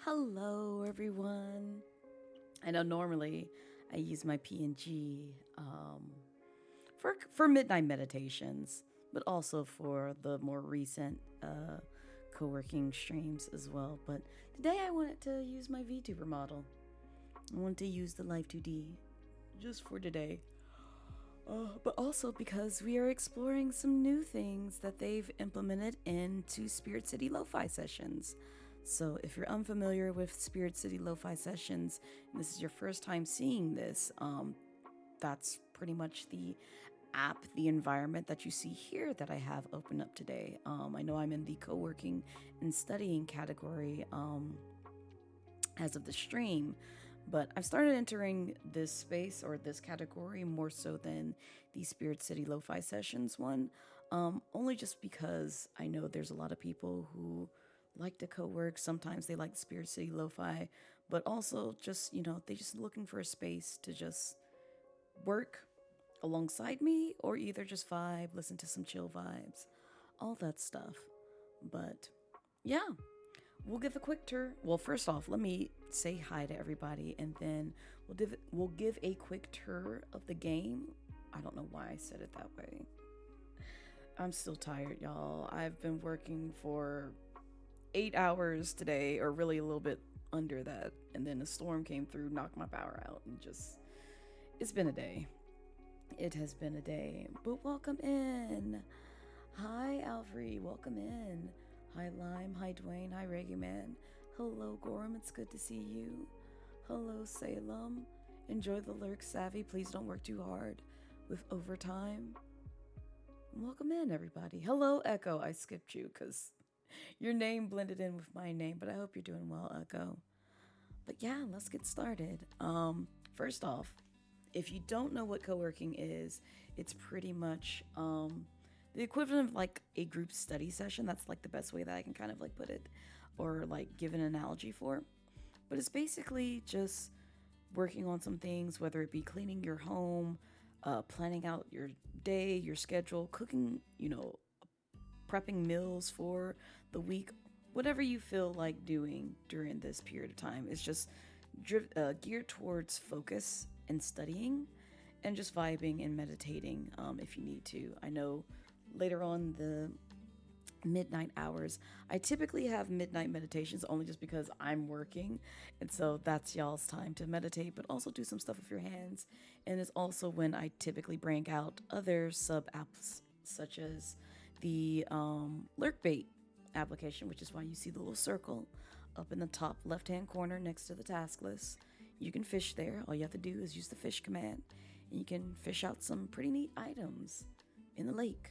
Hello, everyone. I know normally I use my PNG for midnight meditations, but also for the more recent co-working streams as well. But today I wanted to use my Vtuber model. I wanted to use the Live 2D just for today. But also because we are exploring some new things that they've implemented into Spirit City Lo-Fi sessions. So if you're unfamiliar with Spirit City Lo-Fi sessions, and this is your first time seeing this, that's pretty much the app, the environment that you see here that I have open up today. I know I'm in the co-working and studying category as of the stream, but I've started entering this space or this category more so than the Spirit City Lo-Fi Sessions one, only just because I know there's a lot of people who like to co-work. Sometimes they like Spirit City Lo-Fi, but also just, they just looking for a space to just work alongside me or either just vibe, listen to some chill vibes, all that stuff. But yeah, we'll give a quick tour. Well, first off, let me say hi to everybody, and then we'll give a quick tour of the game. I don't know why I said it that way. I'm still tired, y'all. I've been working for 8 hours today, or really a little bit under that, and then a storm came through, knocked my power out, and just it's been a day. It has been a day, but welcome in. Hi, Alfred. Welcome in. Hi, Lime. Hi, Dwayne. Hi, Reggae Man. Hello, Gorham. It's good to see you. Hello, Salem. Enjoy the lurk, Savvy. Please don't work too hard with overtime. Welcome in, everybody. Hello, Echo. I skipped you because your name blended in with my name, but I hope you're doing well, Echo. But yeah, let's get started. First off, if you don't know what co-working is, it's pretty much the equivalent of like a group study session. That's like the best way that I can kind of like put it or like give an analogy for. But it's basically just working on some things, whether it be cleaning your home, planning out your day, your schedule, cooking, prepping meals for the week, whatever you feel like doing during this period of time. It's just geared towards focus and studying and just vibing and meditating if you need to. I know later on the midnight hours, I typically have midnight meditations only just because I'm working, and so that's y'all's time to meditate but also do some stuff with your hands. And it's also when I typically bring out other sub apps such as the lurk bait application, which is why you see the little circle up in the top left hand corner next to the task list. You can fish there. All you have to do is use the fish command, and you can fish out some pretty neat items in the lake.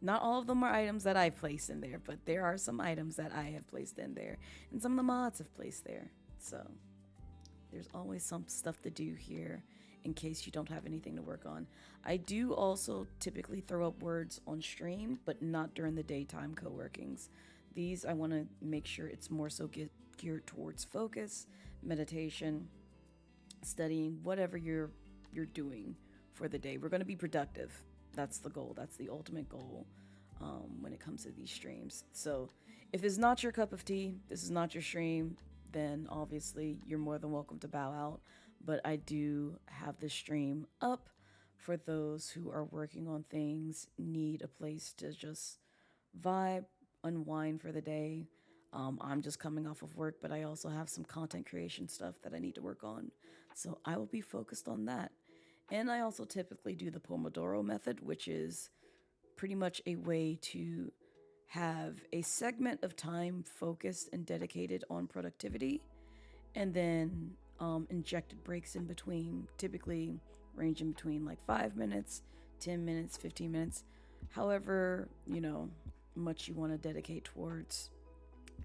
Not all of them are items that I've placed in there, but there are some items that I have placed in there, and some of the mods have placed there. So there's always some stuff to do here in case you don't have anything to work on. I do also typically throw up words on stream, but not during the daytime co-workings. These I want to make sure it's more so geared towards focus, meditation, studying, whatever you're doing for the day. We're going to be productive. That's the goal. That's the ultimate goal when it comes to these streams. So if it's not your cup of tea, this is not your stream, then obviously you're more than welcome to bow out. But I do have this stream up for those who are working on things, need a place to just vibe, unwind for the day. I'm just coming off of work, but I also have some content creation stuff that I need to work on. So I will be focused on that. And I also typically do the Pomodoro method, which is pretty much a way to have a segment of time focused and dedicated on productivity, and then injected breaks in between, typically ranging between like 5 minutes, 10 minutes, 15 minutes, however, much you want to dedicate towards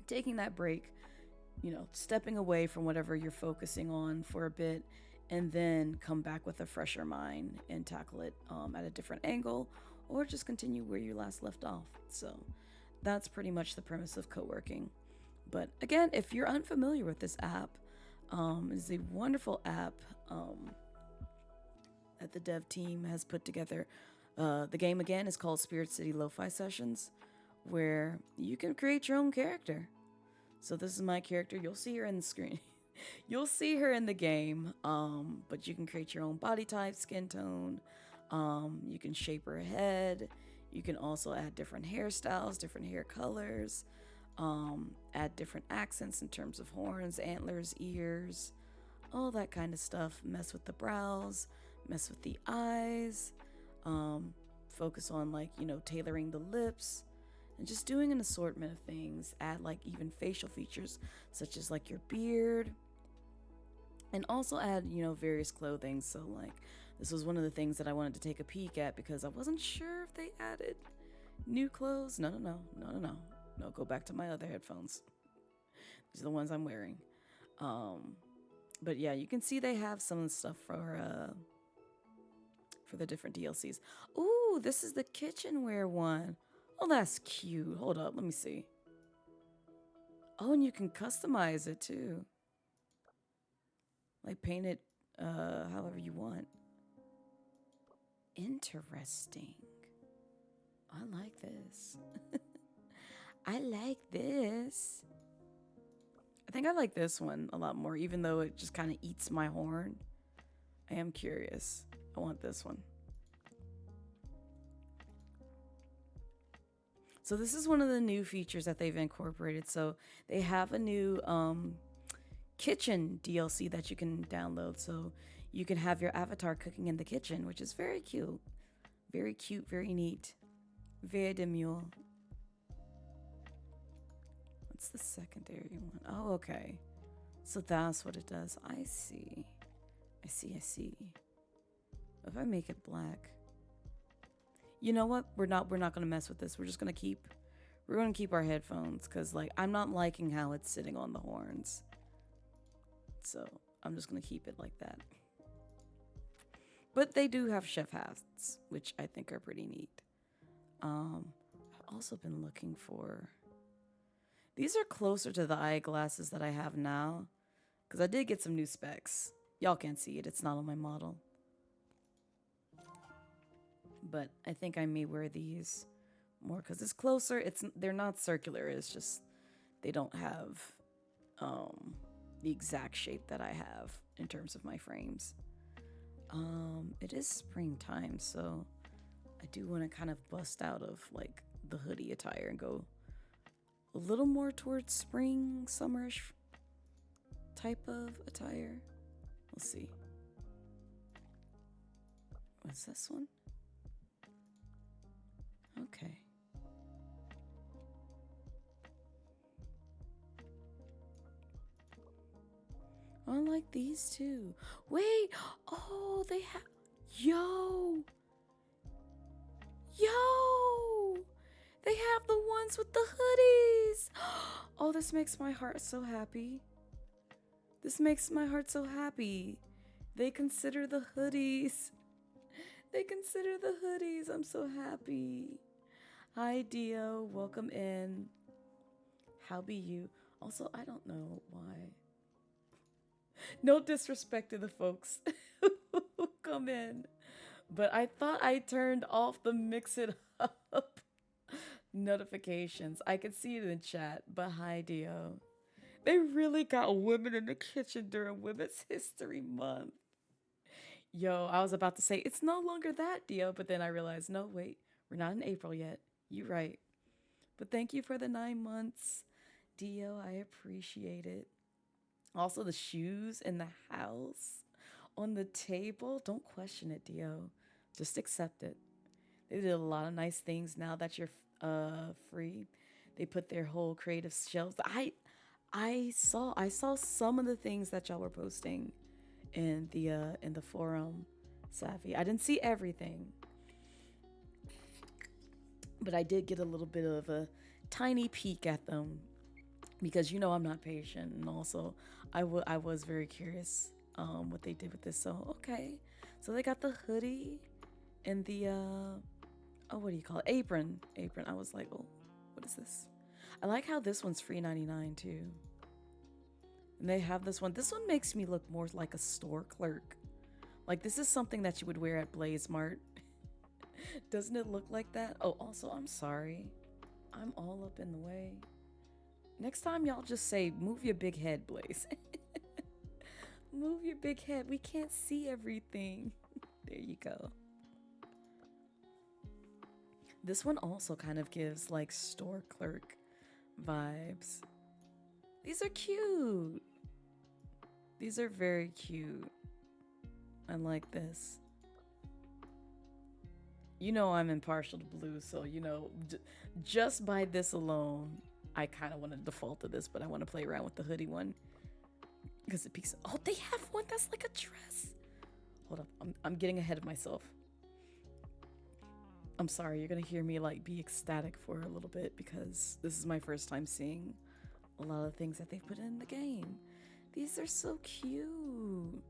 taking that break, stepping away from whatever you're focusing on for a bit, and then come back with a fresher mind and tackle it at a different angle, or just continue where you last left off. So that's pretty much the premise of co-working. But again, if you're unfamiliar with this app, it's a wonderful app that the dev team has put together. The game again is called Spirit City Lo-Fi Sessions, where you can create your own character. So this is my character. You'll see her in the screen. You'll see her in the game, but you can create your own body type, skin tone. You can shape her head. You can also add different hairstyles, different hair colors, add different accents in terms of horns, antlers, ears, all that kind of stuff. Mess with the brows, mess with the eyes, focus on like, tailoring the lips, and just doing an assortment of things. Add like even facial features such as like your beard, and also add, various clothing. So like this was one of the things that I wanted to take a peek at because I wasn't sure if they added new clothes. No, go back to my other headphones. These are the ones I'm wearing. But yeah, you can see they have some of the stuff for the different DLCs. Ooh, this is the kitchenware one. Oh, that's cute. Hold up, let me see. Oh, and you can customize it too. Like paint it however you want. Interesting. I like this. I like this. I think I like this one a lot more, even though it just kind of eats my horn. I am curious. I want this one. So this is one of the new features that they've incorporated. So they have a new kitchen DLC that you can download. So you can have your avatar cooking in the kitchen, which is very cute. Very cute, very neat. Very demure. What's the secondary one? Oh, okay. So that's what it does. I see. If I make it black. You know what? We're not gonna mess with this. We're gonna keep our headphones because like I'm not liking how it's sitting on the horns. So I'm just gonna keep it like that. But they do have chef hats, which I think are pretty neat. I've also been looking for. These are closer to the eyeglasses that I have now, because I did get some new specs. Y'all can't see it. It's not on my model. But I think I may wear these more because it's closer. They're not circular. It's just they don't have the exact shape that I have in terms of my frames. It is springtime, so I do want to kind of bust out of like the hoodie attire and go a little more towards spring, summerish type of attire. We'll see. What's this one? Okay. I like these too. Wait! Oh, they have. Yo! They have the ones with the hoodies! Oh, this makes my heart so happy. This makes my heart so happy. They consider the hoodies. They consider the hoodies. I'm so happy. Hi, Dio. Welcome in. How be you? Also, I don't know why. No disrespect to the folks who come in. But I thought I turned off the mix it up notifications. I could see it in chat. But hi, Dio. They really got women in the kitchen during Women's History Month. Yo, I was about to say, it's no longer that, Dio. But then I realized, no, wait. We're not in April yet. You're right. But thank you for the 9 months, Dio. I appreciate it. Also, the shoes in the house, on the table. Don't question it, Dio. Just accept it. They did a lot of nice things now that you're free. They put their whole creative shelves. I saw some of the things that y'all were posting in the forum, Savvy. I didn't see everything, but I did get a little bit of a tiny peek at them because I'm not patient, and also I was very curious what they did with this. So okay, so they got the hoodie and the what do you call it? Apron. I was like, oh, what is this? I like how this one's free $99 too. And they have this one. This one makes me look more like a store clerk. Like this is something that you would wear at Blazemart. Doesn't it look like that? Oh, also, I'm sorry. I'm all up in the way. Next time, y'all just say, move your big head, Blaze. Move your big head. We can't see everything. There you go. This one also kind of gives like store clerk vibes. These are cute. These are very cute. I like this. You know I'm impartial to blue, so you know, just by this alone, I kind of want to default to this, but I want to play around with the hoodie one. Because it peaks. Oh, they have one that's like a dress. Hold up, I'm getting ahead of myself. I'm sorry, you're gonna hear me like be ecstatic for a little bit because this is my first time seeing a lot of things that they've put in the game. These are so cute.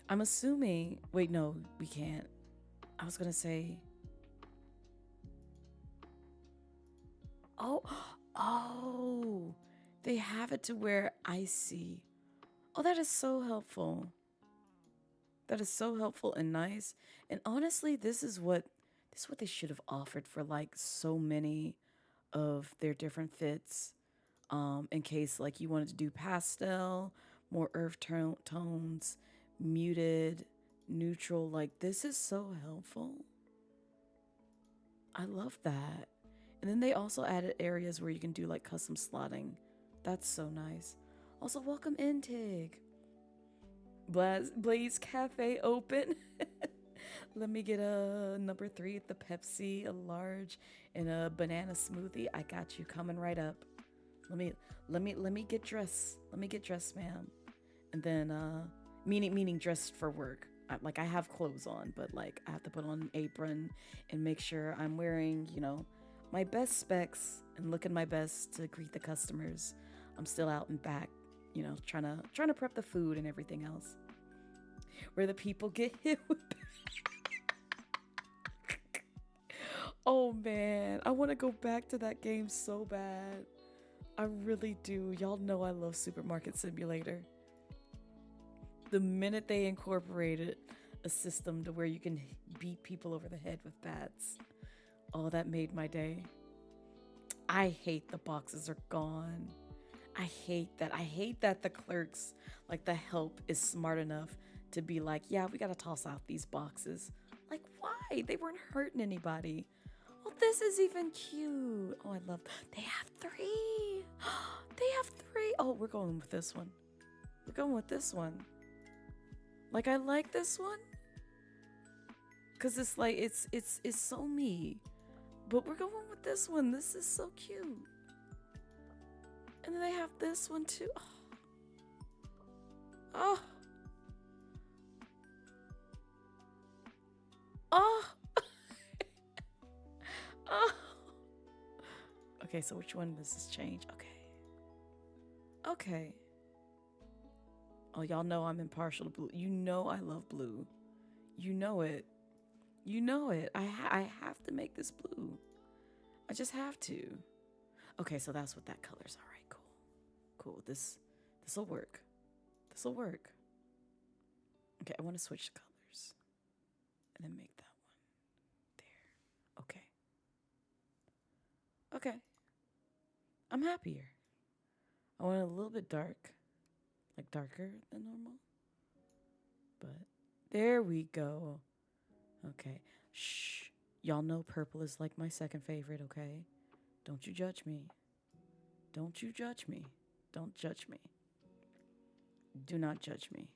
I'm assuming, wait, no, we can't. I was gonna say, oh, they have it to where I see. Oh, that is so helpful. That is so helpful and nice. And honestly, this is what they should have offered for like so many of their different fits. In case like you wanted to do pastel, more earth tones, muted, neutral. Like this is so helpful. I love that. And then they also added areas where you can do like custom slotting. That's so nice. Also, welcome in, Tig. Blaze Cafe open. Let me get a number 3 at the Pepsi, a large, and a banana smoothie. I got you, coming right up. Let me get dressed. Let me get dressed, ma'am. And then meaning dressed for work. I have clothes on, but like I have to put on an apron and make sure I'm wearing, you know, my best specs and looking my best to greet the customers. I'm still out and back, you know, trying to prep the food and everything else. Where the people get hit with Oh man, I want to go back to that game so bad. I really do. Y'all know I love Supermarket Simulator. The minute they incorporated a system to where you can beat people over the head with bats, oh, that made my day. I hate the boxes are gone. I hate that. I hate that the clerks, like the help, is smart enough to be like, yeah, we gotta toss out these boxes. Like, why? They weren't hurting anybody. Oh, this is even cute. Oh, I love. They have 3. They have 3. Oh, we're going with this one. We're going with this one. Like, I like this one. Cause it's like it's so me. But we're going with this one. This is so cute. And then they have this one too. Oh. Oh. Oh. Okay, so which one does this change? Okay. Okay. Oh, y'all know I'm impartial to blue. You know I love blue. You know it. You know it. I have to make this blue. I just have to. Okay, so that's what that color's. All right, cool. Cool. This'll work. This'll work. Okay, I want to switch colors. And then make that one. There. Okay. Okay. I'm happier. I want it a little bit dark. Like darker than normal. But there we go. Okay. Shh. Y'all know purple is like my second favorite, okay? Don't you judge me. Don't you judge me. Don't judge me. Do not judge me.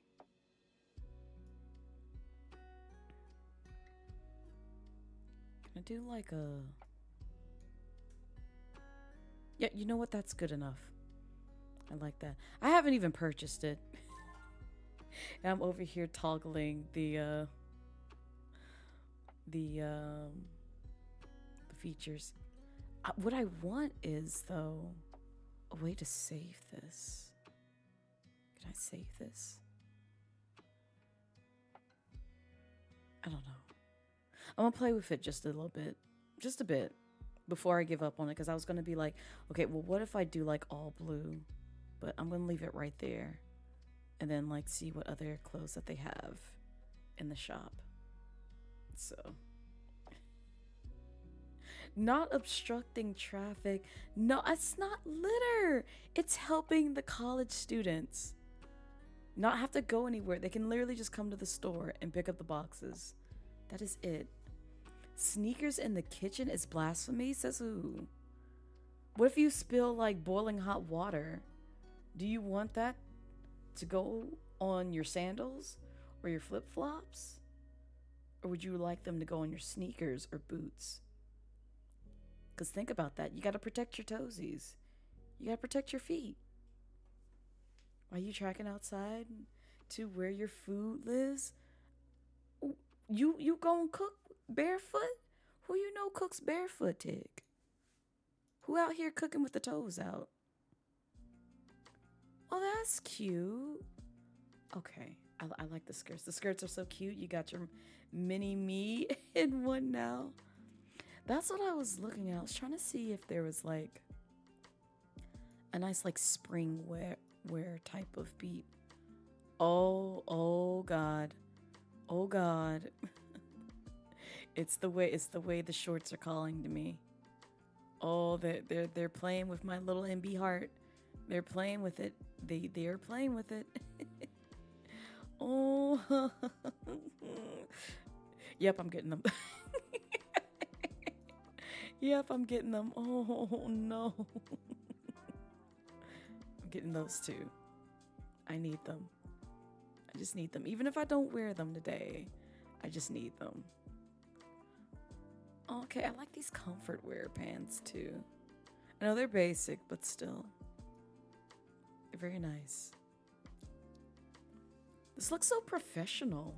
Can I do like a... Yeah, you know what? That's good enough. I like that. I haven't even purchased it. And I'm over here toggling the features. What I want is, though, a way to save this. Can I save this? I don't know. I'm gonna play with it just a little bit. Just a bit. Before I give up on it. Because I was gonna be like, okay, well, what if I do like all blue? But I'm gonna leave it right there. And then like see what other clothes that they have in the shop. So Not obstructing traffic. No, it's not litter. It's helping the college students not have to go anywhere. They can literally just come to the store and pick up the boxes. That is it. Sneakers in the kitchen is blasphemy, says who? What if you spill like boiling hot water? Do you want that to go on your sandals or your flip-flops? Or would you like them to go on your sneakers or boots? Because think about that. You got to protect your toesies. You got to protect your feet. Are you tracking outside to where your food lives? You gonna cook barefoot? Who you know cooks barefoot, Tig? Who out here cooking with the toes out? Oh, that's cute. Okay, I like the skirts. The skirts are so cute. You got your mini me in one now. That's what I was looking at. I was trying to see if there was like a nice like spring wear type of beat. Oh God. Oh God. It's the way the shorts are calling to me. Oh, they're playing with my little MB heart. They're playing with it. They're playing with it. Oh. Yep, I'm getting them. Yep, I'm getting them. Oh no. I'm getting those too. I need them. I just need them. Even if I don't wear them today, I just need them. Okay, I like these comfort wear pants too. I know they're basic, but still. They're very nice. This looks so professional.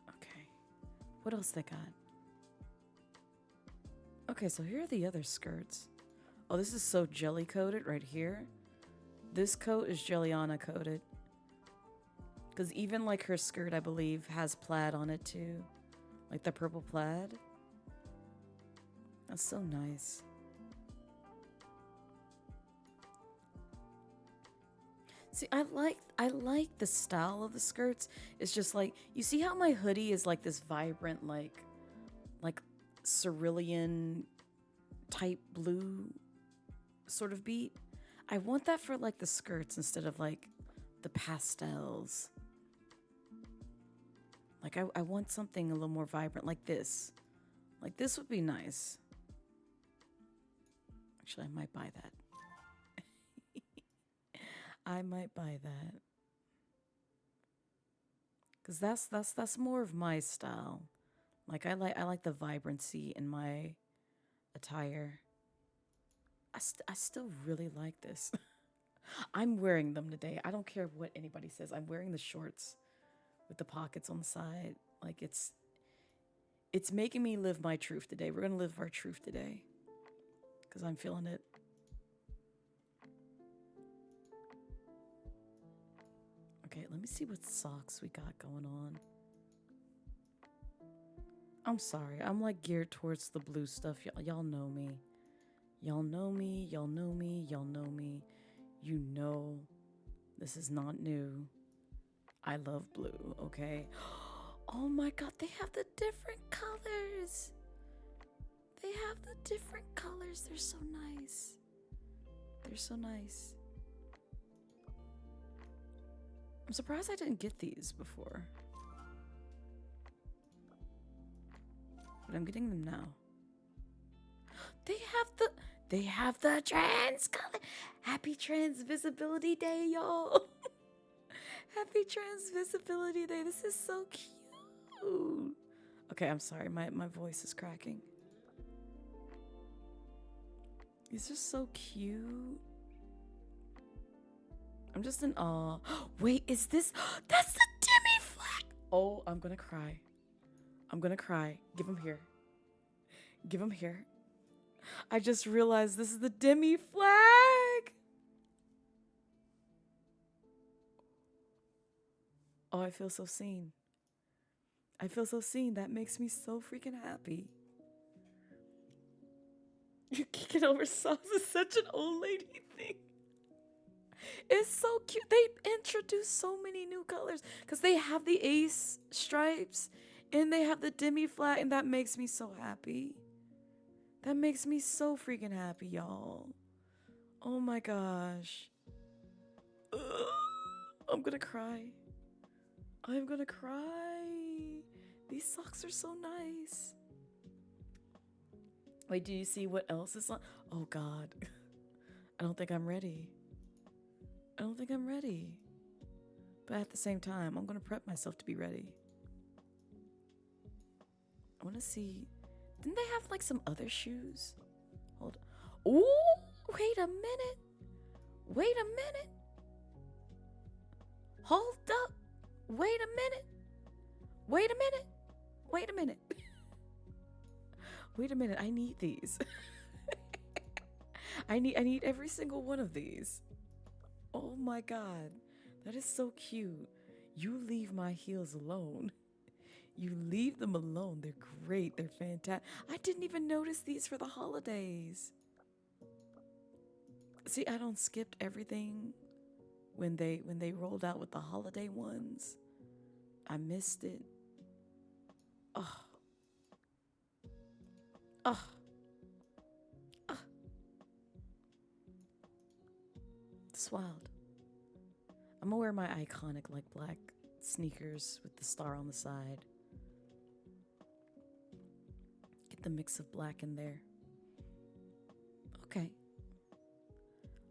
Okay. What else they got? Okay, so here are the other skirts. Oh, this is so jelly coated right here. This coat is Jelliana coated. Because even like her skirt, I believe, has plaid on it too. Like the purple plaid. That's so nice. See, I like the style of the skirts. It's just like, you see how my hoodie is like this vibrant, like cerulean type blue sort of beat? I want that for like the skirts instead of like the pastels. Like I want something a little more vibrant like this. Like this would be nice. Actually, I might buy that. I might buy that. Cause that's more of my style. Like I like the vibrancy in my attire. I still really like this. I'm wearing them today. I don't care what anybody says. I'm wearing the shorts with the pockets on the side. Like it's making me live my truth today. We're gonna live our truth today. Cause I'm feeling it. Okay, let me see what socks we got going on. I'm sorry. I'm like geared towards the blue stuff. Y'all know me. Y'all know me. Y'all know me. Y'all know me. You know this is not new. I love blue, okay? Oh my God, they have the different colors. They have the different colors. They're so nice. They're so nice. I'm surprised I didn't get these before. But I'm getting them now. They have the trans color. Happy Trans Visibility Day, y'all. Happy Trans Visibility Day. This is so cute. Okay, I'm sorry. My voice is cracking. These are so cute. I'm just in awe. Wait, is this... That's the Demi flag! Oh, I'm gonna cry. I'm gonna cry. Give him here. Give him here. I just realized this is the Demi flag! Oh, I feel so seen. I feel so seen. That makes me so freaking happy. You kicking over socks is such an old lady thing. It's so cute. They introduced so many new colors because they have the ace stripes And they have the demi flat, and that makes me so happy. That makes me so freaking happy, y'all. Oh my gosh. Ugh, I'm gonna cry. I'm gonna cry. These socks are so nice. Wait, do you see what else is on? Oh God. I don't think I'm ready. I don't think I'm ready. But at the same time, I'm gonna prep myself to be ready. I wanna see. Didn't they have like some other shoes? Hold on. Ooh, wait a minute. Wait a minute. Hold up. Wait a minute. Wait a minute. Wait a minute. Wait a minute. I need these. I need every single one of these. Oh my God. That is so cute. You leave my heels alone. You leave them alone. They're great. They're fantastic. I didn't even notice these for the holidays. See, I don't skipped everything when they rolled out with the holiday ones. I missed it. Oh. Oh. Oh. It's wild. I'm gonna wear my iconic like black sneakers with the star on the side. Get the mix of black in there. Okay.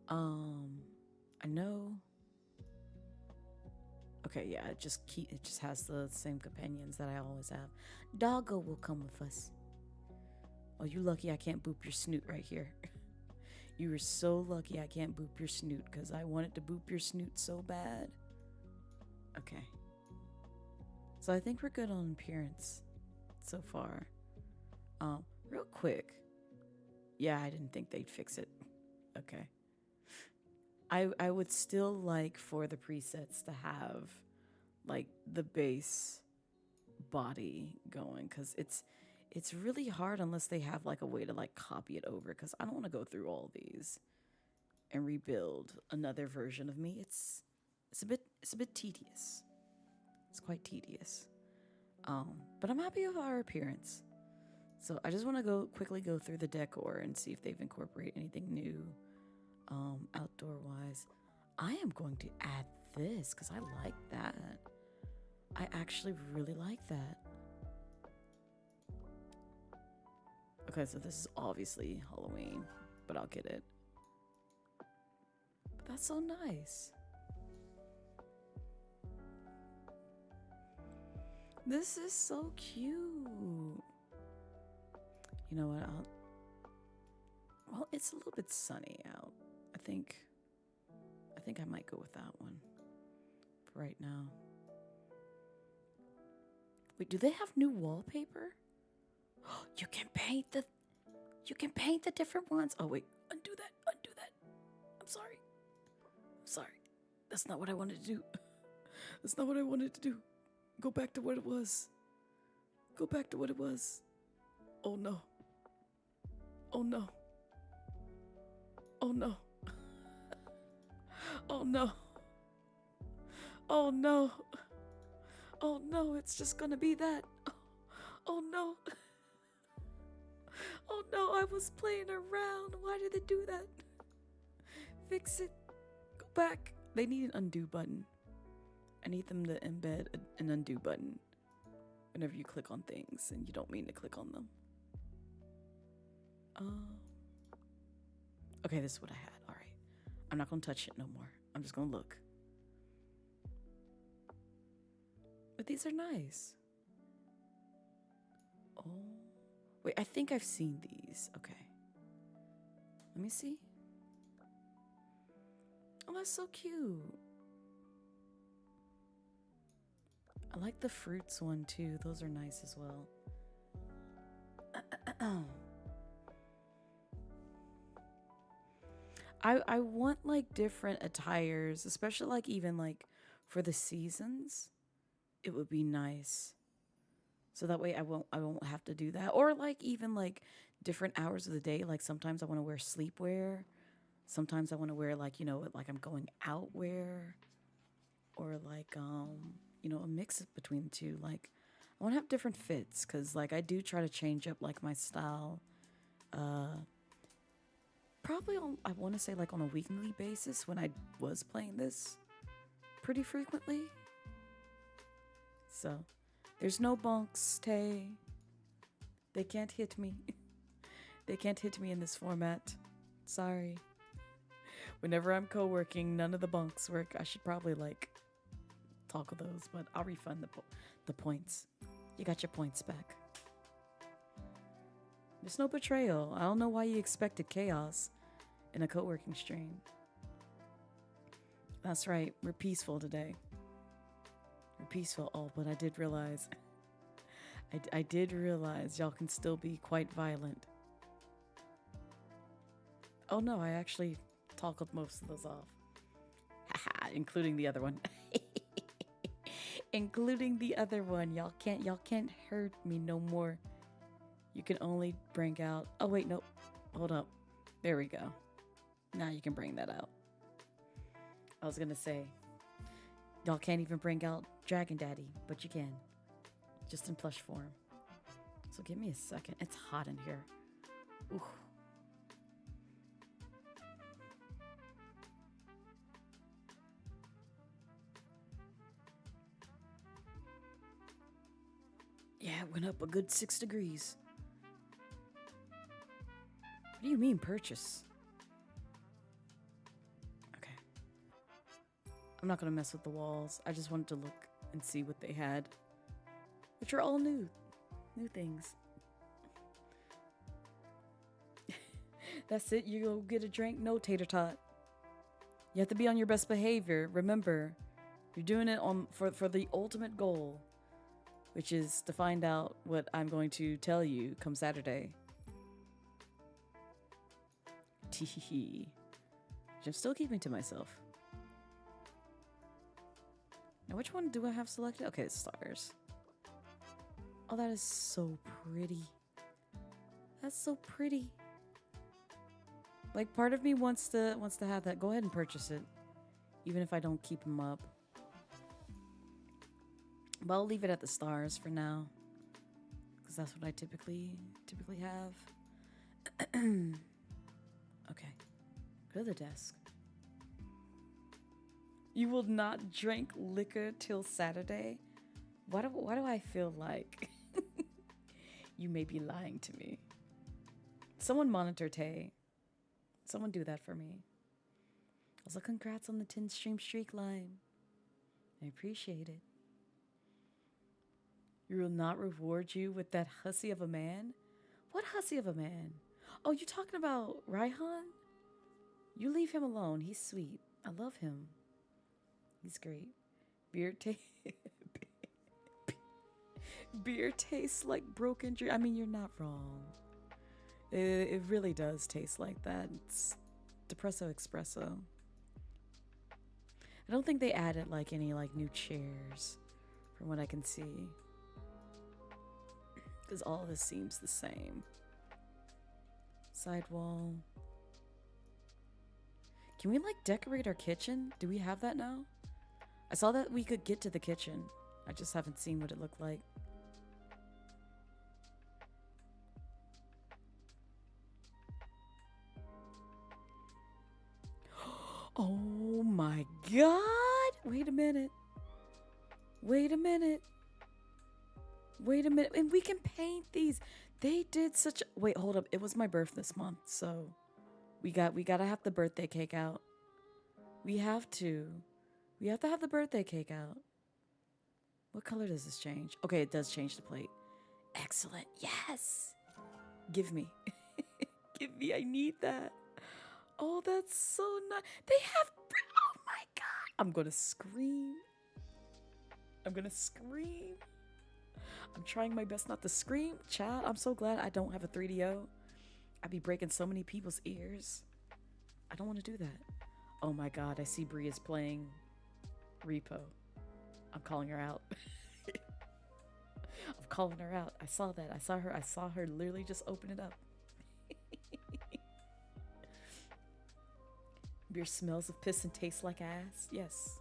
I know. Okay, yeah, it just has the same companions that I always have. Doggo will come with us. Oh, you lucky I can't boop your snoot right here. You were so lucky I can't boop your snoot because I wanted to boop your snoot so bad. Okay. So I think we're good on appearance so far. Real quick. Yeah, I didn't think they'd fix it. Okay. I would still like for the presets to have like the base body going because it's really hard unless they have like a way to like copy it over because I don't want to go through all these and rebuild another version of me. It's a bit tedious. It's quite tedious. But I'm happy with our appearance. So I just want to quickly go through the decor and see if they've incorporated anything new. Outdoor wise, I am going to add this because I like that. I actually really like that. Okay, so this is obviously Halloween, but I'll get it. But that's so nice. This is so cute. You know what? Well, it's a little bit sunny out. I think I might go with that one for right now. Wait, do they have new wallpaper? You can paint the different ones. Oh wait, undo that. I'm sorry. That's not what I wanted to do. That's not what I wanted to do. Go back to what it was. Oh no. Oh no. Oh no. Oh no. Oh no. Oh no, it's just gonna be that. Oh no. Oh no, I was playing around. Why did they do that? Fix it. Go back. They need an undo button. I need them to embed an undo button whenever you click on things and you don't mean to click on them. Okay, this is what I had. All right. I'm not going to touch it no more. I'm just going to look. But these are nice. Oh. Wait, I think I've seen these. Okay. Let me see. Oh, that's so cute. I like the fruits one too. Those are nice as well. I want like different attires, especially like even like for the seasons. It would be nice. So that way I won't have to do that. Or like even like different hours of the day. Like sometimes I want to wear sleepwear. Sometimes I want to wear like, you know, like I'm going out wear. Or like you know, a mix between the two. Like I want to have different fits because, like, I do try to change up, like, my style. Probably on, I want to say, like, on a weekly basis when I was playing this pretty frequently. So, there's no bunks, Tay. They can't hit me. They can't hit me in this format. Sorry. Whenever I'm co-working, none of the bunks work. I should probably, like, talk of those, but I'll refund the points. You got your points back. There's no betrayal. I don't know why you expected chaos in a co-working stream. That's right. We're peaceful today. We're peaceful. Oh, but I did realize... I did realize y'all can still be quite violent. Oh no, I actually toggled most of those off. Haha, including the other one. Including the other one. Y'all can't hurt me no more. You can only bring out... Oh wait, nope. Hold up. There we go. Now you can bring that out. I was gonna say, y'all can't even bring out Dragon Daddy, but you can. Just in plush form. So give me a second. It's hot in here. Ooh. Yeah, it went up a good 6 degrees. What do you mean purchase? Okay. I'm not gonna mess with the walls. I just wanted to look and see what they had. Which are all new things. That's it, you go get a drink? No, tater tot. You have to be on your best behavior. Remember, you're doing it for the ultimate goal, which is to find out what I'm going to tell you come Saturday. Teehee. Which I'm still keeping to myself. Now, which one do I have selected? Okay, it's stars. Oh, that is so pretty. That's so pretty. Like, part of me wants to have that. Go ahead and purchase it, even if I don't keep them up. But I'll leave it at the stars for now, because that's what I typically have. Okay, go to the desk. You will not drink liquor till Saturday? Why do I feel like you may be lying to me? Someone monitor Tay. Someone do that for me. Also, congrats on the 10 stream streak line. I appreciate it. You will not reward you with that hussy of a man? What hussy of a man? Oh, you talking about Raihan? You leave him alone. He's sweet. I love him. He's great. Beer tastes like broken dream. I mean, you're not wrong. It really does taste like that. It's depresso espresso. I don't think they added like any like new chairs from what I can see. Because all of this seems the same. Sidewall. Can we like decorate our kitchen? Do we have that now? I saw that we could get to the kitchen. I just haven't seen what it looked like. Oh my god! Wait a minute. Wait a minute. Wait a minute. And we can paint these. They did such... Wait, hold up. It was my birthday this month, so... We gotta have the birthday cake out. We have to. We have to have the birthday cake out. What color does this change? Okay, it does change the plate. Excellent. Yes! Give me. Give me. I need that. Oh, that's so nice. They have... Oh my god. I'm gonna scream. I'm gonna scream. I'm trying my best not to scream. Child, I'm so glad I don't have a 3DO. I'd be breaking so many people's ears. I don't want to do that. Oh my god, I see Bree is playing Repo. I'm calling her out. I'm calling her out. I saw that. I saw her literally just open it up. Beer smells of piss and tastes like ass. Yes.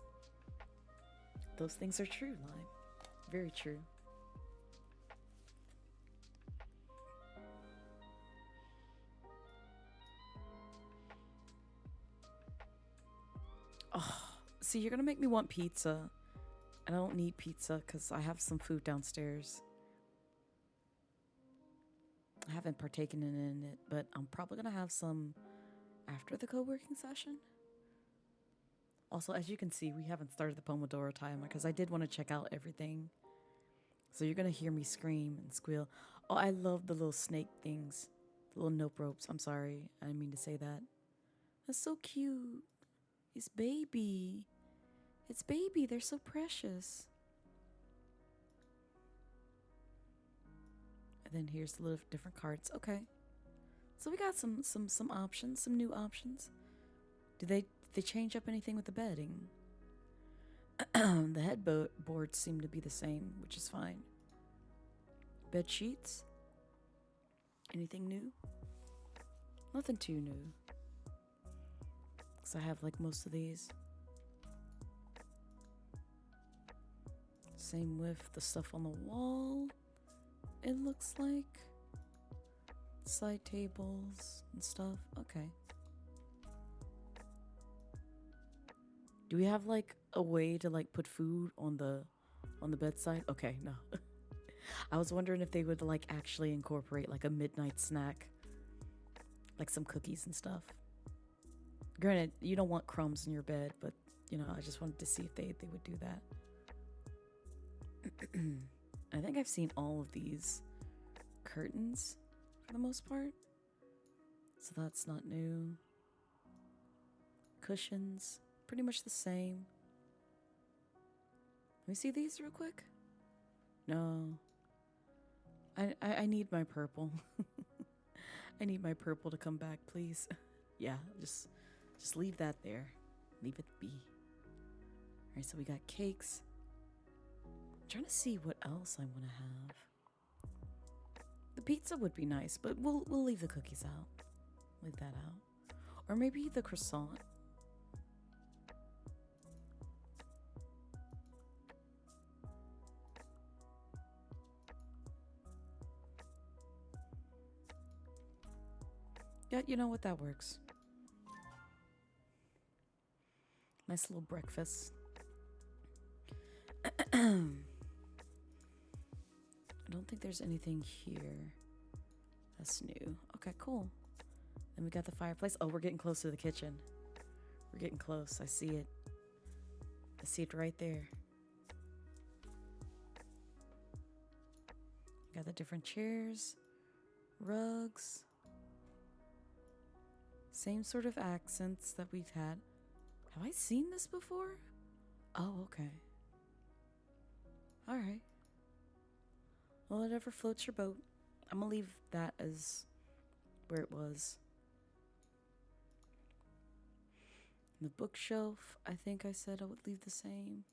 Those things are true, Lime. Very true. Oh, see, you're gonna make me want pizza. And I don't need pizza because I have some food downstairs. I haven't partaken in it, but I'm probably gonna have some after the co-working session. Also, as you can see, we haven't started the Pomodoro timer because I did want to check out everything. So you're gonna hear me scream and squeal. Oh, I love the little snake things. The little nope ropes. I'm sorry. I didn't mean to say that. That's so cute. It's baby. It's baby. They're so precious. And then here's the little different cards. Okay. So we got some options, some new options. Did they change up anything with the bedding? The headboards seem to be the same, which is fine. Bed sheets? Anything new? Nothing too new. Because I have like most of these. Same with the stuff on the wall, it looks like. Side tables and stuff. Okay. Do we have like a way to like put food on the bedside? Okay, no. I was wondering if they would like actually incorporate like a midnight snack, like some cookies and stuff. Granted, you don't want crumbs in your bed, but you know, I just wanted to see if they would do that. I think I've seen all of these curtains for the most part, so that's not new. Cushions, pretty much the same. Let me see these real quick. No. I need my purple. I need my purple to come back, please. Yeah, just leave that there. Leave it be. Alright, so we got cakes. I'm trying to see what else I want to have. The pizza would be nice, but we'll leave the cookies out. Leave that out. Or maybe the croissant. Yeah, you know what, that works. Nice little breakfast. I don't think there's anything here that's new. Okay, cool. Then we got the fireplace. Oh, we're getting close to the kitchen. We're getting close. I see it. I see it right there. Got the different chairs, rugs. Same sort of accents that we've had. Have I seen this before? Oh, okay. Alright. Well, whatever floats your boat. I'm gonna leave that as where it was. The bookshelf, I think I said I would leave the same.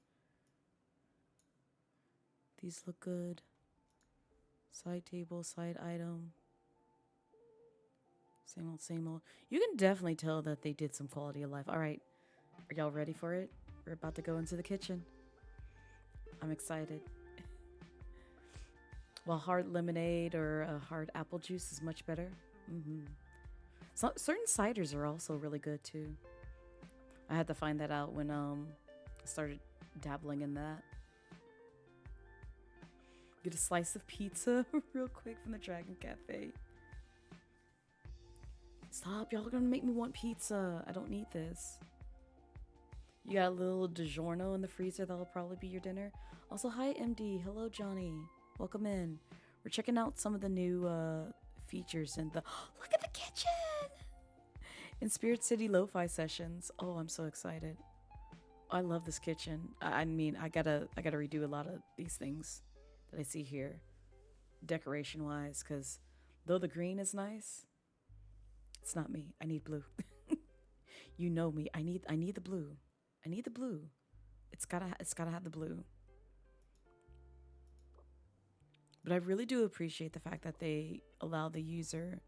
These look good. Side table, side item. Same old, same old. You can definitely tell that they did some quality of life. All right. Are y'all ready for it? We're about to go into the kitchen. I'm excited. Well, hard lemonade or a hard apple juice is much better. So, certain ciders are also really good too. I had to find that out when I started dabbling in that. Get a slice of pizza real quick from the Dragon Cafe. Stop, y'all are gonna make me want pizza. I don't need this. You got a little DiGiorno in the freezer that'll probably be your dinner. Also, hi MD. Hello, Johnny. Welcome in. We're checking out some of the new features in the look at the kitchen in Spirit City Lo-Fi sessions. Oh, I'm so excited. I love this kitchen. I mean, I gotta redo a lot of these things that I see here, decoration wise, because though the green is nice, it's not me. I need blue. You know me. I need the blue. I need the blue. It's gotta have the blue. But I really do appreciate the fact that they allow the user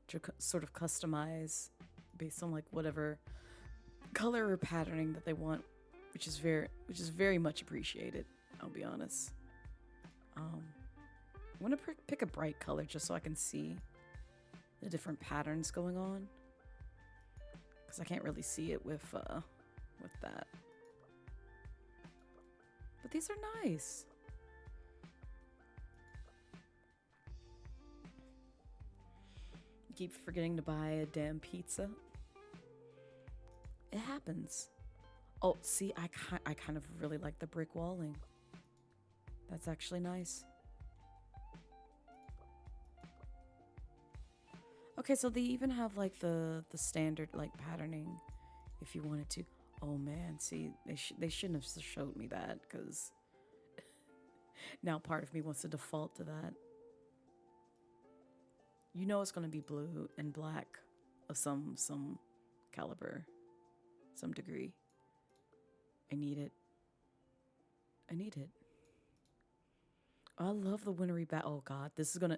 to sort of customize based on like whatever color or patterning that they want, which is very much appreciated. I'll be honest. I'm gonna pick a bright color just so I can see the different patterns going on, because I can't really see it with with that. But these are nice. Keep forgetting to buy a damn pizza. It happens. Oh, see, I kind of really like the brick walling. That's actually nice. Okay, so they even have like the standard like patterning if you wanted to. Oh man, see, they shouldn't have showed me that, because now part of me wants to default to that. You know it's gonna be blue and black of some caliber, some degree. I need it. I need it. I love the wintry bat. Oh god, this is gonna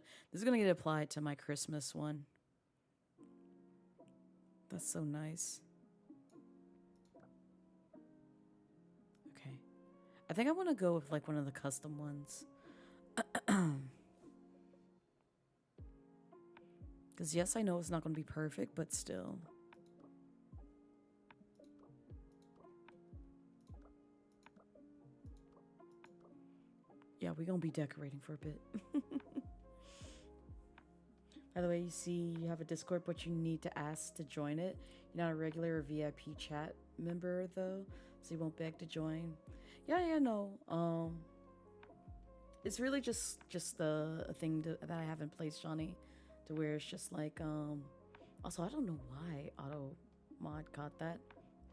get applied to my Christmas one. That's so nice. Okay. I think I want to go with like one of the custom ones. Because yes, I know it's not going to be perfect, but still. Yeah, we're going to be decorating for a bit. By the way, you see you have a Discord, but you need to ask to join it. You're not a regular or VIP chat member, though, so you won't beg to join. Yeah, no. It's really just a thing that I have in place, Johnny, to where it's just like, also, I don't know why Auto Mod got that,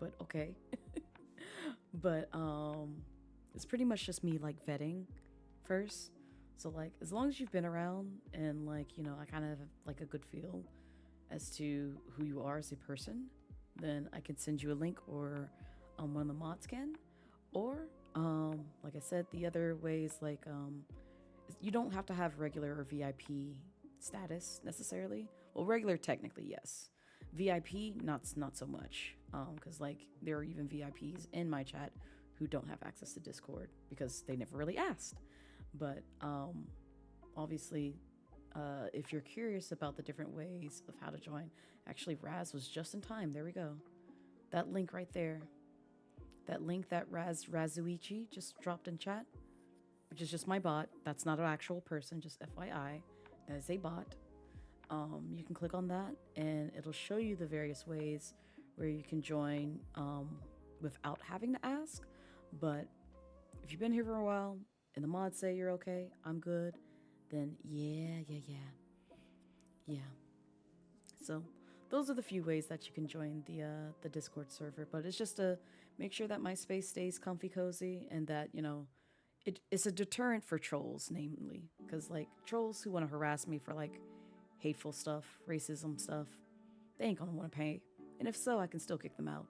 but okay. But, it's pretty much just me, like, vetting first. So, like, as long as you've been around and, like, you know, I kind of have, like, a good feel as to who you are as a person, then I can send you a link, or one of the mods can. Or, like I said, the other ways, like, you don't have to have regular or VIP status necessarily. Well, regular technically, yes. VIP, not so much. Because, like, there are even VIPs in my chat who don't have access to Discord because they never really asked. But obviously, if you're curious about the different ways of how to join, actually Raz was just in time. There we go. That link right there. That link that Razuichi just dropped in chat, which is just my bot. That's not an actual person, just FYI. That is a bot. You can click on that and it'll show you the various ways where you can join without having to ask. But if you've been here for a while and the mods say you're okay, I'm good, then yeah. So those are the few ways that you can join the Discord server. But it's just to make sure that my space stays comfy cozy, and that, you know, it's a deterrent for trolls, namely, because like trolls who want to harass me for like hateful stuff, racism stuff, they ain't gonna want to pay. And if so, I can still kick them out.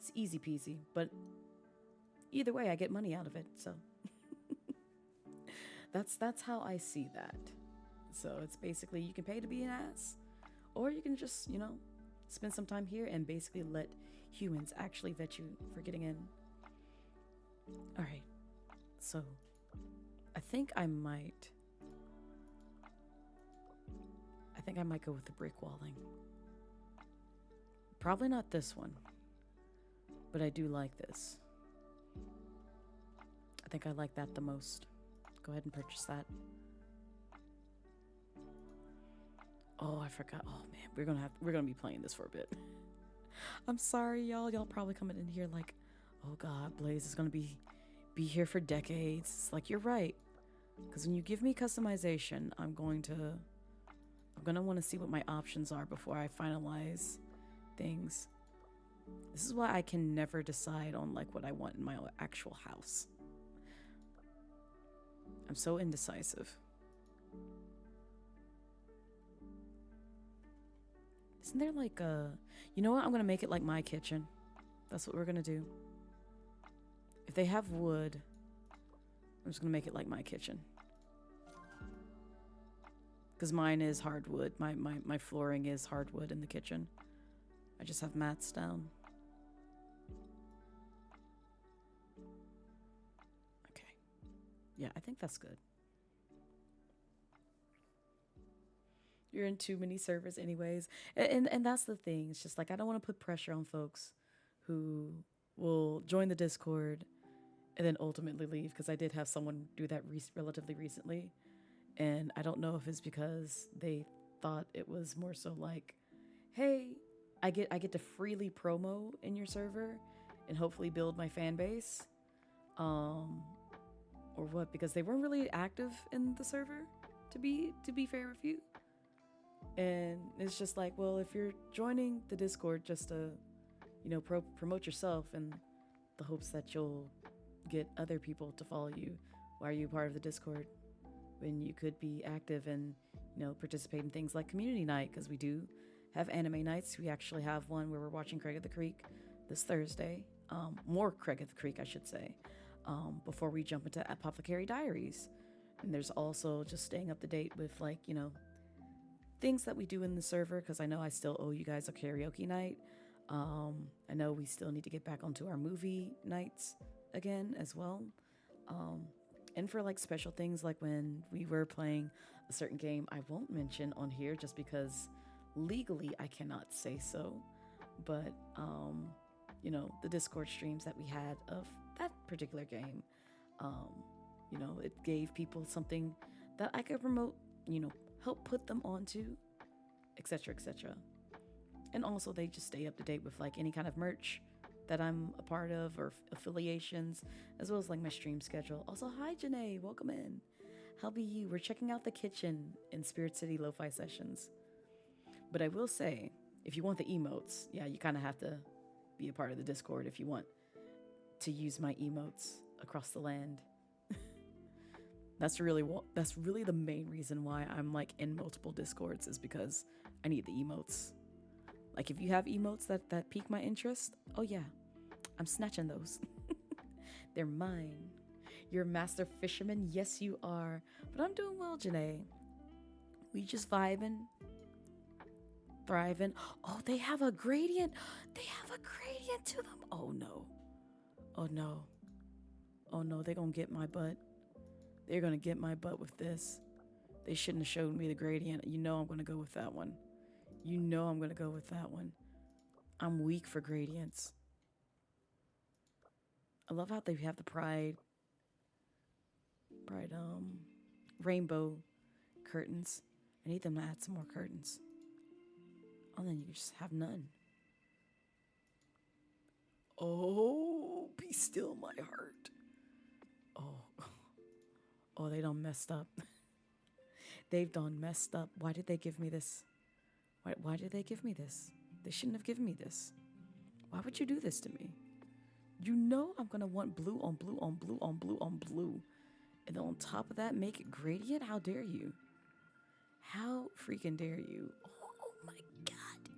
It's easy peasy, but either way, I get money out of it, so that's how I see that. So it's basically, you can pay to be an ass, or you can just, you know, spend some time here and basically let humans actually vet you for getting in. All right, so I think I might go with the brick walling. Probably not this one, but I do like this. I think I like that the most. Go ahead and purchase that. Oh, I forgot. Oh man, we're gonna be playing this for a bit. I'm sorry, y'all. Y'all probably coming in here like, oh god, Blaze is gonna be here for decades. It's like, you're right. Because when you give me customization, I'm gonna want to see what my options are before I finalize things. This is why I can never decide on like what I want in my actual house. I'm so indecisive. Isn't there like you know what? I'm gonna make it like my kitchen. That's what we're gonna do. If they have wood, I'm just gonna make it like my kitchen. Because mine is hardwood. My flooring is hardwood in the kitchen. I just have mats down. Okay. Yeah, I think that's good. You're in too many servers anyways. And that's the thing. It's just like, I don't want to put pressure on folks who will join the Discord and then ultimately leave, because I did have someone do that relatively recently. And I don't know if it's because they thought it was more so like, hey, I get to freely promo in your server and hopefully build my fan base. Or what, because they weren't really active in the server, to be fair with you. And it's just like, well, if you're joining the Discord just to, promote yourself in the hopes that you'll get other people to follow you, why are you part of the Discord when you could be active and, participate in things like community night? Because we do have anime nights. We actually have one where we're watching Craig of the Creek this Thursday. More Craig of the Creek, I should say, before we jump into Apothecary Diaries. And there's also just staying up to date with, like, things that we do in the server, because I know I still owe you guys a karaoke night. I know we still need to get back onto our movie nights again as well. And for like special things, like when we were playing a certain game I won't mention on here just because legally I cannot say so, but the Discord streams that we had of that particular game, it gave people something that I could promote, help put them onto, etc., etc. And also they just stay up to date with like any kind of merch that I'm a part of or affiliations, as well as like my stream schedule. Also, hi Janae, welcome in. How be you? We're checking out the kitchen in Spirit City Lo-Fi Sessions. But I will say, if you want the emotes, yeah, you kind of have to be a part of the Discord if you want to use my emotes across the land. That's really the main reason why I'm like in multiple Discords, is because I need the emotes. Like if you have emotes that pique my interest, oh yeah, I'm snatching those. They're mine. You're a master fisherman? Yes, you are. But I'm doing well, Janae. We just vibing, thriving. Oh, they have a gradient. They have a gradient to them. Oh no. Oh no. Oh no, they're gonna get my butt. They're gonna get my butt with this. They shouldn't have showed me the gradient. I'm gonna go with that one. I'm gonna go with that one. I'm weak for gradients. I love how they have the pride rainbow curtains. I need them to add some more curtains. Oh, then you just have none. Oh, be still my heart. Oh, they done messed up. They've done messed up. Why did they give me this? Why did they give me this? They shouldn't have given me this. Why would you do this to me? I'm gonna want blue on blue on blue on blue on blue. And then on top of that, make it gradient? How dare you? How freaking dare you? Oh my god.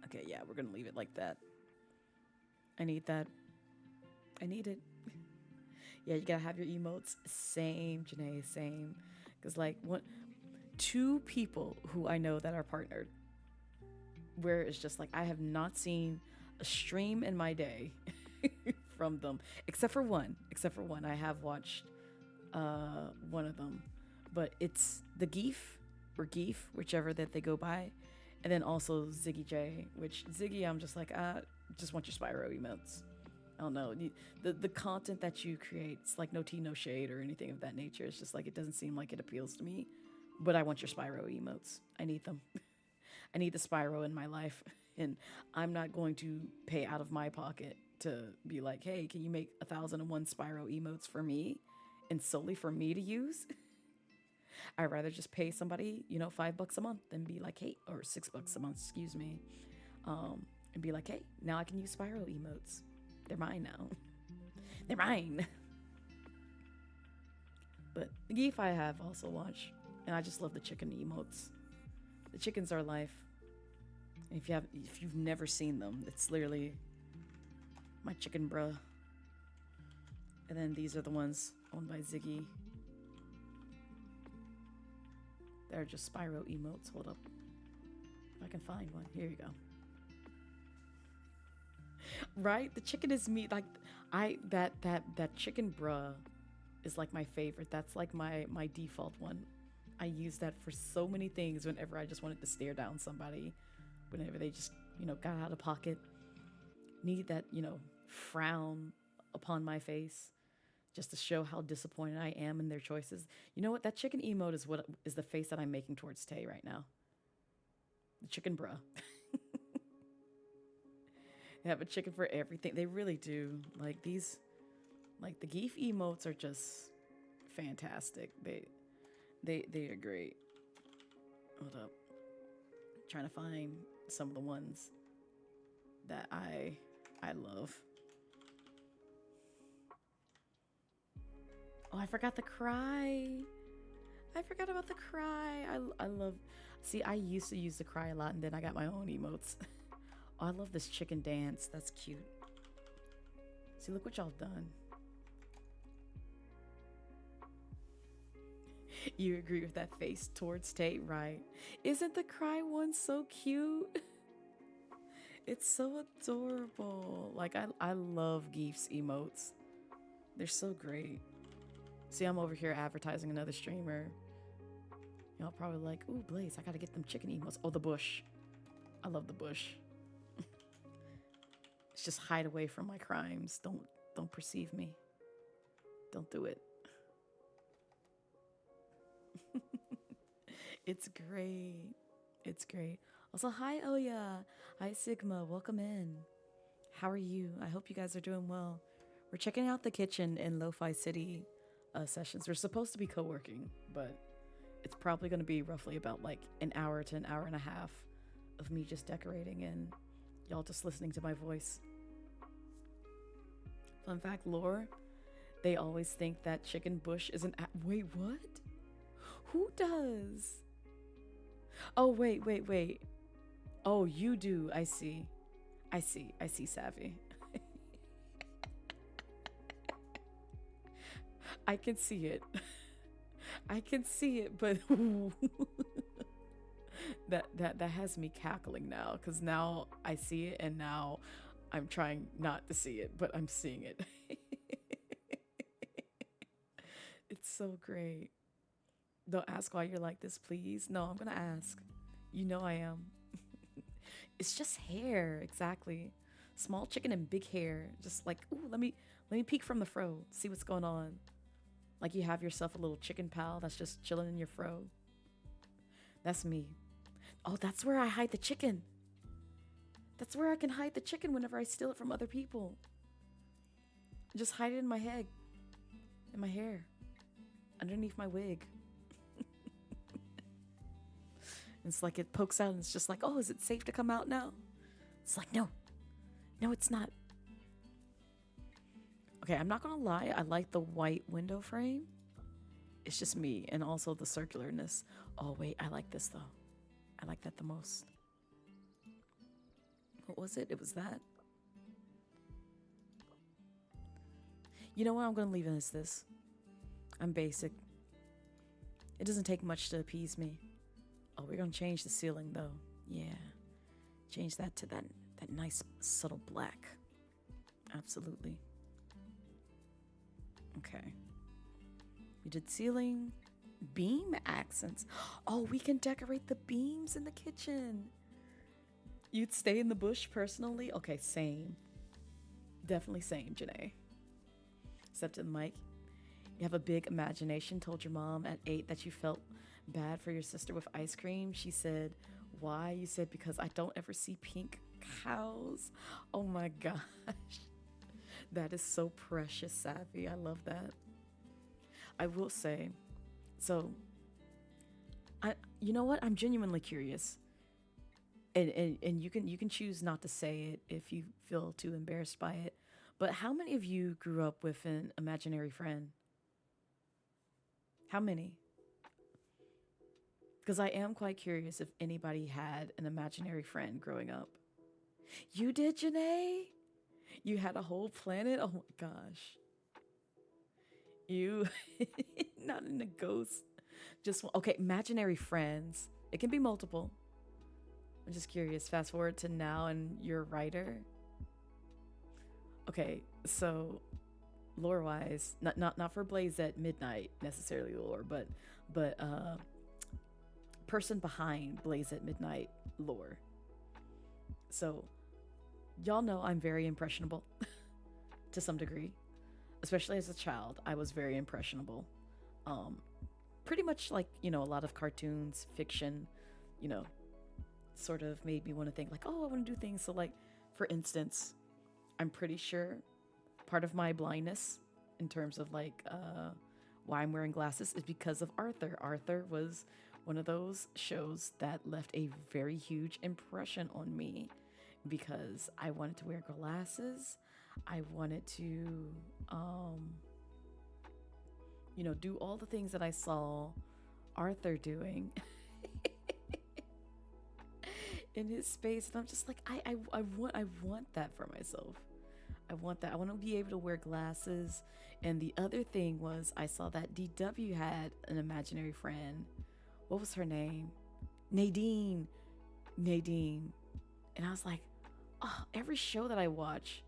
Okay, yeah, we're gonna leave it like that. I need that. I need it. Yeah, you gotta have your emotes. Same, Janae, same. Because, like, two people who I know that are partnered, where it's just like, I have not seen a stream in my day from them, except for one. I have watched one of them, but it's the Geef, or Geef, whichever that they go by, and then also Ziggy J, which Ziggy, I'm just like, just want your Spyro emotes. I don't know, the content that you create, it's like no tea, no shade, or anything of that nature. It's just like, it doesn't seem like it appeals to me, but I want your Spyro emotes. I need them. I need the Spyro in my life, and I'm not going to pay out of my pocket to be like, hey, can you make 1,001 Spyro emotes for me, and solely for me to use? I'd rather just pay somebody, $5 a month, and be like, hey, or $6 a month, excuse me, and be like, hey, now I can use Spyro emotes. They're mine now. They're mine. But the Geef I have also watched, and I just love the chicken emotes. The chickens are life. And if you've never seen them, it's literally my chicken bruh. And then these are the ones owned by Ziggy. They're just Spyro emotes. Hold up. If I can find one. Here you go. Right? The chicken is me. Like, that chicken bruh is like my favorite. That's like my default one. I use that for so many things whenever I just wanted to stare down somebody. Whenever they just, got out of pocket. need that, frown upon my face just to show how disappointed I am in their choices. You know what? That chicken emote is the face that I'm making towards Tay right now. The chicken bruh. They have a chicken for everything. They really do. Like these, like the Geef emotes are just fantastic. They are great. Hold up. Trying to find some of the ones that I love. Oh, I forgot the cry. I forgot about the cry. I love. See, I used to use the cry a lot, and then I got my own emotes. Oh, I love this chicken dance. That's cute. See, look what y'all done. You agree with that face towards Tate, right? Isn't the cry one so cute? It's so adorable. Like, I love Geef's emotes. They're so great. See, I'm over here advertising another streamer. Y'all probably like, ooh, Blaze, I gotta get them chicken emotes. Oh, the bush. I love the bush. It's just hide away from my crimes. Don't perceive me. Don't do it. It's great. It's great. Also, hi, Oya. Hi, Sigma. Welcome in. How are you? I hope you guys are doing well. We're checking out the kitchen in Lo-Fi City sessions. We're supposed to be co-working, but it's probably going to be roughly about like an hour to an hour and a half of me just decorating and y'all just listening to my voice. Fun fact, lore, they always think that chicken bush is an wait, what? Who does? Oh, wait. Oh, you do. I see, Savvy. I can see it. But that has me cackling now, because now I see it and now I'm trying not to see it, but I'm seeing it. It's so great. Don't ask why you're like this, please. No, I'm gonna ask. You know I am. It's just hair, exactly. Small chicken and big hair. Just like, ooh, let me peek from the fro, see what's going on. Like you have yourself a little chicken pal that's just chilling in your fro. That's me. Oh, that's where I hide the chicken. That's where I can hide the chicken whenever I steal it from other people. Just hide it in my head, in my hair, underneath my wig. It's like it pokes out and it's just like, oh, is it safe to come out now? It's like, no, it's not. Okay, I'm not gonna lie, I like the white window frame. It's just me, and also the circularness. Oh wait, I like this though. I like that the most. What was it? It was that. You know what I'm gonna leave it as this. I'm basic. It doesn't take much to appease me. Oh, we're gonna change the ceiling though. Yeah. Change that to that nice subtle black. Absolutely. Okay. We did ceiling. Beam accents. Oh, we can decorate the beams in the kitchen. You'd stay in the bush personally? Okay, same. Definitely same, Janae. Except to the mic. You have a big imagination. Told your mom at 8 that you felt bad for your sister with ice cream. She said, why? You said, because I don't ever see pink cows. Oh my gosh. That is so precious, Savvy. I love that. I will say, so, you know what? I'm genuinely curious. And you can choose not to say it if you feel too embarrassed by it. But how many of you grew up with an imaginary friend? How many? Because I am quite curious if anybody had an imaginary friend growing up. You did, Janae? You had a whole planet? Oh my gosh. You, not in a ghost. Just, okay, imaginary friends. It can be multiple. I'm just curious. Fast forward to now and you're a writer. Okay, so lore-wise, not for Blazette Midnight necessarily lore, but person behind Blazette Midnight lore. So y'all know I'm very impressionable to some degree. Especially as a child, I was very impressionable. Um, Pretty much like, a lot of cartoons, fiction, you know, sort of made me want to think like, oh, I want to do things. So like, for instance, I'm pretty sure part of my blindness in terms of like why I'm wearing glasses is because of Arthur. Arthur was one of those shows that left a very huge impression on me because I wanted to wear glasses. I wanted to, do all the things that I saw Arthur doing in his space. And I'm just like, I want that for myself. I want that. I want to be able to wear glasses. And the other thing was, I saw that DW had an imaginary friend. What was her name? Nadine. Nadine. And I was like, oh, every show that I watch,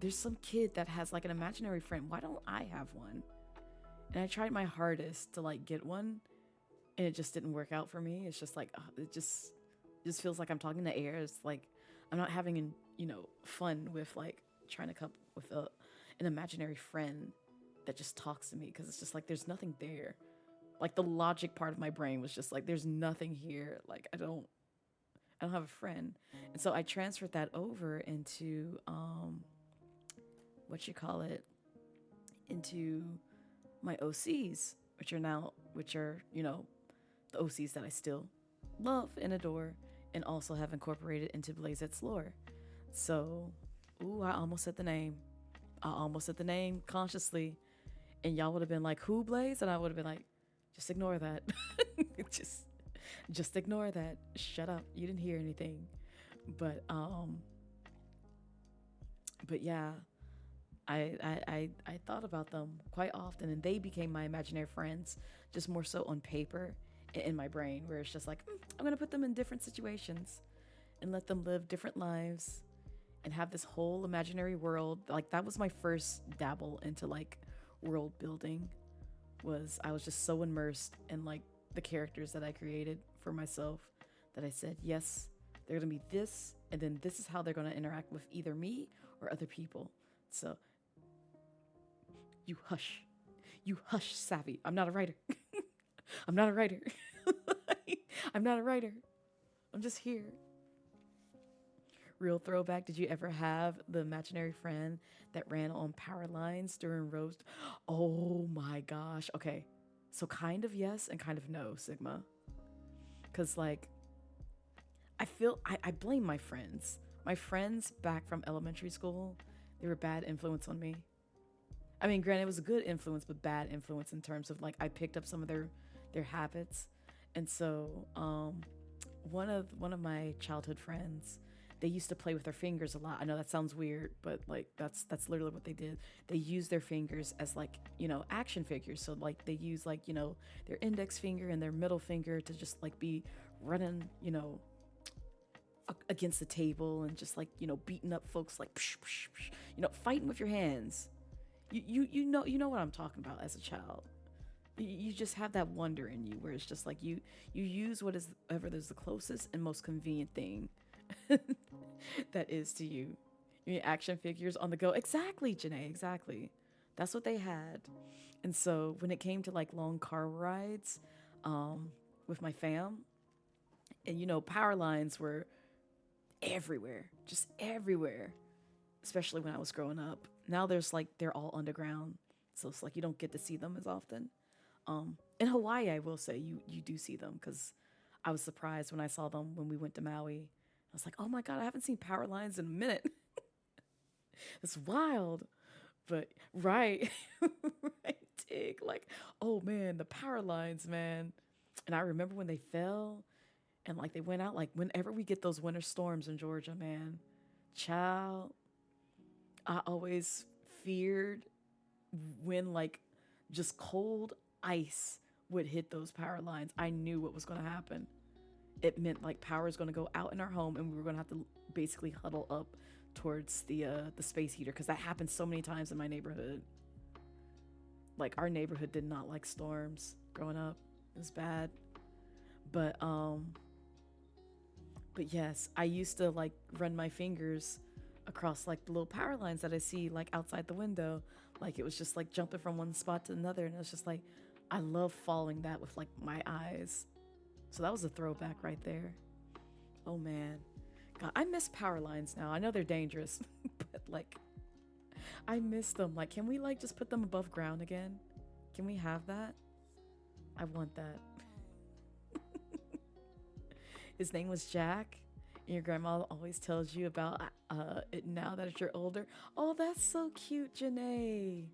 there's some kid that has like an imaginary friend. Why don't I have one? And I tried my hardest to like get one, and it just didn't work out for me. It's just like, it just feels like I'm talking to air. It's like I'm not having fun with like trying to come up with an imaginary friend that just talks to me, because it's just like there's nothing there. Like the logic part of my brain was just like, there's nothing here. Like I don't have a friend. And so I transferred that over into into my OCs, which are the OCs that I still love and adore, and also have incorporated into Blazette's lore. So, I almost said the name. I almost said the name consciously, and y'all would have been like, "Who, Blaze?" And I would have been like, "Just ignore that. just ignore that. Shut up. You didn't hear anything." But yeah, I thought about them quite often, and they became my imaginary friends, just more so on paper in my brain, where it's just like, I'm gonna put them in different situations and let them live different lives and have this whole imaginary world. Like that was my first dabble into like world building. I was just so immersed in like the characters that I created for myself that I said, yes, they're gonna be this, and then this is how they're gonna interact with either me or other people. So you hush, Savvy. I'm not a writer. I'm not a writer. I'm not a writer. I'm just here. Real throwback. Did you ever have the imaginary friend that ran on power lines during roast? Oh my gosh. Okay. So kind of yes and kind of no, Sigma. Because like, I blame my friends. My friends back from elementary school, they were a bad influence on me. I mean, granted, it was a good influence, but bad influence in terms of like I picked up some of their habits. And so one of my childhood friends, they used to play with their fingers a lot. I know that sounds weird, but like that's literally what they did. They used their fingers as like, action figures. So like they use like, their index finger and their middle finger to just like be running, against the table and just like, beating up folks, like psh, psh, psh, fighting with your hands. You know what I'm talking about as a child. You just have that wonder in you where it's just like you use whatever is the closest and most convenient thing that is to you. Your action figures on the go. Exactly, Janae, exactly. That's what they had. And so when it came to like long car rides with my fam, and power lines were everywhere, just everywhere, especially when I was growing up. Now they're all underground, so it's like you don't get to see them as often. In Hawaii, I will say you do see them, because I was surprised when I saw them when we went to Maui. I was like, oh my God, I haven't seen power lines in a minute. It's wild. But right, right, dig. Like, oh man, the power lines, man. And I remember when they fell and like they went out, like whenever we get those winter storms in Georgia, man, child, I always feared when like just cold ice would hit those power lines. I knew what was going to happen. It meant like power is going to go out in our home, and we were going to have to basically huddle up towards the space heater, because that happened so many times in my neighborhood. Like our neighborhood did not like storms growing up. It was bad. But yes, I used to like run my fingers across like the little power lines that I see like outside the window. Like it was just like jumping from one spot to another, and it was just like I love following that with like my eyes. So that was a throwback right there. Oh man. God, I miss power lines now. I know they're dangerous, but like I miss them. Like, can we like just put them above ground again? Can we have that? I want that. His name was Jack. And your grandma always tells you about it now that you're older. Oh, that's so cute, Janae.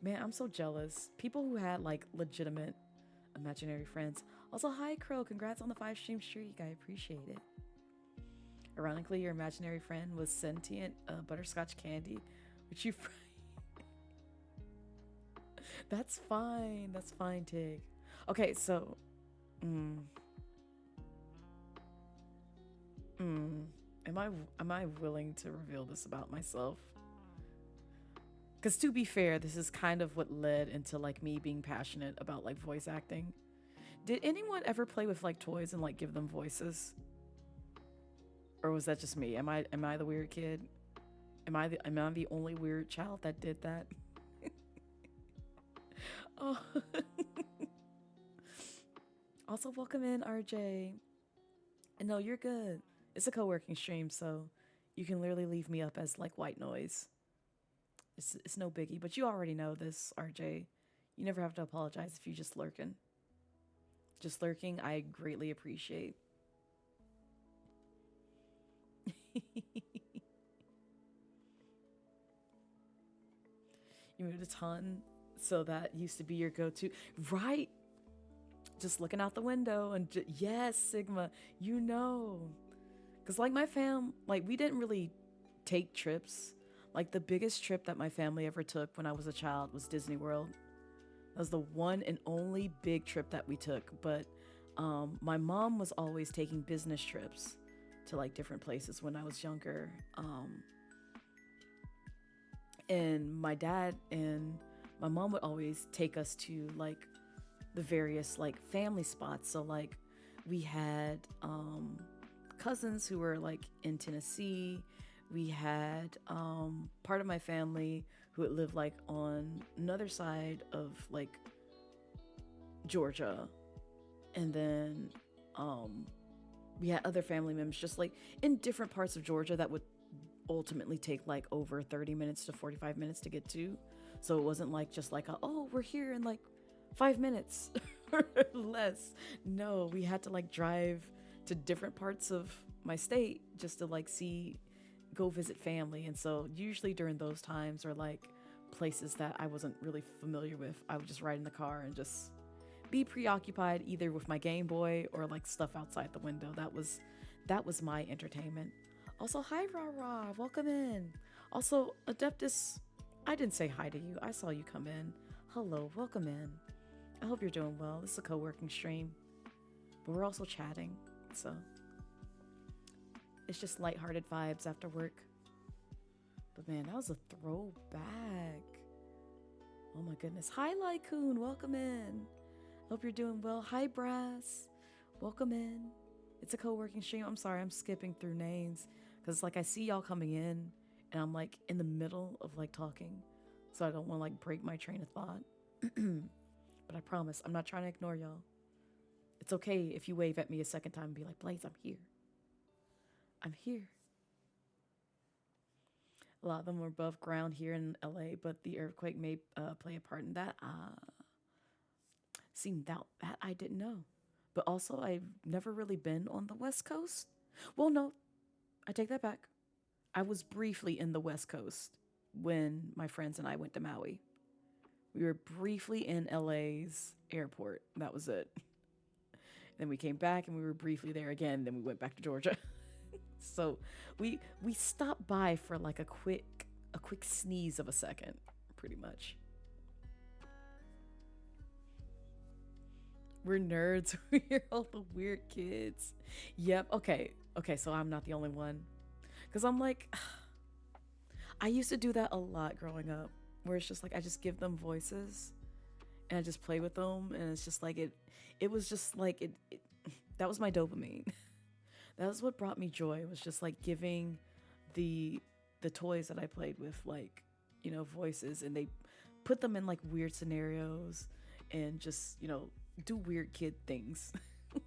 Man, I'm so jealous. People who had like legitimate imaginary friends. Also, hi Crow, congrats on the 5-stream streak. I appreciate it. Ironically, your imaginary friend was sentient butterscotch candy, which you That's fine. That's fine, Tig. Okay, so am I willing to reveal this about myself? Because to be fair, this is kind of what led into like me being passionate about like voice acting. Did anyone ever play with like toys and like give them voices? Or was that just me? Am I the weird kid? Am I the only weird child that did that? Oh. Also, welcome in, RJ. And no, you're good. It's a co-working stream, so you can literally leave me up as like white noise. It's no biggie, but you already know this, RJ. You never have to apologize if you just lurking. Just lurking, I greatly appreciate. You moved a ton, so that used to be your go-to, right? Just looking out the window and yes, Sigma, you know, because like my fam, like we didn't really take trips. Like the biggest trip that my family ever took when I was a child was Disney World. That was the one and only big trip that we took. But my mom was always taking business trips to like different places when I was younger. And my dad and my mom would always take us to like the various like family spots. So like we had cousins who were like in Tennessee. We had part of my family who would live like on another side of like Georgia. And then we had other family members just like in different parts of Georgia that would ultimately take like over 30 minutes to 45 minutes to get to. So it wasn't like just like oh, we're here in like 5 minutes or less. No, we had to like drive to different parts of my state just to like go visit family. And so usually during those times or like places that I wasn't really familiar with, I would just ride in the car and just be preoccupied either with my Game Boy or like stuff outside the window. That was my entertainment. Also, hi Ra, welcome in. Also, Adeptus, I didn't say hi to you. I saw you come in. Hello, welcome in. I hope you're doing well. This is a co-working stream, but we're also chatting, so it's just lighthearted vibes after work. But man, that was a throwback. Oh my goodness. Hi Lycoon, welcome in. Hope you're doing well. Hi Brass, welcome in. It's a co-working stream. I'm sorry, I'm skipping through names because like I see y'all coming in and I'm like in the middle of like talking, so I don't want to like break my train of thought. But I promise I'm not trying to ignore y'all. It's okay if you wave at me a second time and be like, Blaze, I'm here. I'm here. A lot of them were above ground here in LA, but the earthquake may play a part in that. See, that I didn't know. But also, I've never really been on the West Coast. Well, no, I take that back. I was briefly in the West Coast when my friends and I went to Maui. We were briefly in LA's airport. That was it. Then we came back and we were briefly there again. Then we went back to Georgia. So we stopped by for like a quick sneeze of a second, pretty much. We're nerds. We're all the weird kids. Yep. Okay, so I'm not the only one. Because I'm like, I used to do that a lot growing up, where it's just like I just give them voices and I just play with them, and it's just like it was just like it that was my dopamine. That was what brought me joy, was just like giving the the toys that I played with, like, voices, and they put them in like weird scenarios and just, do weird kid things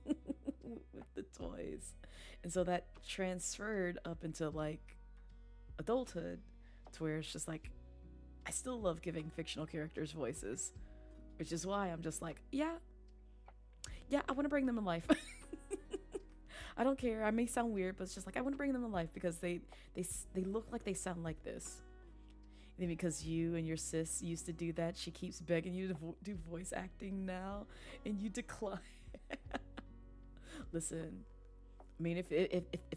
with the toys. And so that transferred up into like adulthood to where it's just like, I still love giving fictional characters voices, which is why I'm just like, yeah, I want to bring them to life. I don't care. I may sound weird, but it's just like I want to bring them to life because they look like they sound like this. And because you and your sis used to do that, she keeps begging you to do voice acting now, and you decline. Listen, I mean, if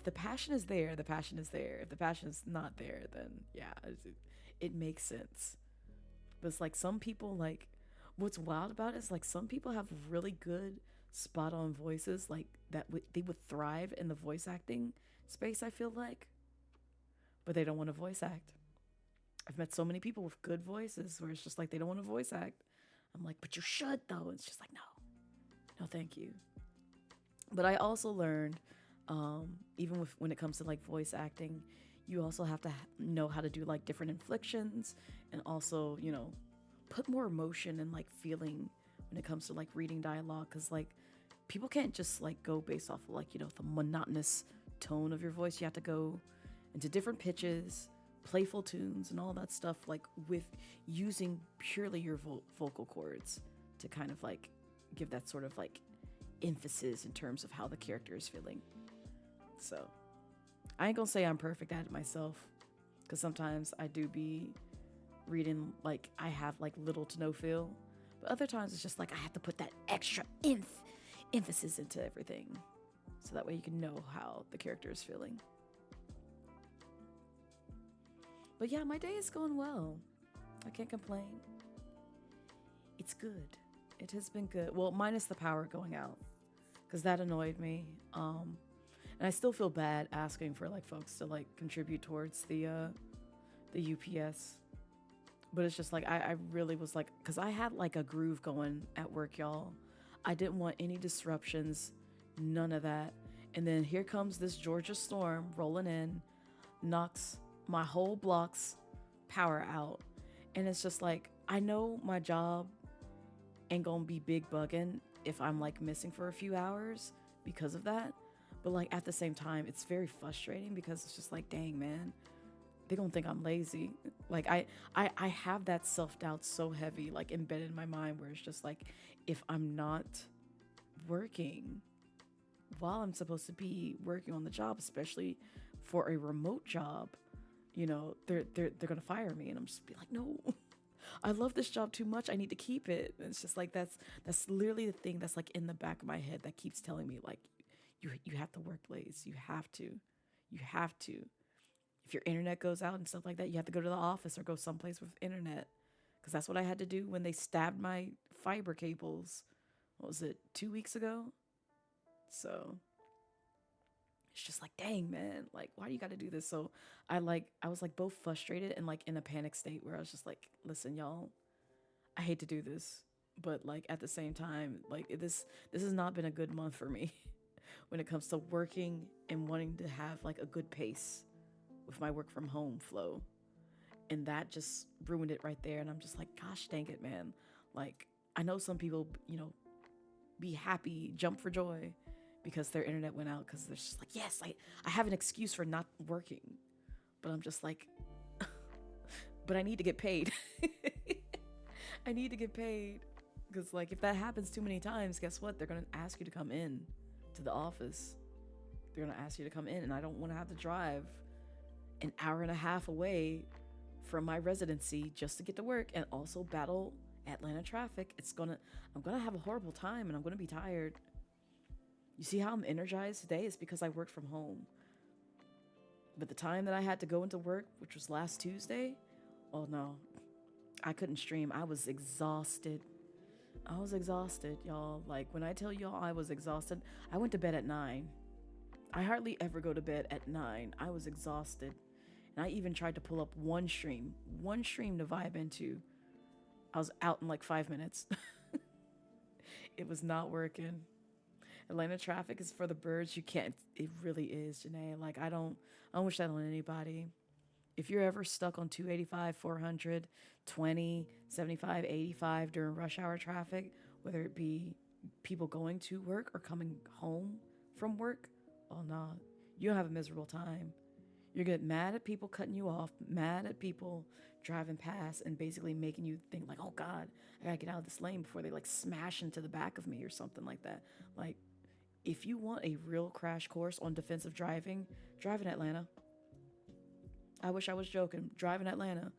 the passion is there, the passion is there. If the passion is not there, then yeah, it makes sense. But it's like some people, like, what's wild about it is like some people have really good spot on voices, like that they would thrive in the voice acting space, I feel like, but they don't want to voice act. I've met so many people with good voices where it's just like they don't want to voice act. I'm like, but you should though. It's just like, no, thank you. But I also learned, even when it comes to like voice acting, you also have to know how to do like different inflections, and also, put more emotion and like feeling when it comes to like reading dialogue, because like people can't just like go based off of like, the monotonous tone of your voice. You have to go into different pitches, playful tunes, and all that stuff, like with using purely your vocal cords to kind of like give that sort of like emphasis in terms of how the character is feeling. So I ain't gonna say I'm perfect at it myself, because sometimes I do be reading like I have like little to no feel, but other times it's just like I have to put that extra emphasis into everything, so that way you can know how the character is feeling. But yeah, my day is going well. I can't complain. It's good. It has been good. Well, minus the power going out, because that annoyed me. And I still feel bad asking for like folks to like contribute towards the UPS. But it's just like I really was like, because I had like a groove going at work, y'all. I didn't want any disruptions, none of that. And then here comes this Georgia storm rolling in, knocks my whole block's power out. And it's just like, I know my job ain't gonna be big bugging if I'm like missing for a few hours because of that. But like at the same time, it's very frustrating because it's just like, dang, man, they're gonna think I'm lazy. Like I have that self-doubt so heavy, like embedded in my mind, where it's just like, if I'm not working while I'm supposed to be working on the job, especially for a remote job, they're gonna fire me. And I'm just be like, no, I love this job too much. I need to keep it. And it's just like, that's literally the thing that's like in the back of my head that keeps telling me like, you have to work, Blaze. You have to. If your internet goes out and stuff like that, you have to go to the office or go someplace with internet. Because that's what I had to do when they stabbed my fiber cables. What was it, 2 weeks ago? So it's just like, dang, man, like, why do you got to do this? So I was like both frustrated and like in a panic state where I was just like, listen, y'all, I hate to do this, but like at the same time, like this has not been a good month for me when it comes to working and wanting to have like a good pace with my work from home flow. And that just ruined it right there. And I'm just like, gosh dang it, man. Like, I know some people, be happy, jump for joy because their internet went out, because they're just like, yes, I have an excuse for not working. But I'm just like, but I need to get paid. I need to get paid. Because like, if that happens too many times, guess what? They're going to ask you to come in to the office. They're going to ask you to come in, and I don't want to have to drive an hour and a half away from my residency just to get to work and also battle Atlanta traffic. I'm gonna have a horrible time, and I'm gonna be tired. You see how I'm energized today? It's because I work from home. But the time that I had to go into work, which was last Tuesday, oh no, I couldn't stream. I was exhausted, y'all. Like, when I tell y'all I was exhausted, I went to bed at 9. I hardly ever go to bed at 9. I was exhausted. And I even tried to pull up one stream to vibe into. I was out in like 5 minutes. It was not working. Atlanta traffic is for the birds. You can't, it really is, Janae. Like, I don't wish that on anybody. If you're ever stuck on 285, 400, 20, 75, 85 during rush hour traffic, whether it be people going to work or coming home from work, oh no, you'll have a miserable time. You're get mad at people cutting you off, mad at people driving past and basically making you think like, oh God, I gotta get out of this lane before they like smash into the back of me or something like that. Like, if you want a real crash course on defensive driving, drive in Atlanta. I wish I was joking. Drive in Atlanta.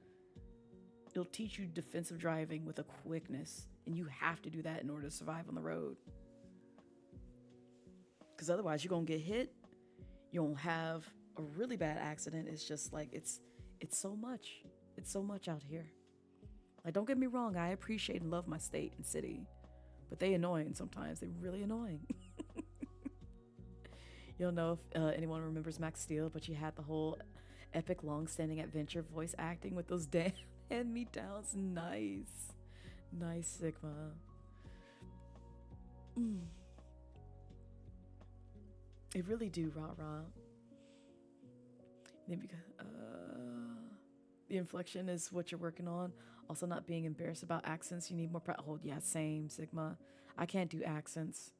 It'll teach you defensive driving with a quickness, and you have to do that in order to survive on the road. Because otherwise, you're gonna get hit. You won't have a really bad accident. It's just like it's so much. It's so much out here. Like, don't get me wrong. I appreciate and love my state and city, but they annoying sometimes. They're really annoying. You don't know if anyone remembers Max Steel, but she had the whole epic long-standing adventure voice acting with those damn hand-me-downs. Nice Sigma. They really do rah-rah. The inflection is what you're working on. Also, not being embarrassed about accents. You need more oh yeah, same Sigma. I can't do accents.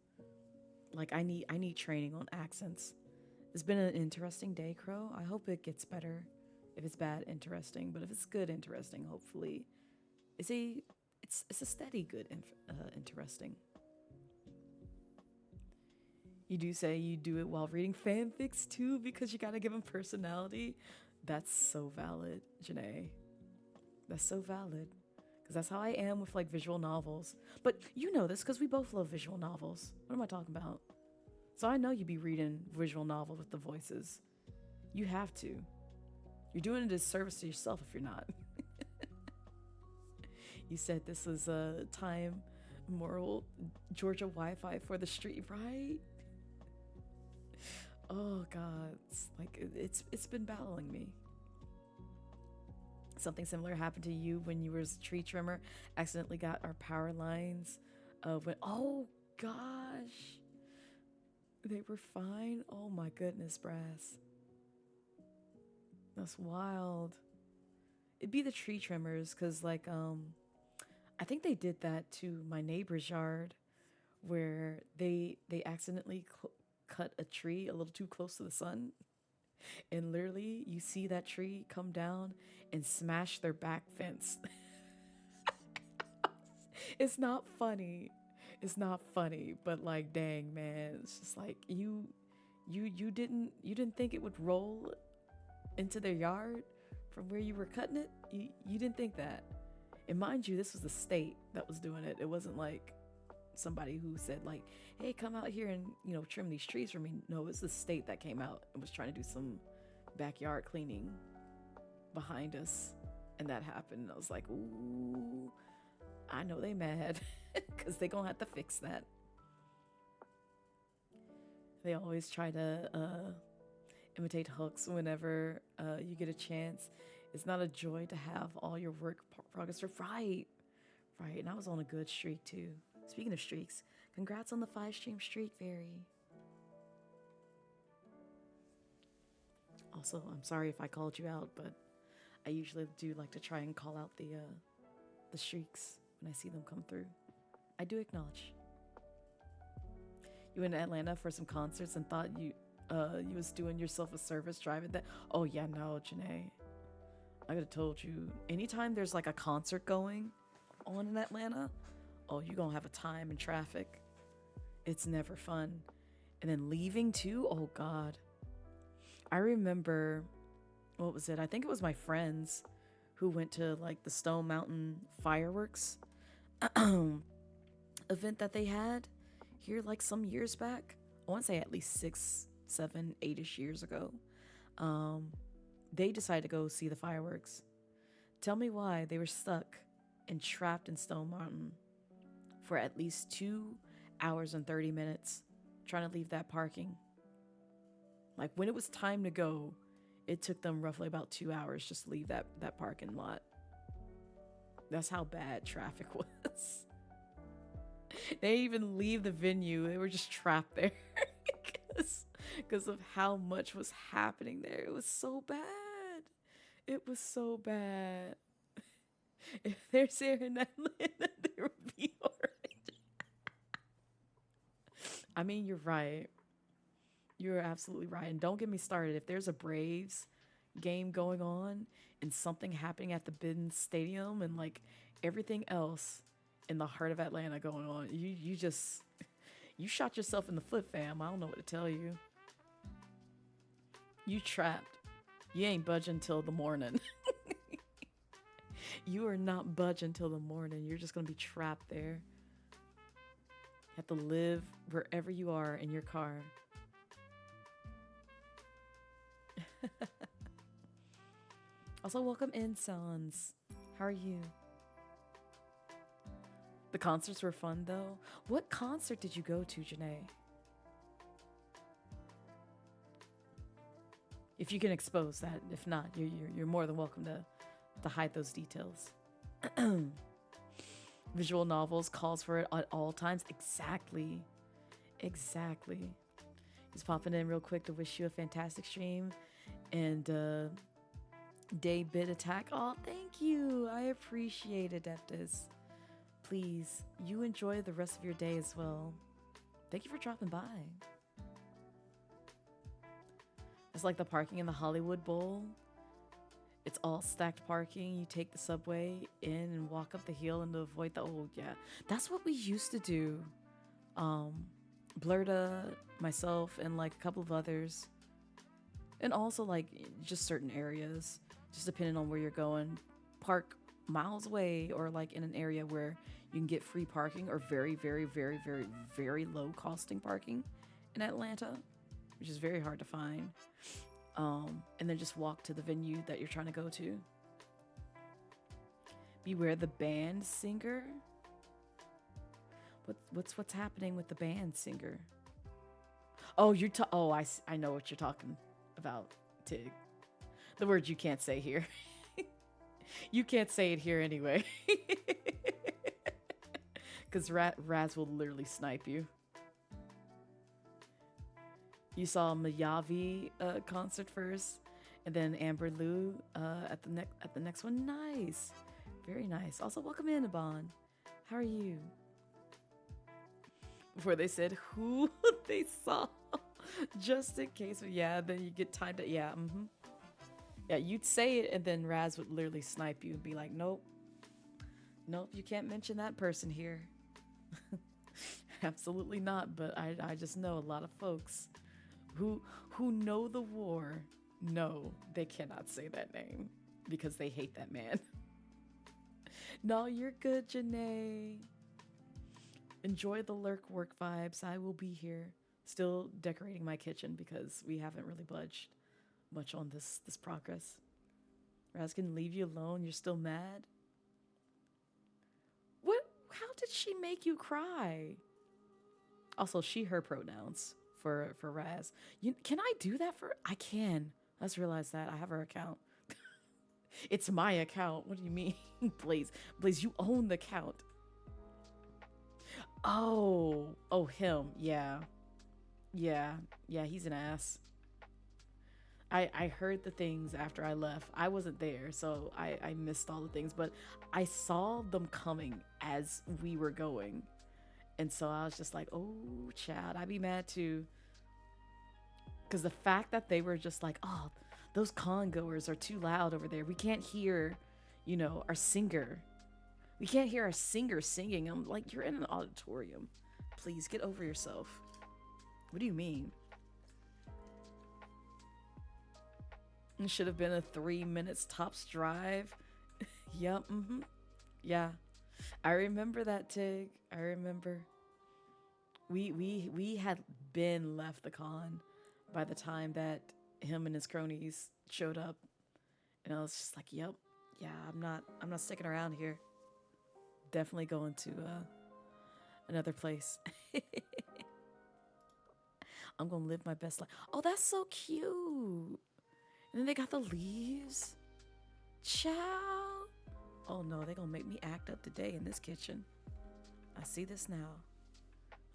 Like, I need training on accents. It's been an interesting day, Crow. I hope it gets better. If it's bad, interesting. But if it's good, interesting, hopefully. It's a steady good interesting. You do say you do it while reading fanfics too, because you gotta give them personality. That's so valid, Janae. That's so valid. Because that's how I am with like visual novels. But you know this because we both love visual novels. What am I talking about? So I know you be reading visual novel with the voices. You have to. You're doing a disservice to yourself if you're not. You said this was a time moral Georgia Wi-Fi for the street, right? Oh God, it's been battling me. Something similar happened to you when you were a tree trimmer. Accidentally got our power lines. Oh gosh, they were fine. Oh my goodness, Brass. That's wild. It'd be the tree trimmers, cause like I think they did that to my neighbor's yard, where they accidentally cut a tree a little too close to the sun, and literally you see that tree come down and smash their back fence. It's not funny. It's not funny, but like, dang man, it's just like you didn't think it would roll into their yard from where you were cutting it. You didn't think that. And mind you, this was the state that was doing it. It wasn't like somebody who said like, hey, come out here and, you know, trim these trees for me. No, it's the state that came out and was trying to do some backyard cleaning behind us, and that happened. And I was like, ooh, I know they mad because they gonna have to fix that. They always try to imitate hooks whenever you get a chance. It's not a joy to have all your work progress. Right. And I was on a good streak too. Speaking of streaks, congrats on the 5-stream streak, Very. Also, I'm sorry if I called you out, but I usually do like to try and call out the streaks when I see them come through. I do acknowledge. You went to Atlanta for some concerts and thought you was doing yourself a service driving that. Oh yeah, no, Janae. I could have told you. Anytime there's like a concert going on in Atlanta, oh, you're gonna have a time in traffic. It's never fun. And then leaving too, oh God. I remember, what was it? I think it was my friends who went to like the Stone Mountain fireworks event that they had here like some years back. I want to say at least 6, 7, 8-ish years ago. They decided to go see the fireworks. Tell me why they were stuck and trapped in Stone Mountain for at least 2 hours and 30 minutes trying to leave that parking. Like, when it was time to go, it took them roughly about 2 hours just to leave that parking lot. That's how bad traffic was. They didn't even leave the venue. They were just trapped there because of how much was happening there. It was so bad. It was so bad. If there's air in Atlanta, there would be orange. I mean, you're right. You're absolutely right. And don't get me started. If there's a Braves game going on and something happening at the Benz Stadium and like everything else in the heart of Atlanta going on, you just you shot yourself in the foot, fam. I don't know what to tell you. You trapped. You ain't budging till the morning. You are not budging till the morning. You're just gonna be trapped there. You have to live wherever you are in your car. Also, welcome in, Sans. How are you? The concerts were fun, though. What concert did you go to, Janae? If you can expose that. If not, you're more than welcome to hide those details. Visual novels calls for it at all times. Exactly. Just popping in real quick to wish you a fantastic stream. And day bit attack. Oh, thank you. I appreciate it, Deftis. Please, you enjoy the rest of your day as well. Thank you for dropping by. It's like the parking in the Hollywood Bowl. It's all stacked parking. You take the subway in and walk up the hill and to avoid the, oh yeah. That's what we used to do. Blurta, myself, and like a couple of others. And also like just certain areas, just depending on where you're going. Park miles away or like in an area where you can get free parking or very, very, very, very, very low costing parking in Atlanta, which is very hard to find. And then just walk to the venue that you're trying to go to. Beware the band singer. What's happening with the band singer? Oh, I know what you're talking about, Tig. The word you can't say here. You can't say it here anyway. Because Raz will literally snipe you. You saw Mayavi concert first, and then Amber Lou at the next one. Nice, very nice. Also, welcome in, Abon. How are you? Before they said who they saw, just in case. Yeah, then you get timed. Yeah, yeah. You'd say it, and then Raz would literally snipe you and be like, "Nope, you can't mention that person here." Absolutely not. But I just know a lot of folks who know the war know they cannot say that name because they hate that man. No, you're good, Janae. Enjoy the lurk work vibes. I will be here still decorating my kitchen because we haven't really budged much on this progress. Raz can leave you alone. You're still mad? What? How did she make you cry? Also, she, her pronouns. For Raz. Can I do that for? I can. Let's realize that. I have her account. It's my account. What do you mean? Blaze, you own the account. Oh, him. Yeah, he's an ass. I heard the things after I left. I wasn't there, so I missed all the things, but I saw them coming as we were going. And so I was just like, oh, Chad, I'd be mad too. Because the fact that they were just like, oh, those con goers are too loud over there. We can't hear, our singer. We can't hear our singer singing. I'm like, you're in an auditorium. Please get over yourself. What do you mean? It should have been a 3 minutes tops drive. Yep. Yeah. I remember that, Tig. I remember. We had been left the con by the time that him and his cronies showed up. And I was just like, yep. Yeah, I'm not sticking around here. Definitely going to another place. I'm gonna live my best life. Oh, that's so cute. And then they got the leaves. Ciao. Oh no, they're gonna make me act up today in this kitchen. I see this now.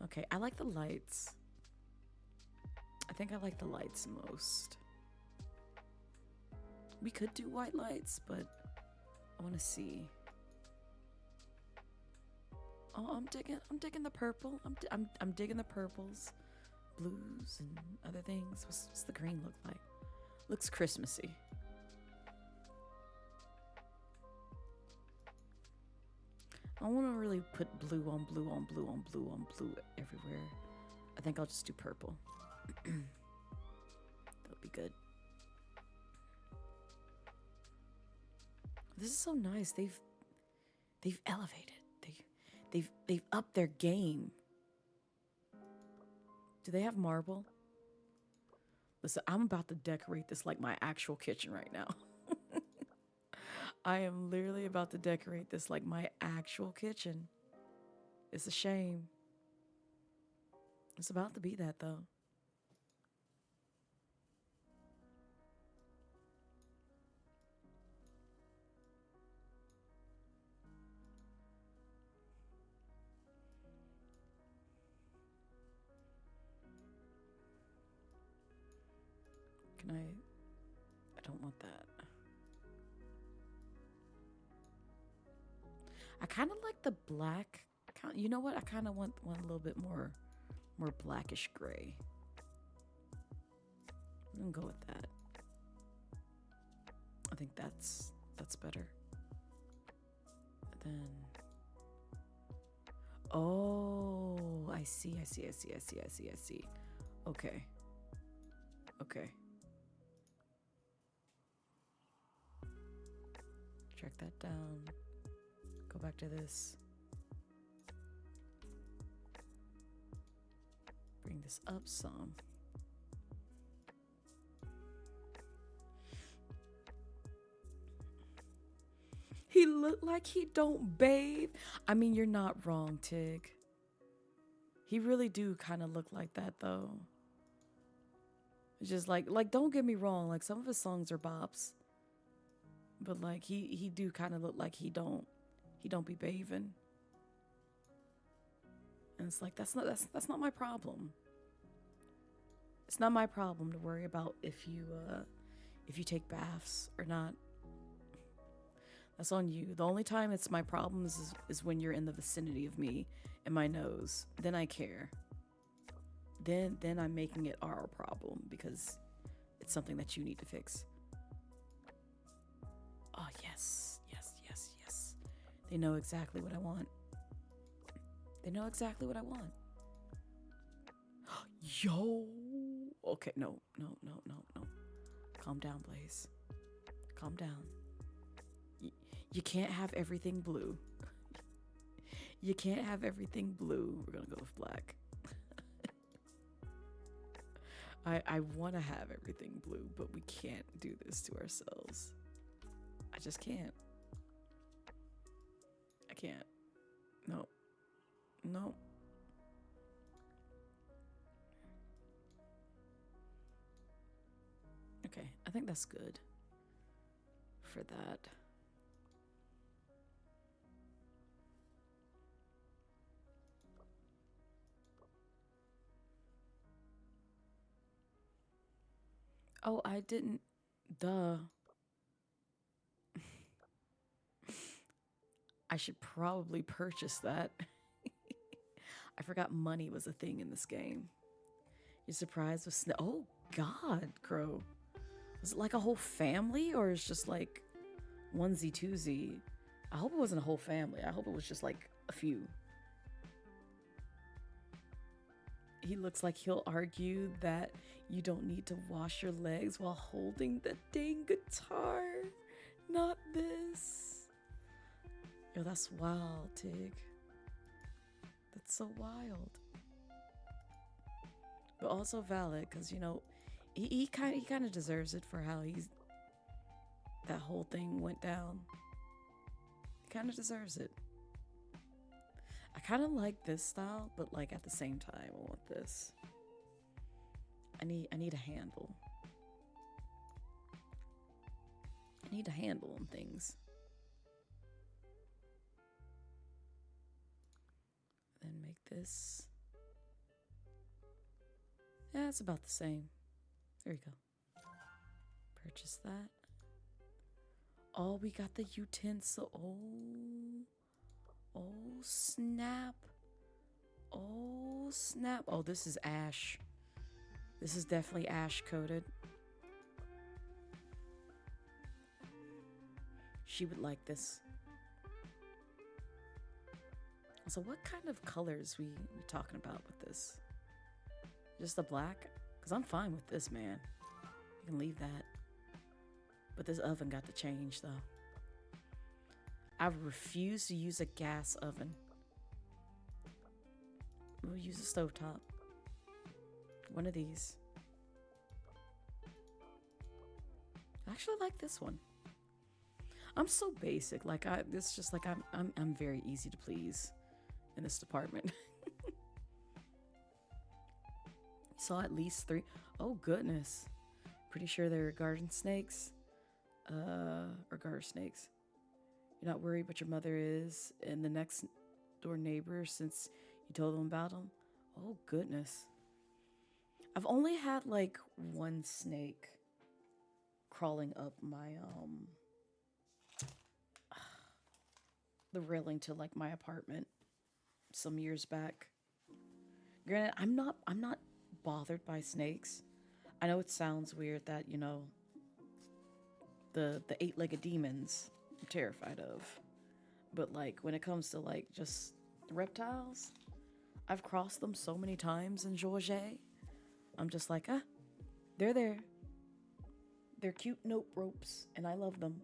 Okay, I like the lights. I think I like the lights most. We could do white lights, but I want to see. Oh, I'm digging the purple. I'm digging the purples, blues, and other things. What's the green look like? Looks Christmassy. I don't want to really put blue on blue on blue on blue on blue everywhere. I think I'll just do purple. That'll be good. This is so nice. They've elevated. They've upped their game. Do they have marble? Listen, I'm about to decorate this like my actual kitchen right now. I am literally about to decorate this like my actual kitchen. It's a shame. It's about to be that though. Can I don't want that. I kind of like the black. You know what? I kind of want a little bit more blackish gray. I'm gonna go with that. I think that's better. And then, oh, I see. Okay. Track that down. Go back to this. Bring this up some. He looked like he don't bathe. I mean, you're not wrong, Tig. He really do kind of look like that though. It's just like don't get me wrong, like some of his songs are bops. But like he do kind of look like he don't be bathing. And it's like that's not my problem. It's not my problem to worry about if you take baths or not. That's on you. The only time it's my problem is when you're in the vicinity of me and my nose. Then I care. Then I'm making it our problem because it's something that you need to fix. Oh, yes. They know exactly what I want. Yo. Okay, no. Calm down, Blaze. Calm down. You can't have everything blue. You can't have everything blue. We're gonna go with black. I want to have everything blue, but we can't do this to ourselves. I just can't. I can't. No. Okay, I think that's good for that. Oh, I didn't. Duh. I should probably purchase that. I forgot money was a thing in this game. You're surprised with snow? Oh, God, Crow. Was it like a whole family or is just like onesie twosie? I hope it wasn't a whole family. I hope it was just like a few. He looks like he'll argue that you don't need to wash your legs while holding the dang guitar. Not this. Yo, that's wild, Tig. That's so wild. But also valid, because, you know, he kind of deserves it for how that whole thing went down. He kind of deserves it. I kind of like this style, but like at the same time, I want this. I need a handle. I need a handle on things. Then make this. Yeah, it's about the same. There you go. Purchase that. Oh, we got the utensil. Oh, snap. Oh, snap. Oh, this is ash. This is definitely ash coated. She would like this. So what kind of colors we talking about with this? Just the black? Because I'm fine with this, man. You can leave that. But this oven got to change, though. I refuse to use a gas oven. We'll use a stovetop. One of these. I actually like this one. I'm so basic. Like it's just like I'm very easy to please in this department. Saw at least 3. Oh goodness. Pretty sure they're garden snakes. Or garter snakes. You're not worried, but your mother is, and the next door neighbor since you told them about them. Oh goodness. I've only had like one snake crawling up my the railing to like my apartment some years back. Granted, I'm not bothered by snakes. I know it sounds weird that, you know, the 8-legged demons I'm terrified of. But like when it comes to like just reptiles, I've crossed them so many times in Georgia. I'm just like, they're there. They're cute note ropes and I love them.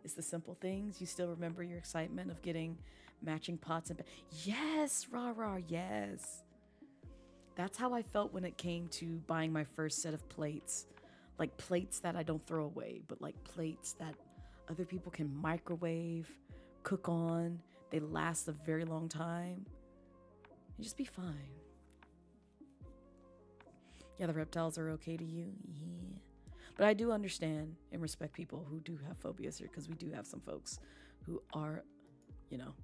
It's the simple things. You still remember your excitement of getting matching pots and yes, rah, yes. That's how I felt when it came to buying my first set of plates. Like plates that I don't throw away, but like plates that other people can microwave, cook on. They last a very long time. And just be fine. Yeah, the reptiles are okay to you. Yeah. But I do understand and respect people who do have phobias here, because we do have some folks who are, you know,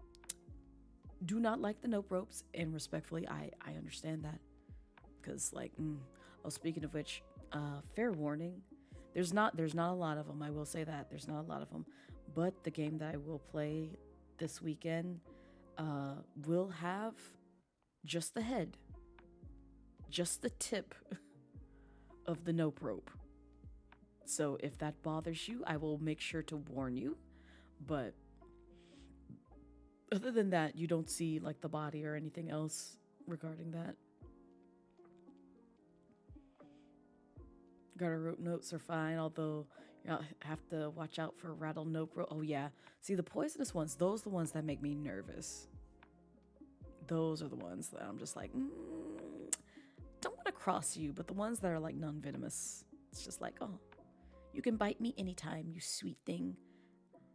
do not like the nope ropes, and respectfully, I understand that. Because like, oh, speaking of which, fair warning, there's not a lot of them. I will say that there's not a lot of them, but the game that I will play this weekend will have just the head, just the tip of the nope rope. So if that bothers you, I will make sure to warn you. But other than that, you don't see like the body or anything else regarding that. Garter rope notes are fine, although you have to watch out for rattle nope rope. Oh yeah, see the poisonous ones, those are the ones that make me nervous. Those are the ones that I'm just like, don't want to cross you. But the ones that are like non-venomous, it's just like, oh, you can bite me anytime, you sweet thing.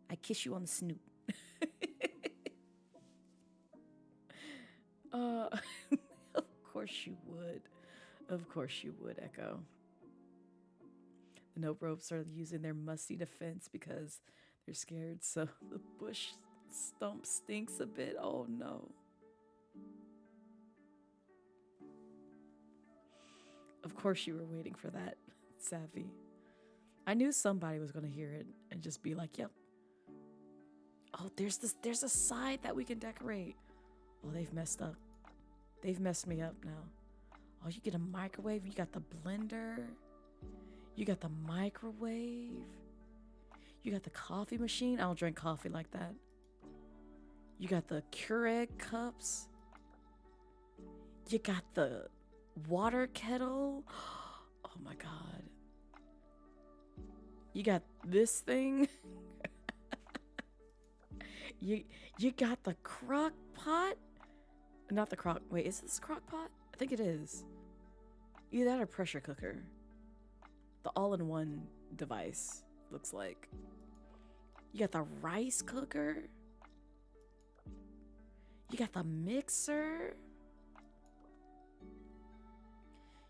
I kiss you on the snoot. Of course you would. Of course you would, Echo. The nope ropes are using their musty defense because they're scared, so the bush stump stinks a bit. Oh no. Of course you were waiting for that, Savvy. I knew somebody was going to hear it and just be like, yep. Oh, there's a side that we can decorate. Oh, they've messed up. They've messed me up now. Oh, you get a microwave. You got the blender. You got the microwave. You got the coffee machine. I don't drink coffee like that. You got the Keurig cups. You got the water kettle. Oh my God. You got this thing. You got the crock pot. Not the crock. Wait, is this crock pot? I think it is. Either that or pressure cooker. The all-in-one device, looks like. You got the rice cooker. You got the mixer.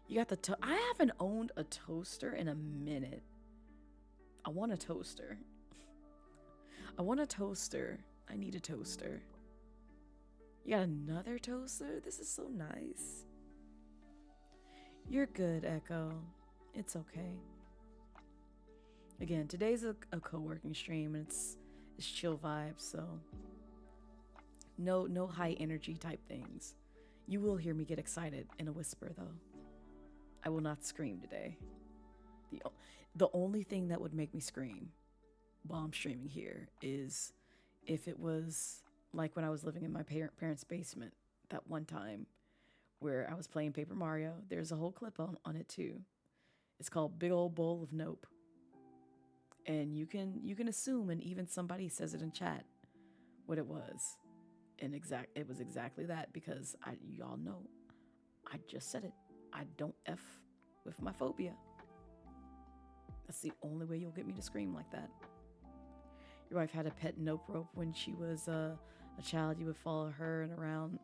You got the I haven't owned a toaster in a minute. I want a toaster. I want a toaster. I need a toaster. You got another toaster? This is so nice. You're good, Echo. It's okay. Again, today's a co-working stream, and it's chill vibes, so no high energy type things. You will hear me get excited in a whisper, though. I will not scream today. The only thing that would make me scream while I'm streaming here is if it was like when I was living in my parents' basement that one time where I was playing Paper Mario. There's a whole clip on it too. It's called Big Old Bowl of Nope. And you can assume, and even somebody says it in chat, what it was. And it was exactly that, because y'all know, I just said it. I don't F with my phobia. That's the only way you'll get me to scream like that. Your wife had a pet nope rope when she was a child. You would follow her and around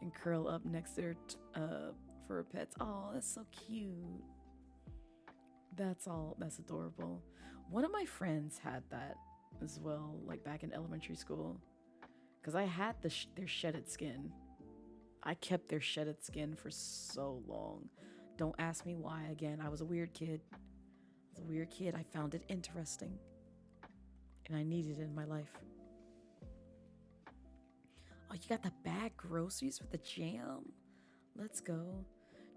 and curl up next to her for her pets. Oh, that's so cute. That's adorable. One of my friends had that as well, like back in elementary school, because I had their shedded skin. I kept their shedded skin for so long. Don't ask me why. Again, I was a weird kid. I found it interesting, and I needed it in my life. Oh, you got the bag groceries with the jam? Let's go.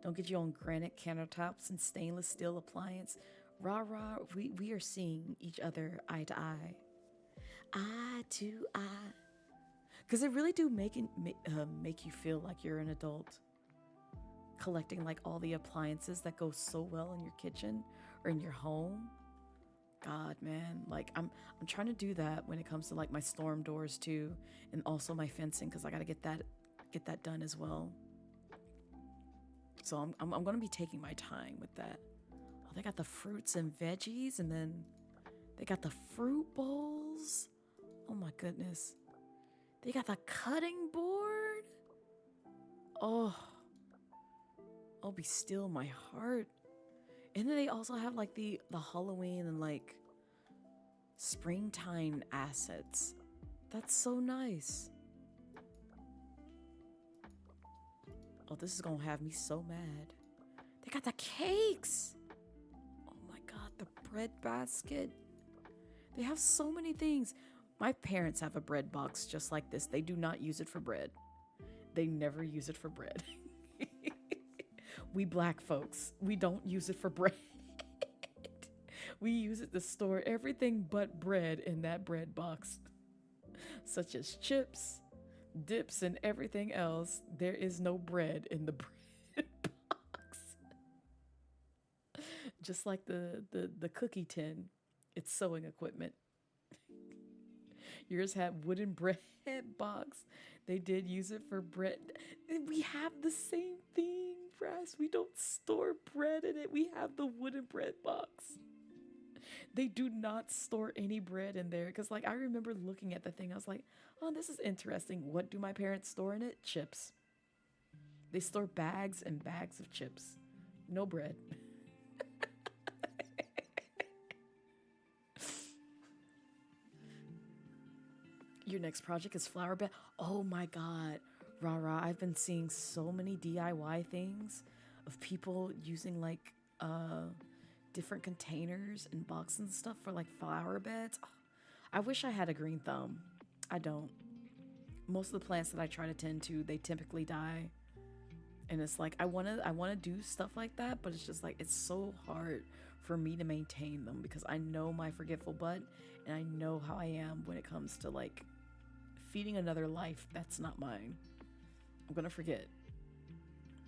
Don't get your own granite countertops and stainless steel appliance. Rah, rah, we are seeing each other eye to eye. Eye to eye. Because it really do make you feel like you're an adult. Collecting like all the appliances that go so well in your kitchen or in your home. God, man, like I'm trying to do that when it comes to like my storm doors too, and also my fencing, because I gotta get that done as well. So I'm gonna be taking my time with that. Oh, they got the fruits and veggies, and then they got the fruit bowls. Oh my goodness, they got the cutting board. Oh, be still my heart. And then they also have like the Halloween and like springtime assets. That's so nice. Oh, this is gonna have me so mad. They got the cakes. Oh my God, the bread basket. They have so many things. My parents have a bread box just like this. They do not use it for bread. They never use it for bread. We black folks, we don't use it for bread. We use it to store everything but bread in that bread box, such as chips, dips, and everything else. There is no bread in the bread box. Just like the cookie tin, it's sewing equipment. Yours had wooden bread box. They did use it for bread. We have the same thing, Brass. We don't store bread in it. We have the wooden bread box. They do not store any bread in there. Because, like, I remember looking at the thing. I was like, oh, this is interesting. What do my parents store in it? Chips. They store bags and bags of chips. No bread. Your next project is flower bed. Oh my God. Rah, I've been seeing so many DIY things of people using like different containers and boxes and stuff for like flower beds. Oh, I wish I had a green thumb. I don't. Most of the plants that I try to tend to, they typically die. And it's like I wanna do stuff like that, but it's just like it's so hard for me to maintain them because I know my forgetful butt and I know how I am when it comes to like feeding another life that's not mine. I'm gonna forget.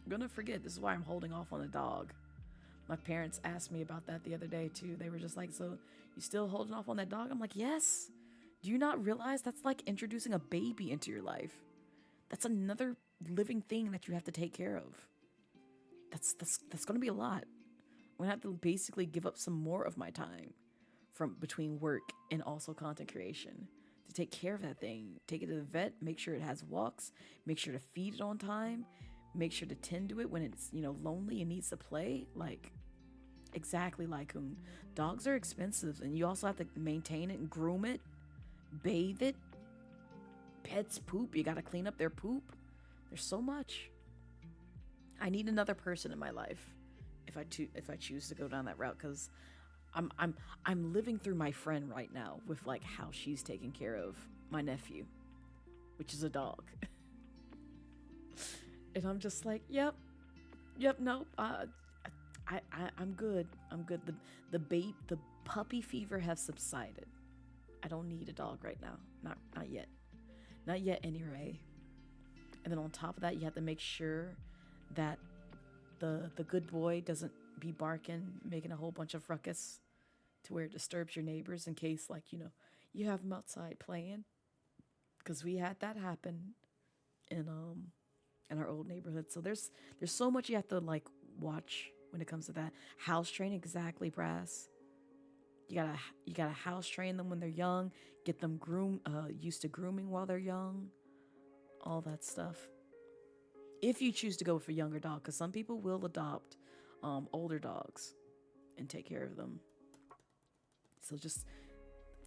This is why I'm holding off on a dog. My parents asked me about that the other day too. They were just like, so you still holding off on that dog? I'm like, yes. Do you not realize that's like introducing a baby into your life? That's another living thing that you have to take care of. That's gonna be a lot. I'm gonna have to basically give up some more of my time from between work and also content creation to take care of that thing. Take it to the vet, make sure it has walks, make sure to feed it on time, make sure to tend to it when it's, lonely and needs to play. Like, exactly like whom. Dogs are expensive and you also have to maintain it and groom it, bathe it. Pets poop, you gotta clean up their poop. There's so much. I need another person in my life if I choose to go down that route, because I'm living through my friend right now with like how she's taking care of my nephew, which is a dog. And I'm just like, yep, nope. I'm good. I'm good. The puppy fever has subsided. I don't need a dog right now. Not yet. Not yet anyway. And then on top of that, you have to make sure that the good boy doesn't be barking, making a whole bunch of ruckus to where it disturbs your neighbors in case, like, you have them outside playing. Because we had that happen in our old neighborhood. So there's so much you have to like watch when it comes to that. House training, exactly, Brass. You gotta house train them when they're young, get them used to grooming while they're young, all that stuff. If you choose to go with a younger dog, because some people will adopt older dogs and take care of them. So just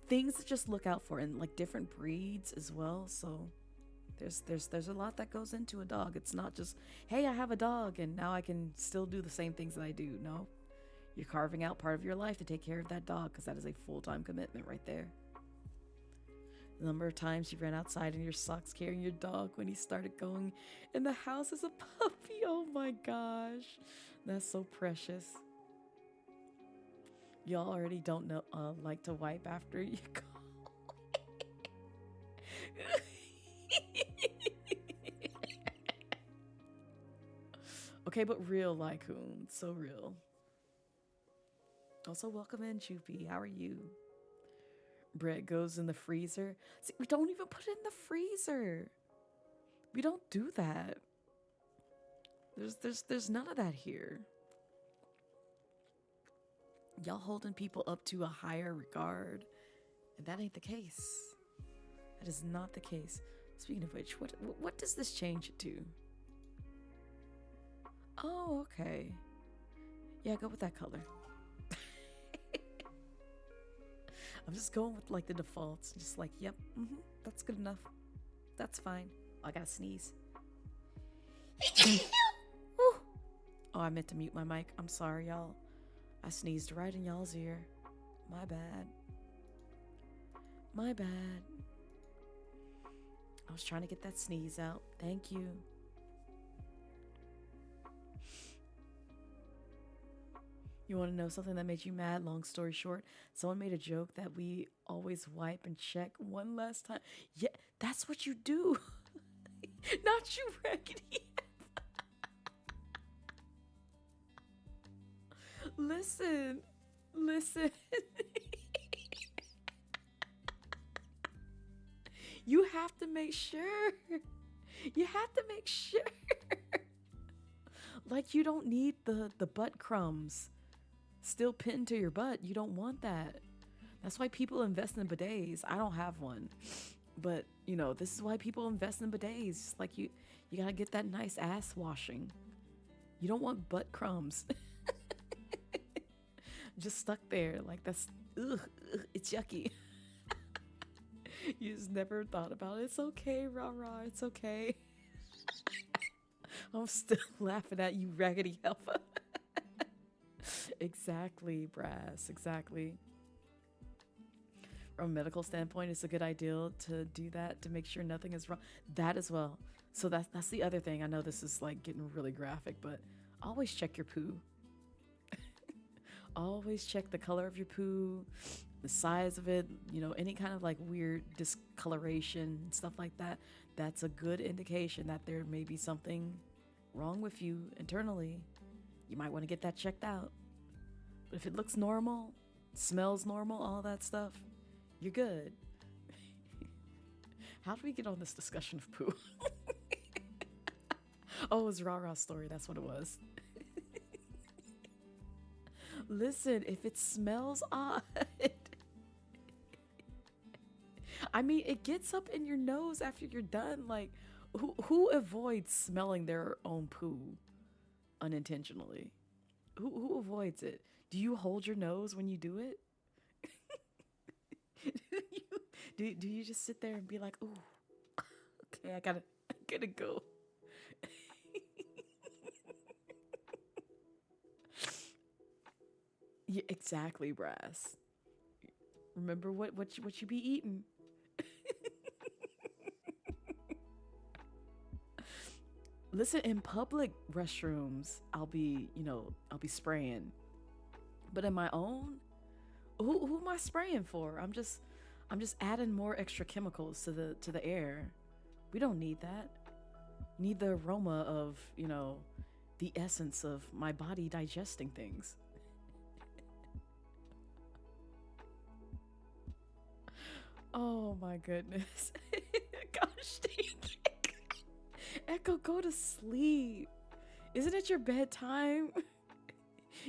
things to just look out for, and like different breeds as well. So there's a lot that goes into a dog. It's not just, hey, I have a dog and now I can still do the same things that I do. No, you're carving out part of your life to take care of that dog, because that is a full-time commitment right there. The number of times you ran outside in your socks carrying your dog when he started going in the house as a puppy. Oh my gosh, that's so precious. Y'all already don't know like to wipe after you go. Okay, but real Lycoon, so real. Also, welcome in, Choopy. How are you? Bread goes in the freezer. See, we don't even put it in the freezer. We don't do that. There's none of that here. Y'all holding people up to a higher regard, and that ain't the case. That is not the case. Speaking of which, what does this change it to? Oh, okay. Yeah, go with that color. I'm just going with like the defaults. Just like, yep, that's good enough. That's fine. I gotta sneeze. Oh, I meant to mute my mic. I'm sorry, y'all. I sneezed right in y'all's ear. My bad. My bad. I was trying to get that sneeze out. Thank you. You want to know something that made you mad? Long story short, someone made a joke that we always wipe and check one last time. Yeah, that's what you do. Not you, Raggedy. Listen. You have to make sure. Like, you don't need the butt crumbs still pinned to your butt. You don't want that. That's why people invest in bidets. I don't have one, but this is why people invest in bidets. Like, you gotta get that nice ass washing. You don't want butt crumbs just stuck there. Like, that's it's yucky. You just never thought about it. It's okay, rah, it's okay. I'm still laughing at you, Raggedy Helper. Exactly, Brass, exactly. From a medical standpoint, it's a good idea to do that to make sure nothing is wrong. That as well. So that's the other thing. I know this is like getting really graphic, but always check your poo. Always check the color of your poo, the size of it, any kind of like weird discoloration, stuff like that. That's a good indication that there may be something wrong with you internally. You might want to get that checked out. But if it looks normal, smells normal, all that stuff, you're good. How do we get on this discussion of poo? Oh, it was Rah-Rah's story. That's what it was. Listen, if it smells odd, I mean, it gets up in your nose after you're done. Like, who avoids smelling their own poo unintentionally? Who avoids it? Do you hold your nose when you do it? do you just sit there and be like, ooh, okay, I gotta go. Yeah, exactly, Brass. Remember what you be eating. Listen, in public restrooms, I'll be spraying. But in my own, who am I spraying for? I'm just adding more extra chemicals to the air. We don't need that. Need the aroma of, the essence of my body digesting things. Oh my goodness. Gosh dang. Echo, go to sleep. Isn't it your bedtime?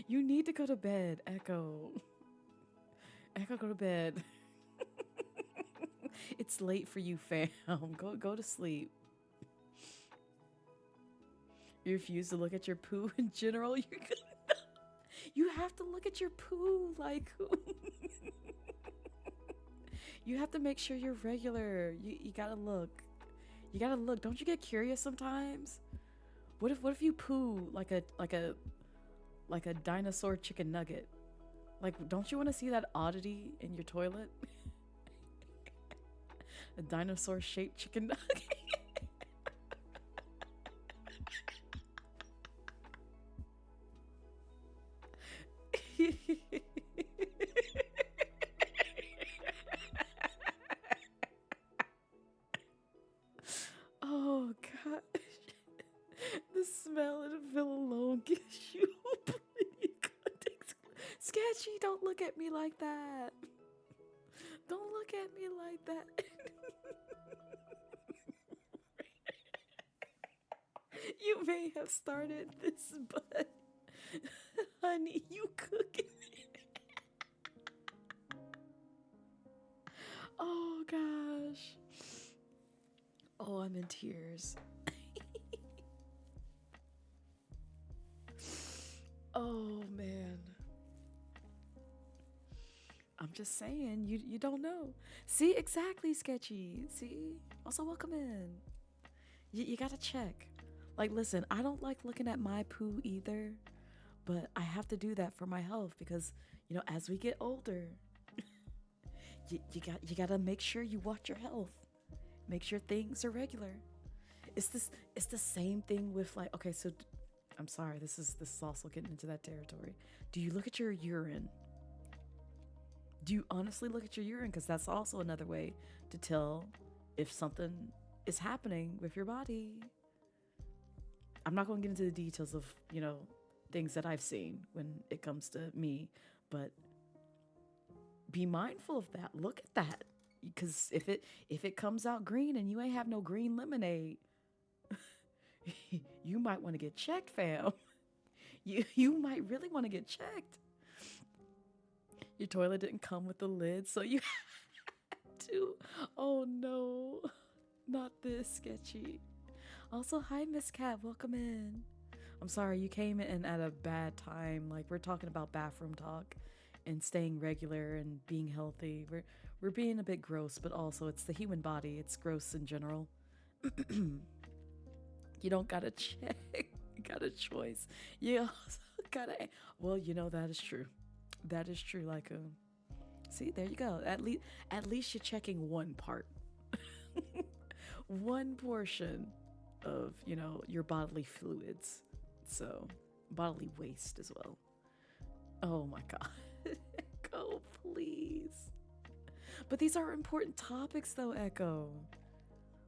You need to go to bed, Echo. Echo, go to bed. It's late for you, fam. Go to sleep. You refuse to look at your poo in general. You have to look at your poo, like you have to make sure you're regular. You gotta look. You gotta look. Don't you get curious sometimes? What if you poo like a dinosaur chicken nugget? Like, don't you want to see that oddity in your toilet? A dinosaur shaped chicken nugget. Oh gosh. The smell and feel alone gives you plenty context. Sketchy, don't look at me like that. Don't look at me like that. You may have started this, but honey, you cooking. Oh gosh. Oh, I'm in tears. Oh man. I'm just saying, you don't know. See, exactly, Sketchy. See? Also, welcome in. You gotta check. Like, listen, I don't like looking at my poo either, but I have to do that for my health because, as we get older, you gotta make sure you watch your health. Make sure things are regular. It's the same thing with, like, okay, so I'm sorry, this is also getting into that territory. Do you look at your urine? Do you honestly look at your urine? Because that's also another way to tell if something is happening with your body. I'm not going to get into the details of, things that I've seen when it comes to me, but be mindful of that. Look at that. Because if it comes out green and you ain't have no green lemonade, you might want to get checked, fam. You might really want to get checked. Your toilet didn't come with the lid, so you had to. Oh no, not this, Sketchy. Also, hi, Miss Cat, welcome in. I'm sorry, you came in at a bad time. Like, we're talking about bathroom talk and staying regular and being healthy. We're being a bit gross, but also it's the human body. It's gross in general. You don't gotta check. You got a choice. You also gotta. Well, that is true. That is true. Like, see, there you go. At least you're checking one part, one portion of your bodily fluids. So, bodily waste as well. Oh my god. Echo, please. But these are important topics though, Echo.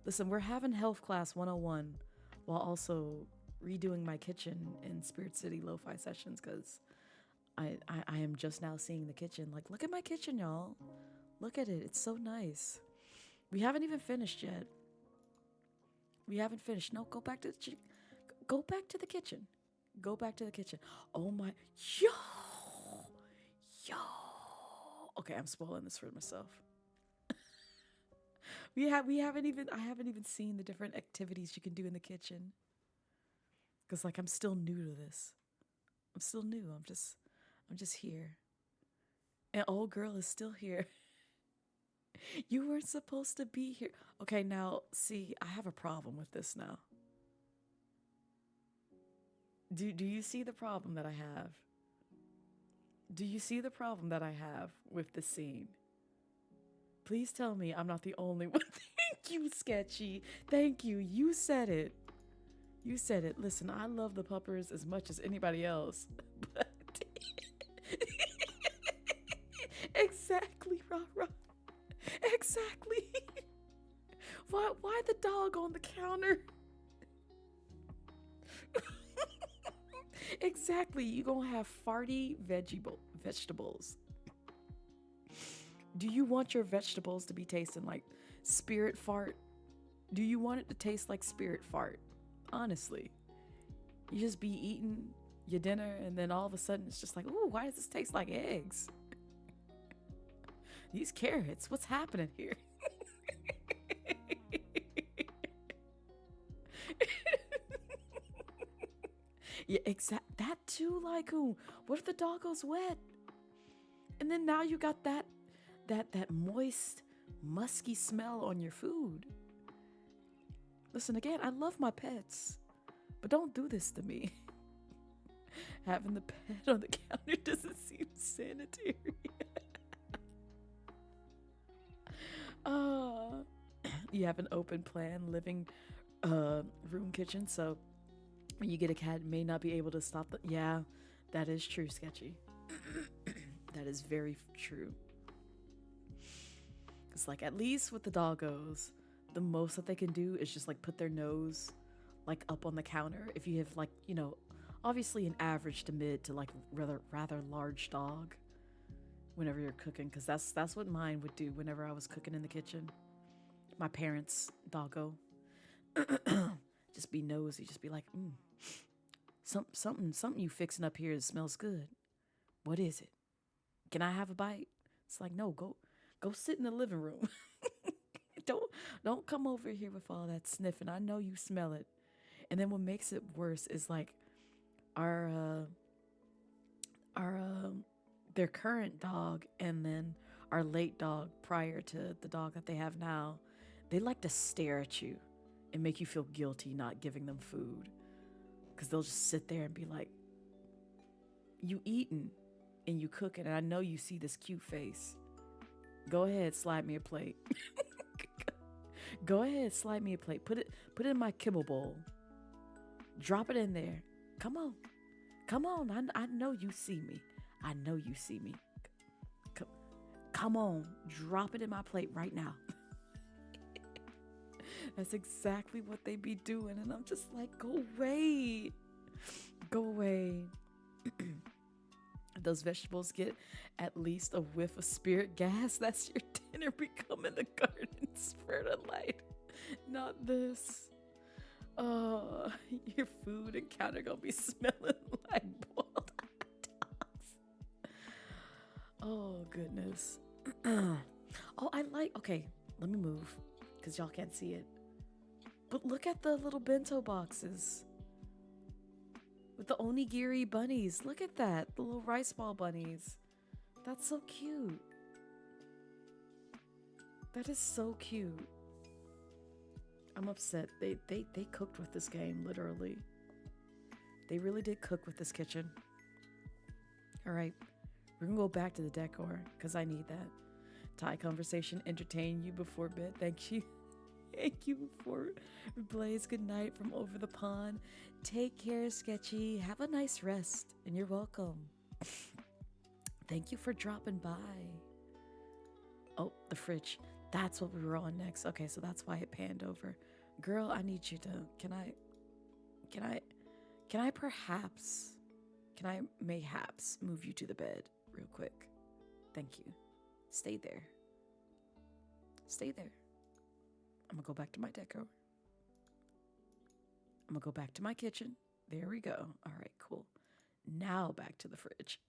Listen, we're having health class 101 while also redoing my kitchen in Spirit City Lo-Fi sessions because I am just now seeing the kitchen. Like, look at my kitchen, y'all. Look at it. It's so nice. We haven't even finished yet. We haven't finished. No, go back to the go back to the kitchen. Go back to the kitchen. Oh my, yo. Okay, I'm spoiling this for myself. I haven't even seen the different activities you can do in the kitchen. Cause like I'm still new to this. I'm still new. I'm just here. And old girl is still here. You weren't supposed to be here. Okay, now see, I have a problem with this now. Do you see the problem that I have? Do you see the problem that I have with the scene? Please tell me I'm not the only one. Thank you, Sketchy. Thank you. You said it. You said it. Listen, I love the puppers as much as anybody else. But exactly, Rah. Exactly. Why the dog on the counter? Exactly. You gonna have farty vegetables. Do you want your vegetables to be tasting like spirit fart? Do you want it to taste like spirit fart? Honestly. You just be eating your dinner and then all of a sudden it's just like, ooh, why does this taste like eggs? These carrots, what's happening here? Yeah, that too, like, ooh, what if the dog goes wet? And then now you got that moist, musky smell on your food. Listen, again, I love my pets, but don't do this to me. Having the pet on the counter doesn't seem sanitary. You have an open plan living room kitchen, so when you get a cat, it may not be able to stop the... Yeah, that is true, Sketchy. That is very true. Because, like, at least with the doggos, the most that they can do is just, like, put their nose, like, up on the counter. If you have, like, you know, obviously an average to mid to, like, rather large dog whenever you're cooking. Because that's what mine would do whenever I was cooking in the kitchen. My parents' doggo. Just be nosy. Just be like, something you fixing up here that smells good. What is it? Can I have a bite? It's like, no, go sit in the living room. Don't come over here with all that sniffing. I know you smell it. And then what makes it worse is like their current dog and then our late dog prior to the dog that they have now, they like to stare at you and make you feel guilty not giving them food. Because they'll just sit there and be like, you eating and you cooking, and I know you see this cute face. Go ahead, slide me a plate. Go ahead, slide me a plate. Put it in my kibble bowl. Drop it in there. Come on. I know you see me. I know you see me. Come on. Drop it in my plate right now. That's exactly what they be doing. And I'm just like, go away. Go away. Those vegetables get at least a whiff of spirit gas. That's your dinner becoming the garden's fertilizer. Not this. Oh, your food and counter gonna be smelling like boiled hot dogs. Oh, goodness. Okay, let me move because y'all can't see it. But look at the little bento boxes with the onigiri bunnies. Look at that, the little rice ball bunnies. That's so cute. That is so cute. I'm upset. They cooked with this game, literally. They really did cook with this kitchen. All right, we're gonna go back to the decor because I need that. Thai conversation entertain you before bed. Thank you. Thank you for Blaze. Good night from over the pond. Take care, Sketchy. Have a nice rest, and you're welcome. Thank you for dropping by. Oh, the fridge. That's what we were on next. Okay, so that's why it panned over. Girl, I need you to... Can I mayhaps move you to the bed real quick? Thank you. Stay there. Stay there. I'm gonna go back to my decor. I'm gonna go back to my kitchen. There we go. All right, cool. Now back to the fridge.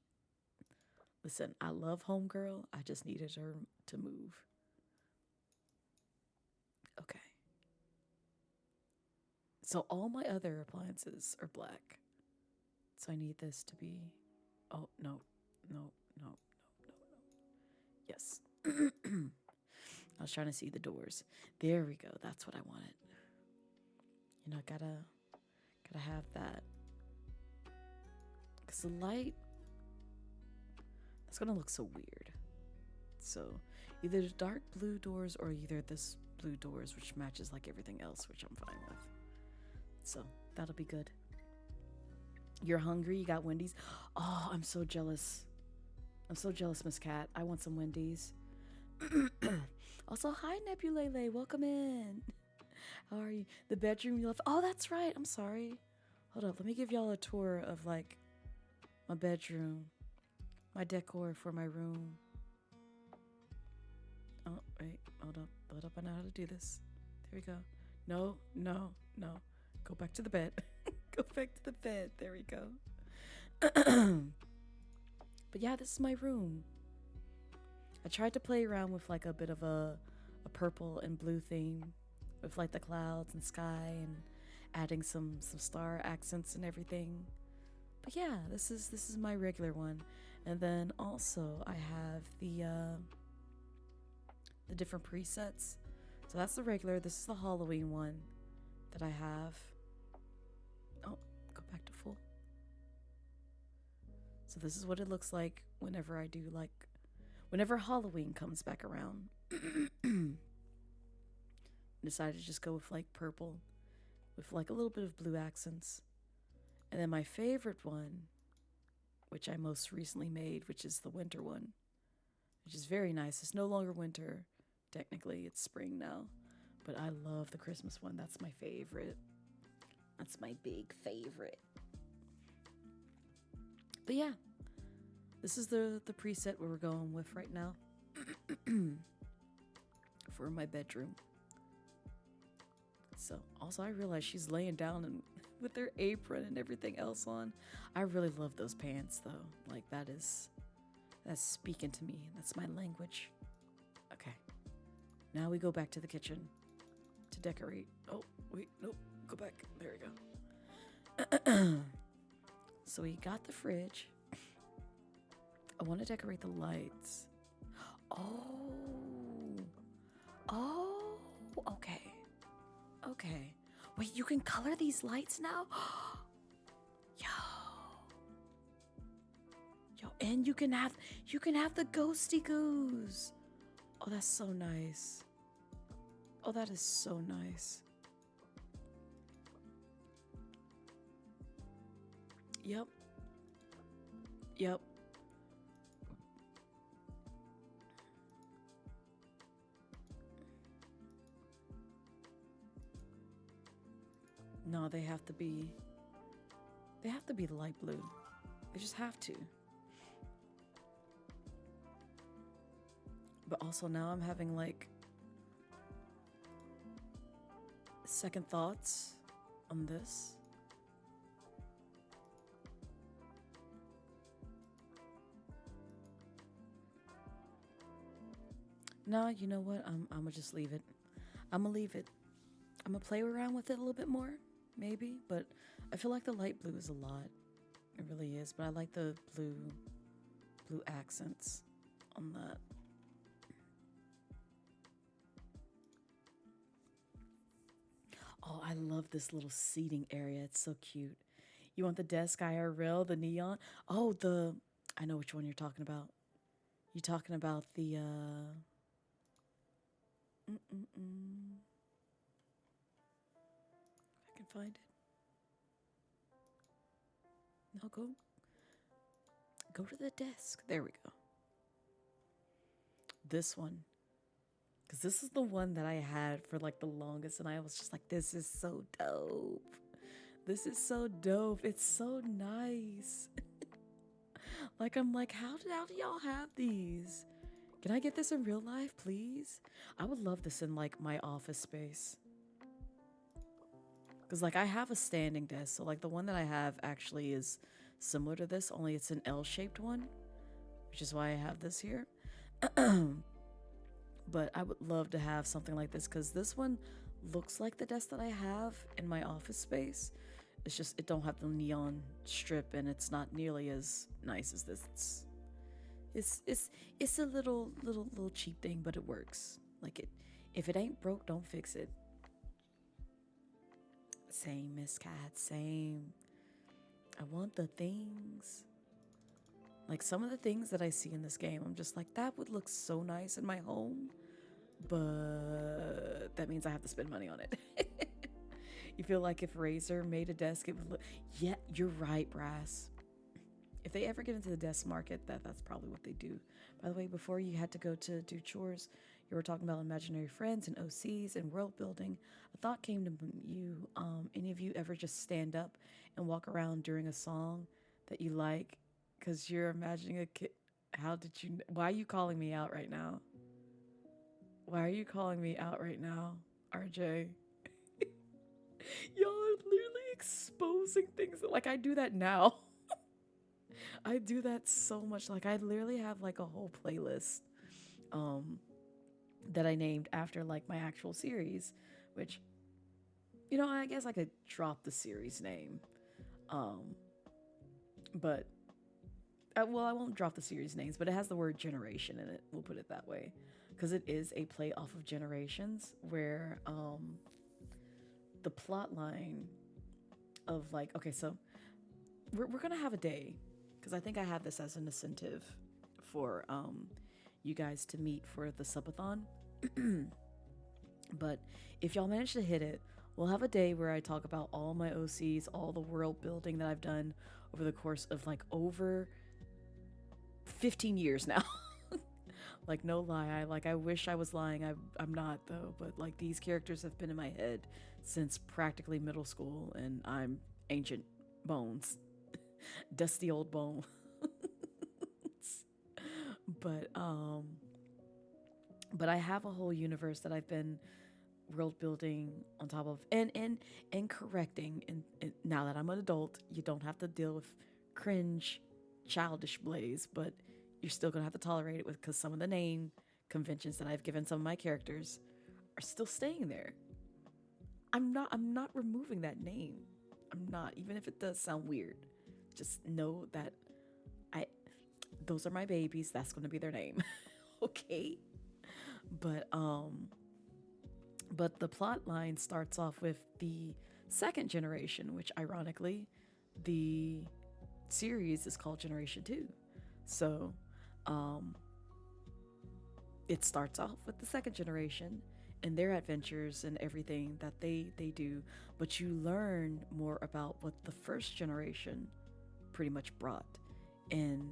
Listen, I love homegirl. I just needed her to move. Okay. So all my other appliances are black. So I need this to be... Oh, no. Yes. I was trying to see the doors. There we go. That's what I wanted. You know, gotta have that. Because the light... It's gonna look so weird. So either the dark blue doors or either this blue doors, which matches like everything else, which I'm fine with. So that'll be good. You're hungry? You got Wendy's? Oh, I'm so jealous. I'm so jealous, Miss Cat. I want some Wendy's. Also, hi, Nebulele. Welcome in. How are you? The bedroom you left. Oh, that's right. I'm sorry. Hold up. Let me give y'all a tour of like my bedroom, my decor for my room. Oh, wait. Hold up. Hold up. I know how to do this. There we go. No, no, no. Go back to the bed. Go back to the bed. There we go. But yeah, this is my room. I tried to play around with like a bit of a purple and blue theme with like the clouds and sky and adding some star accents and everything. But yeah, this is my regular one. And then also I have the different presets. So that's the regular. This is the Halloween one that I have. Oh, go back to full. So this is what it looks like whenever I do like, whenever Halloween comes back around. Decided to just go with like purple with like a little bit of blue accents. And then my favorite one, which I most recently made, which is the winter one, which is very nice. It's no longer winter. Technically, it's spring now. But I love the Christmas one. That's my favorite. That's my big favorite. But yeah, this is the preset we're going with right now for my bedroom. So also I realized she's laying down and with her apron and everything else on. I really love those pants though. Like that's speaking to me. That's my language. Okay. Now we go back to the kitchen to decorate. Oh, wait, nope. Go back. There we go. So we got the fridge. I want to decorate the lights. Oh, okay. Okay. Wait, you can color these lights now? Yo, and you can have the ghosty goos. Oh, that's so nice. Oh, that is so nice. Yep. No, they have to be the light blue. They just have to. But also now I'm having like second thoughts on this. No, you know what? I'm gonna just leave it. I'm gonna leave it. I'm gonna play around with it a little bit more, maybe. But I feel like the light blue is a lot. It really is. But I like the blue accents on that. Oh, I love this little seating area. It's so cute. You want the desk IRL, the neon? Oh, I know which one you're talking about. You're talking about the I can find it. No, go to the desk. There we go. This one. Because this is the one that I had for like the longest, and I was just like, this is so dope. This is so dope. It's so nice. Like, I'm like, how do y'all have these? Can I get this in real life, please? I would love this in like my office space. Because like I have a standing desk, so like the one that I have actually is similar to this, only it's an L-shaped one, which is why I have this here. But I would love to have something like this because this one looks like the desk that I have in my office space. It's just it don't have the neon strip and it's not nearly as nice as this. It's a little cheap thing, but it works. Like it, if it ain't broke, don't fix it. Same, Miss Cat, same. I want the things. Like some of the things that I see in this game, I'm just like, that would look so nice in my home, but that means I have to spend money on it. You feel like if Razer made a desk, it would look. Yeah, you're right, Brass. If they ever get into the desk market, that's probably what they do. By the way, before you had to go to do chores, you were talking about imaginary friends and OCs and world building. A thought came to you. Any of you ever just stand up and walk around during a song that you like because you're imagining a kid? How did you? Why are you calling me out right now? Why are you calling me out right now, RJ? Y'all are literally exposing things. Like I do that now. I do that so much. Like I literally have like a whole playlist that I named after like my actual series, which I guess I could drop the series name. But well, I won't drop the series names, but it has the word generation in it. We'll put it that way. Because it is a play off of Generations where the plot line of like, okay, so we're going to have a day because I think I have this as an incentive for you guys to meet for the subathon. But if y'all manage to hit it, we'll have a day where I talk about all my OCs, all the world building that I've done over the course of like over 15 years now. Like no lie, I wish I was lying. I'm not though, but like these characters have been in my head since practically middle school, and I'm ancient bones. Dusty old bones. But I have a whole universe that I've been world building on top of and correcting, and now that I'm an adult, you don't have to deal with cringe childish Blaze, but you're still gonna have to tolerate it because some of the name conventions that I've given some of my characters are still staying there. I'm not removing that name. I'm not, even if it does sound weird. Just know that those are my babies. That's gonna be their name. Okay. But the plot line starts off with the second generation, which ironically, the series is called Generation 2. So, it starts off with the second generation and their adventures and everything that they do, but you learn more about what the first generation pretty much brought and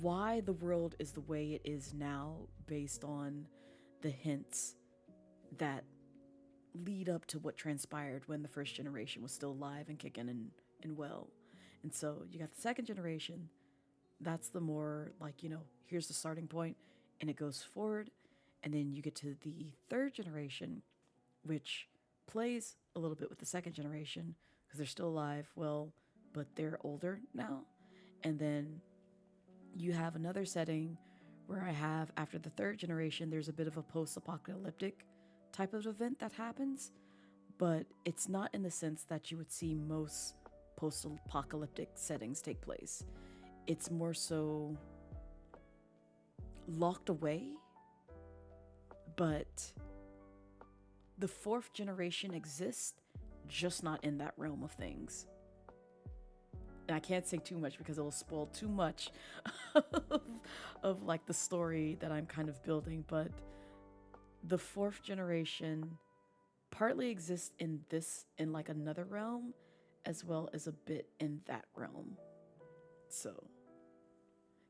why the world is the way it is now based on the hints that lead up to what transpired when the first generation was still alive and kicking and well. And so you got the second generation. That's the more like, here's the starting point and it goes forward. And then you get to the third generation, which plays a little bit with the second generation because they're still alive. Well, but they're older now. And then you have another setting where I have, after the third generation, there's a bit of a post-apocalyptic type of event that happens, but it's not in the sense that you would see most post-apocalyptic settings take place. It's more so locked away, but the fourth generation exists, just not in that realm of things. And I can't say too much because it will spoil too much of like the story that I'm kind of building, but the fourth generation partly exists in like another realm, as well as a bit in that realm. So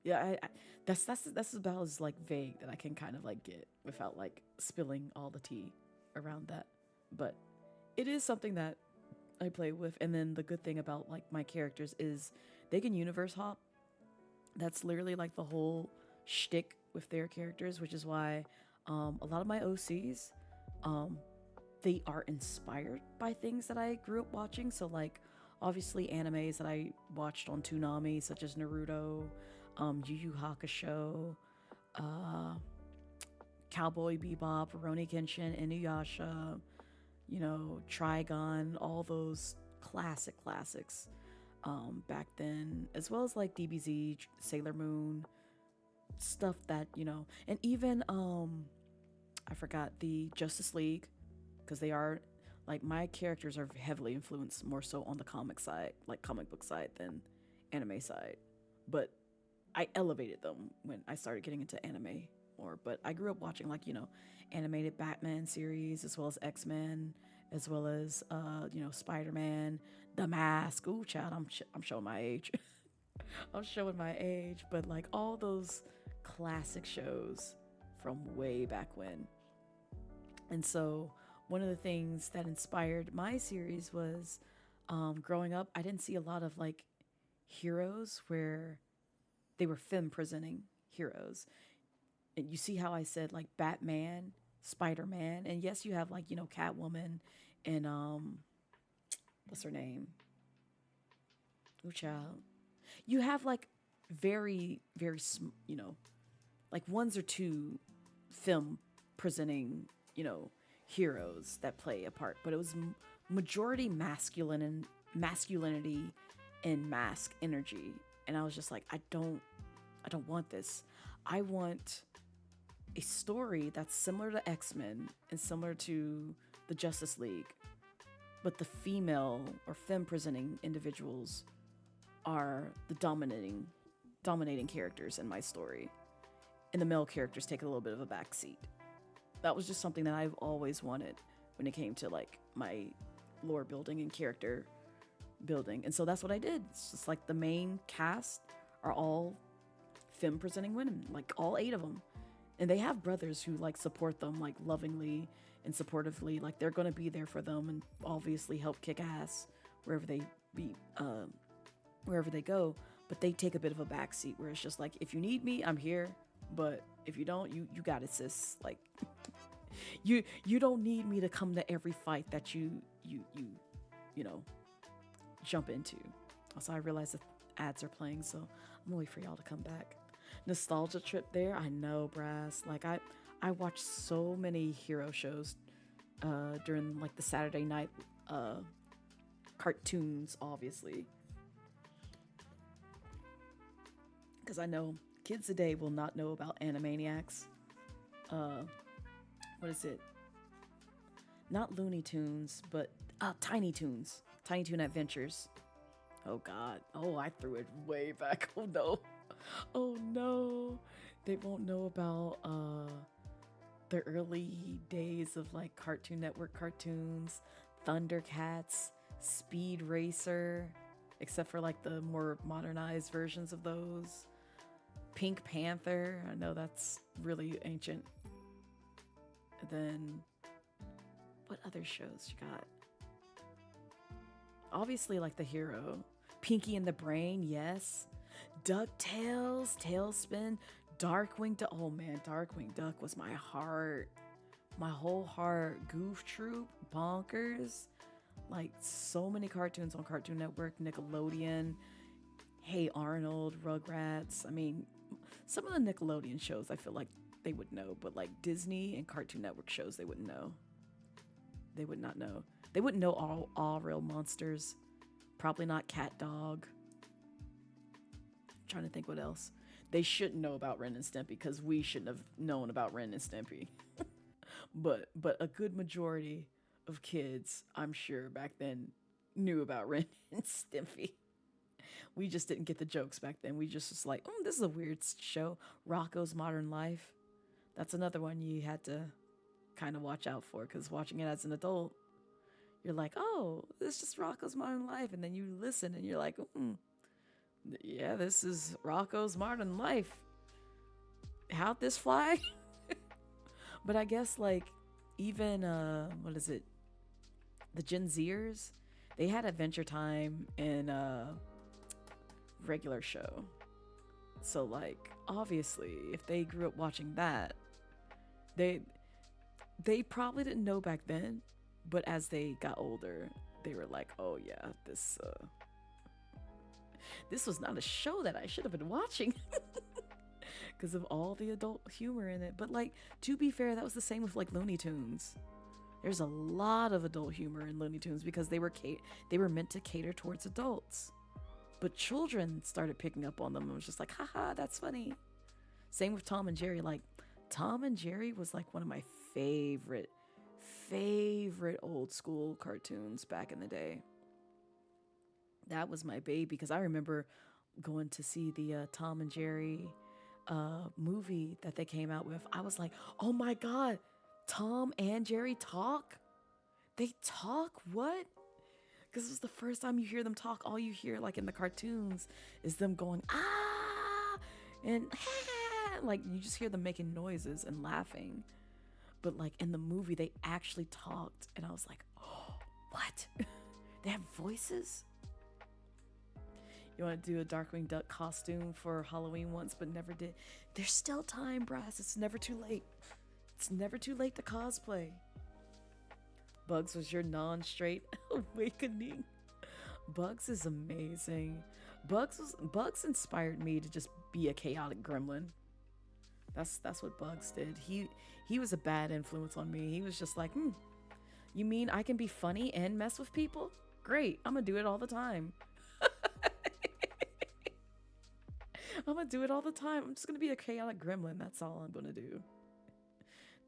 yeah, I that's about as like vague that I can kind of like get without like spilling all the tea around that. But it is something that I play with. And then the good thing about like my characters is they can universe hop. That's literally like the whole shtick with their characters, which is why a lot of my OCs, they are inspired by things that I grew up watching. So like obviously animes that I watched on Toonami, such as Naruto, Yu Yu Hakusho, Cowboy Bebop, Rurouni Kenshin, Inuyasha, Trigun, all those classics back then, as well as like DBZ, Sailor Moon, stuff that, and even I forgot the Justice League, because they are like, my characters are heavily influenced more so on the comic side, like comic book side, than anime side. but I elevated them when I started getting into anime more. But I grew up watching, like, animated Batman series, as well as X-Men, as well as Spider-Man, The Mask. Ooh, child, I'm showing my age. I'm showing my age, but like all those classic shows from way back when. And so one of the things that inspired my series was, growing up, I didn't see a lot of like heroes where they were femme presenting heroes. And you see how I said like Batman, Spider Man, and yes, you have like, Catwoman and what's her name? Ooh, child. You have like very, very, like ones or two film presenting, heroes that play a part, but it was majority masculinity and mask energy. And I was just like, I don't want this. I want a story that's similar to X-Men and similar to the Justice League, but the female or femme presenting individuals are the dominating characters in my story, and the male characters take a little bit of a backseat. That was just something that I've always wanted when it came to like my lore building and character building. And so that's what I did. It's just like the main cast are all femme presenting women, like all 8 of them. And they have brothers who like support them like lovingly and supportively. Like they're going to be there for them and obviously help kick ass wherever they be, wherever they go. But they take a bit of a backseat where it's just like, if you need me, I'm here. But if you don't, you got it, sis. Like you don't need me to come to every fight that you jump into. Also, I realize the ads are playing, so I'm gonna wait for y'all to come back. Nostalgia trip there. I know, Brass. Like I watched so many hero shows during like the Saturday night cartoons, obviously, because I know kids today will not know about Animaniacs. What is it? Not Looney Tunes, but Tiny Toons. Tiny Toon Adventures. Oh God. Oh, I threw it way back. Oh no. Oh no. They won't know about the early days of like Cartoon Network cartoons, Thundercats, Speed Racer, except for like the more modernized versions of those. Pink Panther. I know that's really ancient. And then what other shows you got? Obviously, like The Hero, Pinky and the Brain, yes. DuckTales, Tailspin, Darkwing Duck. Oh man, Darkwing Duck was my heart. My whole heart. Goof Troop, Bonkers. Like so many cartoons on Cartoon Network, Nickelodeon, Hey Arnold, Rugrats. I mean, some of the Nickelodeon shows I feel like they would know, but like Disney and Cartoon Network shows they wouldn't know. They would not know. They wouldn't know all real monsters. Probably not Cat Dog. I'm trying to think what else. They shouldn't know about Ren and Stimpy because we shouldn't have known about Ren and Stimpy. but a good majority of kids, I'm sure, back then knew about Ren and Stimpy. We just didn't get the jokes back then. We just was like, this is a weird show. Rocko's Modern Life. That's another one you had to kind of watch out for, because watching it as an adult, you're like, oh, it's just Rocko's Modern Life. And then you listen and you're like, yeah, this is Rocko's Modern Life. How'd this fly? But I guess like even, what is it? The Gen Zers, they had Adventure Time in regular show. So like, obviously, if they grew up watching that, they probably didn't know back then, but as they got older, they were like, oh yeah, this was not a show that I should have been watching because of all the adult humor in it. But like, to be fair, that was the same with like Looney Tunes. There's a lot of adult humor in Looney Tunes because they were meant to cater towards adults. But children started picking up on them and was just like, haha, that's funny. Same with Tom and Jerry. Like, Tom and Jerry was like one of my favorite old school cartoons back in the day. That was my baby, because I remember going to see the Tom and Jerry movie that they came out with, I was like, oh my God, Tom and Jerry talk? They talk? What? Because it's the first time you hear them talk. All you hear, like in the cartoons, is them going, ah, and ah, like you just hear them making noises and laughing. But like in the movie, they actually talked, and I was like, oh, what? They have voices? You want to do a Darkwing Duck costume for Halloween once, but never did. There's still time, Brass. It's never too late. It's never too late to cosplay. Bugs was your non-straight awakening. Bugs is amazing. Bugs inspired me to just be a chaotic gremlin. That's what Bugs did. He was a bad influence on me. He was just like, you mean I can be funny and mess with people? Great, I'm gonna do it all the time. I'm gonna do it all the time. I'm just gonna be a chaotic gremlin. That's all I'm gonna do.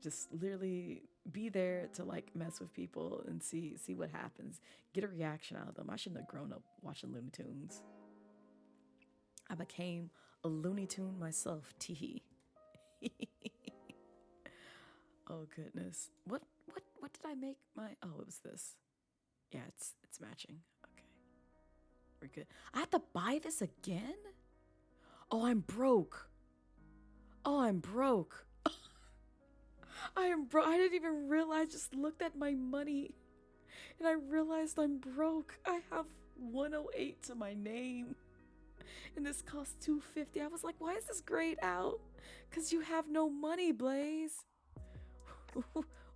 Just literally be there to like mess with people and see what happens. Get a reaction out of them. I shouldn't have grown up watching Looney Tunes. I became a Looney Tune myself. Teehee. Oh goodness. What did I make my? Oh, it was this. Yeah, it's matching. Okay, we're good. I have to buy this again? Oh, I'm broke. Oh, I'm broke. I am broke. I didn't even realize. I just looked at my money and I realized I'm broke. I have 108 to my name and this costs $250. I was like, why is this grayed out? Because you have no money, Blaze.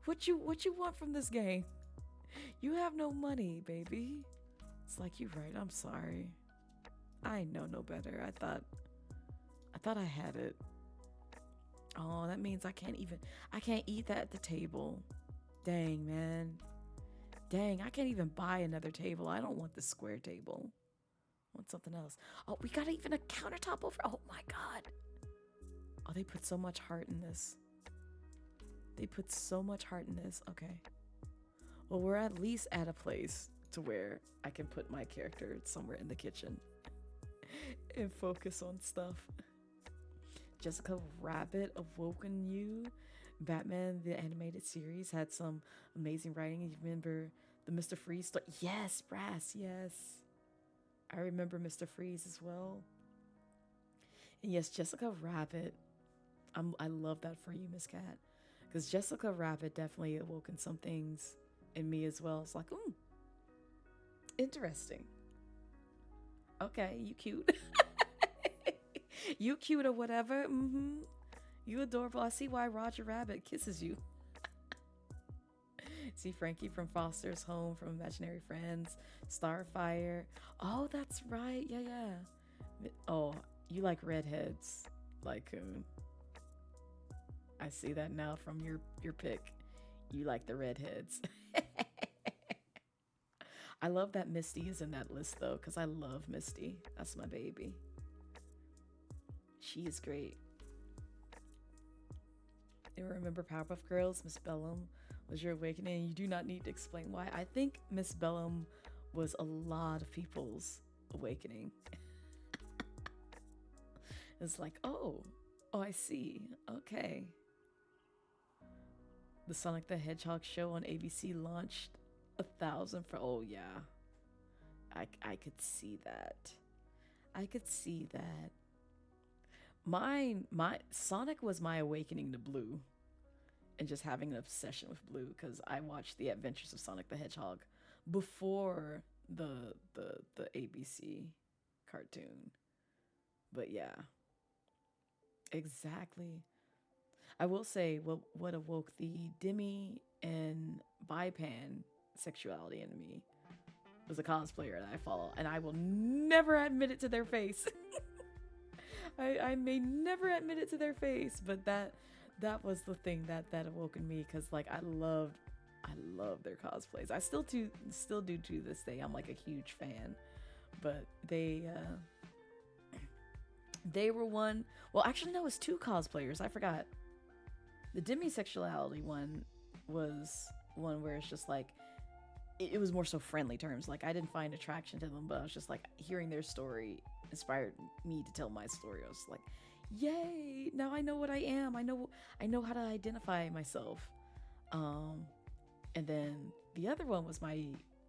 What you want from this game? You have no money, baby. It's like, you're right. I'm sorry. I know no better. I thought I had it. Oh, that means I can't eat that at the table. Dang, man. Dang, I can't even buy another table. I don't want the square table. I want something else. Oh, we got even a countertop over. Oh my God. Oh, they put so much heart in this. They put so much heart in this. Okay. Well, we're at least at a place to where I can put my character somewhere in the kitchen and focus on stuff. Jessica Rabbit, Awoken You. Batman, the animated series, had some amazing writing. You remember the Mr. Freeze story? Yes, Brass, yes. I remember Mr. Freeze as well. And yes, Jessica Rabbit. I love that for you, Miss Cat. Because Jessica Rabbit definitely awoken some things in me as well. It's like, interesting. Okay, you cute. You cute or whatever. You adorable. I see why Roger Rabbit kisses you. See Frankie from Foster's Home, from Imaginary Friends, Starfire. Oh, that's right. Yeah. Oh, you like redheads, Lycoon. I see that now from your pick. You like the redheads. I love that Misty is in that list though, because I love Misty. That's my baby. She is great. You remember Powerpuff Girls? Miss Bellum was your awakening. You do not need to explain why. I think Miss Bellum was a lot of people's awakening. It's like, oh, I see. Okay. The Sonic the Hedgehog show on ABC launched 1,000 for, oh yeah. I could see that. I could see that. My Sonic was my awakening to Blue, and just having an obsession with Blue, because I watched The Adventures of Sonic the Hedgehog before the ABC cartoon. But yeah, exactly. I will say what awoke the Demi and Bipan sexuality in me was a cosplayer that I follow, and I will never admit it to their face. I may never admit it to their face, but that was the thing that awoke in me, because like I love their cosplays. I still do to this day. I'm like a huge fan, but they were one. Well, actually, no, it was two cosplayers. I forgot. The demisexuality one was one where it's just like it was more so friendly terms. Like I didn't find attraction to them, but I was just like hearing their story inspired me to tell my story. I was like, yay, now I know what I am. I know how to identify myself. And then the other one was my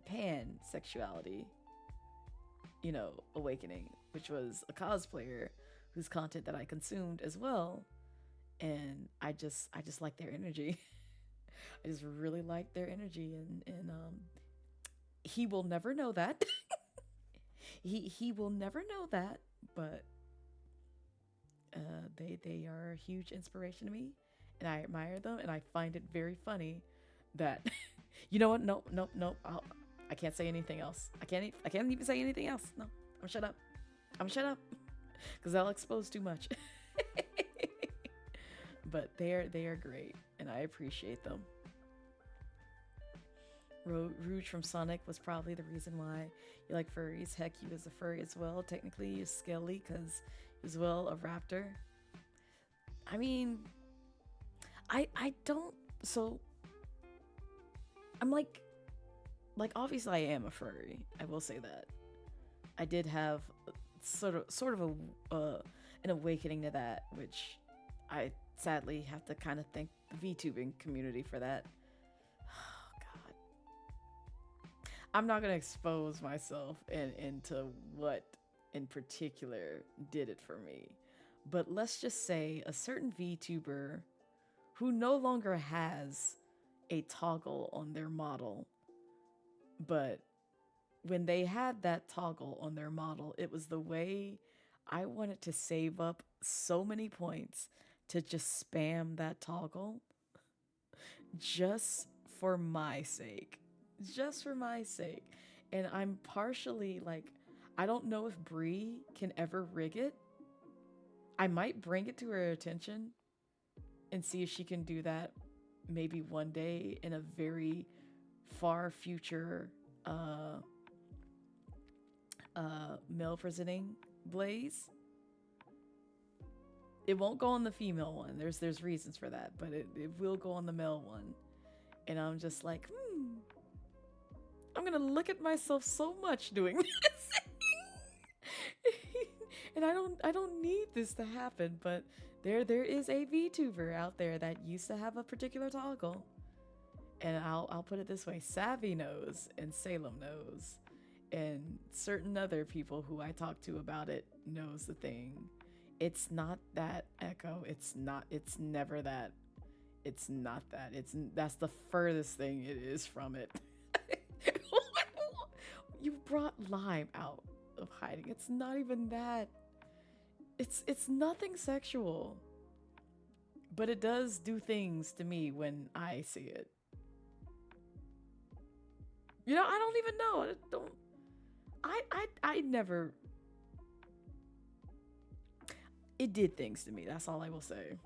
pansexuality, awakening, which was a cosplayer whose content that I consumed as well. And I just like their energy. I just really like their energy, and he will never know that. he will never know that, but they are a huge inspiration to me, and I admire them, and I find it very funny that you know what? Nope. I can't say anything else. I can't even say anything else. No, I'm shut up because I'll expose too much. But they are great, and I appreciate them. Rouge from Sonic was probably the reason why you like furries. Heck, he was a furry as well. Technically, he was scaly because he was, well, a raptor. I mean, I don't. So I'm like obviously I am a furry. I will say that. I did have sort of an awakening to that, which I sadly have to kind of thank the VTubing community for that. I'm not going to expose myself into what in particular did it for me. But let's just say a certain VTuber who no longer has a toggle on their model. But when they had that toggle on their model, it was the way I wanted to save up so many points to just spam that toggle just for my sake. Just for my sake. And I'm partially like, I don't know if Bree can ever rig it. I might bring it to her attention and see if she can do that maybe one day in a very far future male presenting Blaze. It won't go on the female one. There's reasons for that, but it will go on the male one. And I'm just like, I'm gonna look at myself so much doing this. And I don't need this to happen, but there is a VTuber out there that used to have a particular toggle. And I'll put it this way, Savvy knows and Salem knows. And certain other people who I talk to about it knows the thing. It's not that, Echo. It's never that. It's not that. That's the furthest thing it is from it. You brought Lime out of hiding. It's not even that. It's nothing sexual. But it does do things to me when I see it. I don't even know. I never. It did things to me. That's all I will say.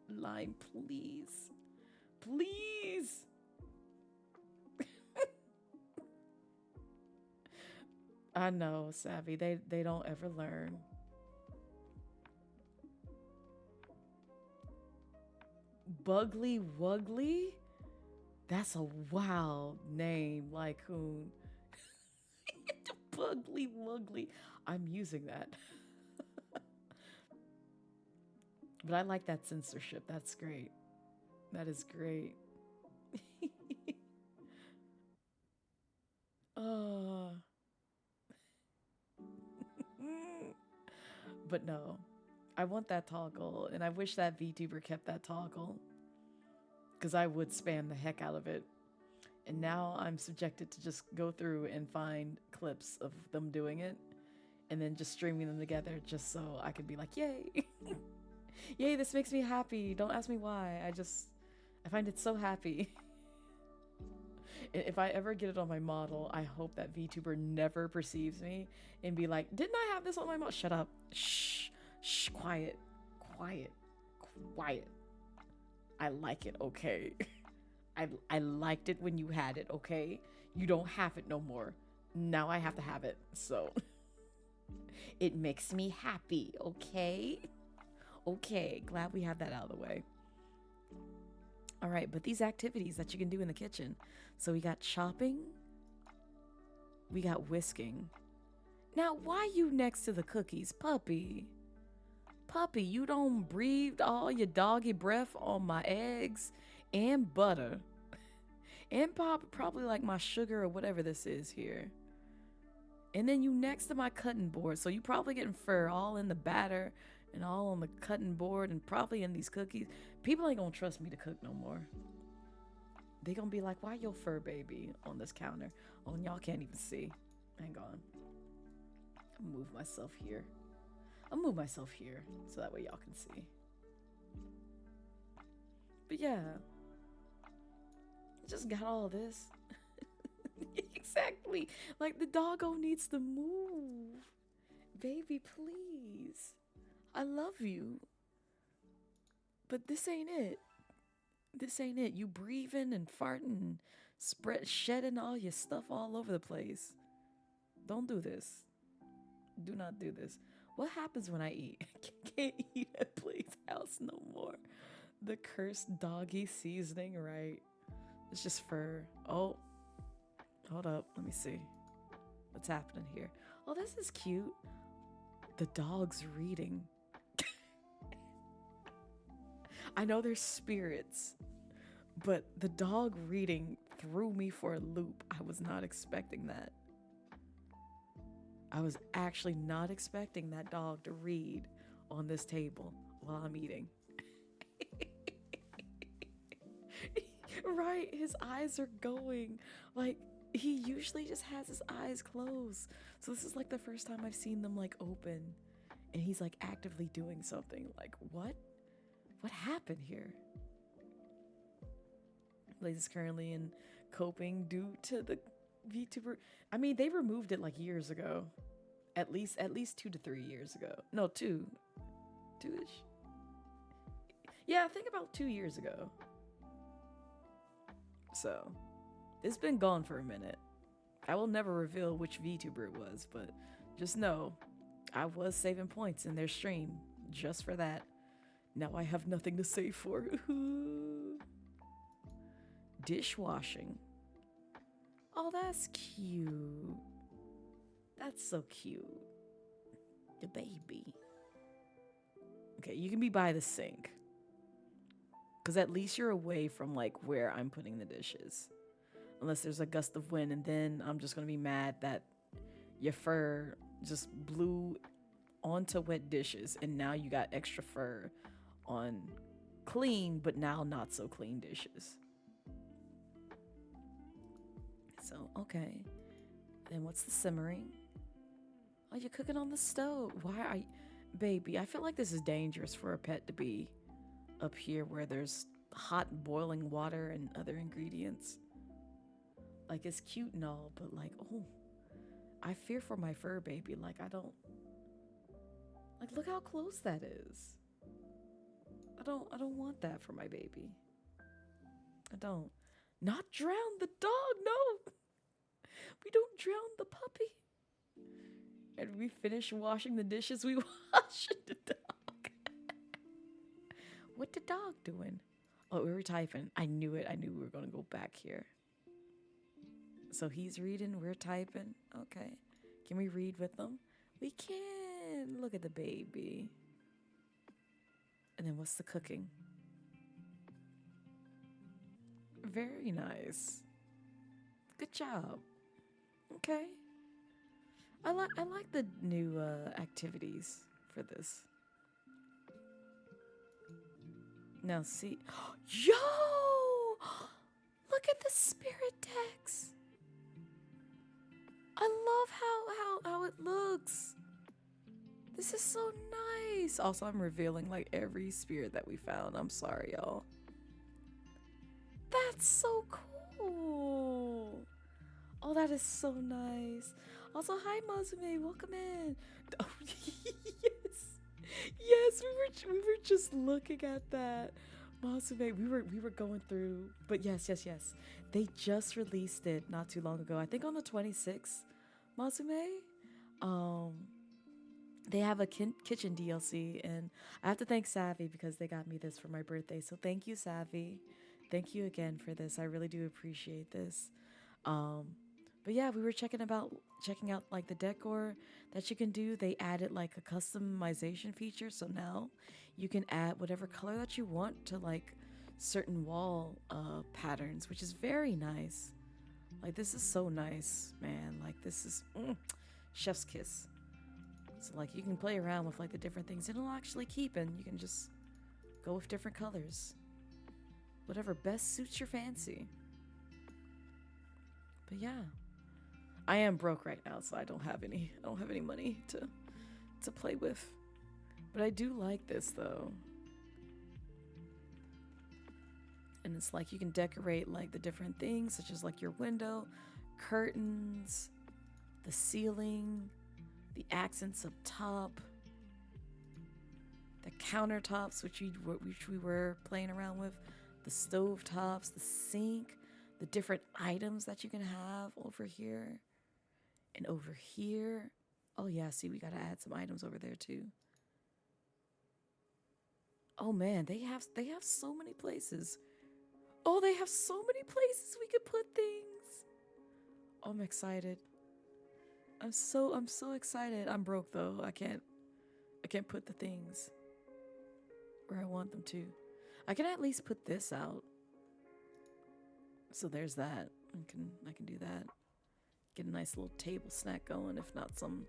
Lime, please. Please. I know, Savvy. They don't ever learn. Bugly Wuggly? That's a wild name, Lycoon. Bugly Wuggly. I'm using that. But I like that censorship. That's great. That is great. But no, I want that toggle, and I wish that VTuber kept that toggle, because I would spam the heck out of it. And now I'm subjected to just go through and find clips of them doing it, and then just streaming them together just so I could be like, yay. Yay, this makes me happy. Don't ask me why. I find it so happy. If I ever get it on my model, I hope that VTuber never perceives me and be like, didn't I have this on my model? Shut up. Shh. Shh. Quiet. Quiet. Quiet. I like it, okay? I liked it when you had it, okay? You don't have it no more. Now I have to have it, so. It makes me happy, okay? Okay, glad we have that out of the way. All right, but these activities that you can do in the kitchen. So we got chopping, We got whisking. Now, why you next to the cookies, puppy? Puppy, you don't breathe all your doggy breath on my eggs and butter. And probably like my sugar or whatever this is here. And then you next to my cutting board. So you probably getting fur all in the batter and all on the cutting board and probably in these cookies. People ain't gonna trust me to cook no more. They gonna be like, why your fur baby on this counter? Oh, and y'all can't even see. Hang on. I'll move myself here. I'll move myself here so that way y'all can see. But yeah. I just got all this. Exactly. Like the doggo needs to move. Baby, please. I love you. But this ain't it. This ain't it. You breathing and farting and shedding all your stuff all over the place. Don't do this. Do not do this. What happens when I eat? I can't eat at Blaze's house no more. The cursed doggy seasoning, right? It's just fur. Oh, hold up. Let me see. What's happening here? Oh, this is cute. The dog's reading. I know there's spirits, but the dog reading threw me for a loop. I was not expecting that. I was actually not expecting that dog to read on this table while I'm eating. Right, his eyes are going. Like, he usually just has his eyes closed. So this is like the first time I've seen them like open. And he's like actively doing something. Like, what? What happened here? Blaze is currently in coping due to the VTuber. I mean, they removed it like years ago. At least 2 to 3 years ago. No, 2. 2-ish. Yeah, I think about 2 years ago. So, it's been gone for a minute. I will never reveal which VTuber it was, but just know I was saving points in their stream just for that. Now I have nothing to save for. Dishwashing. Oh, that's cute. That's so cute. The baby. Okay, you can be by the sink. Because at least you're away from like where I'm putting the dishes. Unless there's a gust of wind, and then I'm just going to be mad that your fur just blew onto wet dishes and now you got extra fur on clean but now not so clean dishes. So, okay. Then what's the simmering? Oh, you're cooking on the stove. Why are you... Baby, I feel like this is dangerous for a pet to be up here where there's hot boiling water and other ingredients. Like, it's cute and all, but like, oh, I fear for my fur baby. Like, I don't... Like, look how close that is. I don't want that for my baby. I don't. Not drown the dog, no! We don't drown the puppy. And we finish washing the dishes, we wash the dog. What the dog doing? Oh, we were typing. I knew it. I knew we were going to go back here. So he's reading, we're typing. Okay. Can we read with them? We can. Look at the baby. And then what's the cooking? Very nice. Good job. Okay. I like the new activities for this. Now see. Yo! Look at the spirit decks. I love how it looks. This is so nice. Also, I'm revealing like every spirit that we found. I'm sorry, y'all. That's so cool. Oh, that is so nice. Also, hi Mazume, welcome in. Oh, yes. Yes, we were just looking at that. Mazume, we were going through, but yes. They just released it not too long ago. I think on the 26th, Mazume. They have a kitchen DLC, and I have to thank Savvy because they got me this for my birthday. So thank you, Savvy. Thank you again for this. I really do appreciate this. But yeah, we were checking out like the decor that you can do. They added like a customization feature, so now you can add whatever color that you want to like certain wall patterns, which is very nice. Like this is so nice, man. Like this is chef's kiss. So like you can play around with like the different things. It'll actually keep, and you can just go with different colors. Whatever best suits your fancy. But yeah. I am broke right now, so I don't have any money to play with. But I do like this though. And it's like you can decorate like the different things, such as like your window, curtains, the ceiling, the accents up top, the countertops, which we were playing around with, the stove tops, the sink, the different items that you can have over here and over here. Oh yeah, see, we gotta add some items over there too. Oh man, they have so many places. Oh, they have so many places we could put things. Oh, I'm excited. I'm so excited. I'm broke though. I can't put the things where I want them to. I can at least put this out. So there's that. I can do that. Get a nice little table snack going, if not some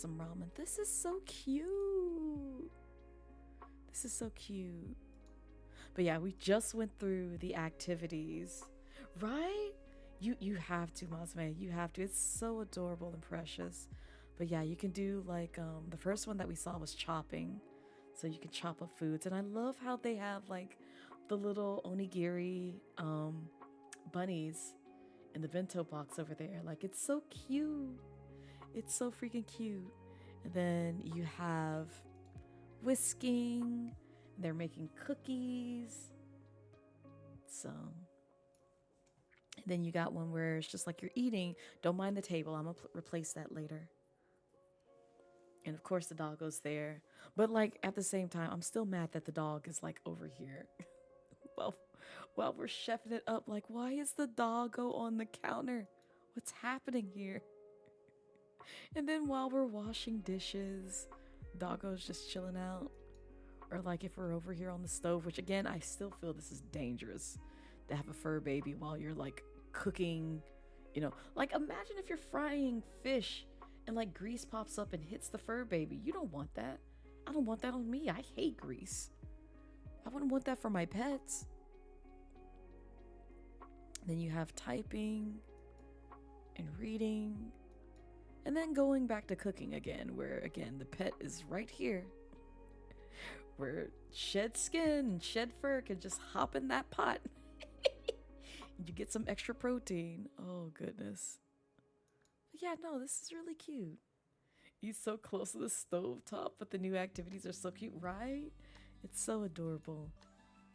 ramen. This is so cute. This is so cute. But yeah, we just went through the activities, right? You have to, Mazme. You have to. It's so adorable and precious. But yeah, you can do like the first one that we saw was chopping, so you can chop up foods. And I love how they have like the little onigiri bunnies in the bento box over there. Like it's so cute. It's so freaking cute. And then you have whisking. They're making cookies. So then you got one where it's just like you're eating. Don't mind the table. I'm gonna replace that later. And of course the doggo's there. But like at the same time, I'm still mad that the dog is like over here. While we're chefing it up, like why is the doggo on the counter? What's happening here? And then while we're washing dishes, doggo's just chilling out. Or like if we're over here on the stove, which again, I still feel this is dangerous to have a fur baby while you're like cooking, you know, like imagine if you're frying fish and like grease pops up and hits the fur baby. You don't want that. I don't want that on me. I hate grease. I wouldn't want that for my pets. Then you have typing and reading, and then going back to cooking again, where again the pet is right here, where shed skin and shed fur can just hop in that pot. You get some extra protein. Oh goodness. But yeah, no, this is really cute. He's so close to the stove top, but the new activities are so cute, right? It's so adorable.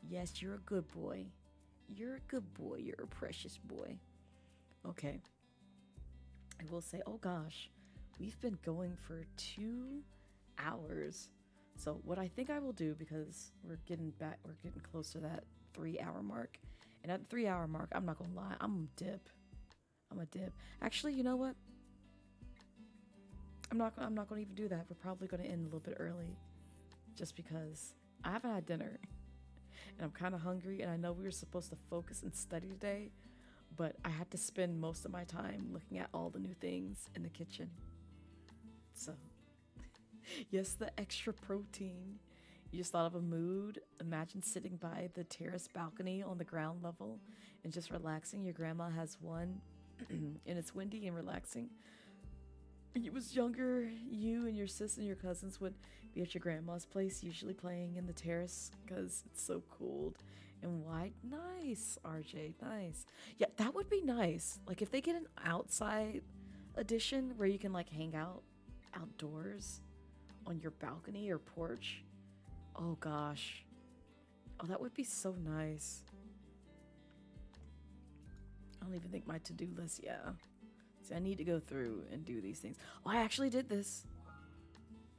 Yes, you're a good boy. You're a good boy. You're a precious boy. Okay. I will say, oh gosh, we've been going for 2 hours. So what I think I will do, because we're getting close to that 3-hour mark. And at the 3-hour mark, I'm not gonna lie, I'm a dip. Actually, you know what? I'm not gonna even do that. We're probably gonna end a little bit early, just because I haven't had dinner, and I'm kind of hungry. And I know we were supposed to focus and study today, but I had to spend most of my time looking at all the new things in the kitchen. So, yes, the extra protein. You just thought of a mood. Imagine sitting by the terrace balcony on the ground level and just relaxing. Your grandma has one, and it's windy and relaxing. When you was younger, you and your sis and your cousins would be at your grandma's place, usually playing in the terrace because it's so cold and wide. Nice, RJ, nice. Yeah, that would be nice. Like if they get an outside edition where you can like hang out outdoors on your balcony or porch. Oh gosh. Oh, that would be so nice. I don't even think my to-do list, yeah. See, I need to go through and do these things. Oh, I actually did this.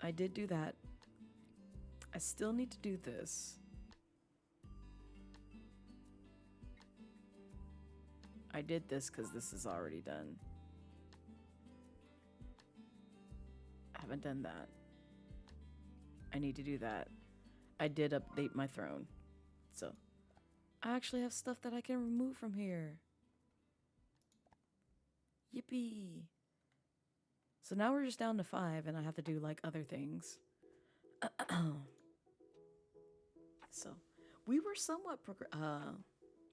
I did do that. I still need to do this. I did this because this is already done. haven't done that. I need to do that. I did update my throne. So, I actually have stuff that I can remove from here. Yippee! So now we're just down to 5 and I have to do like other things. So, we were somewhat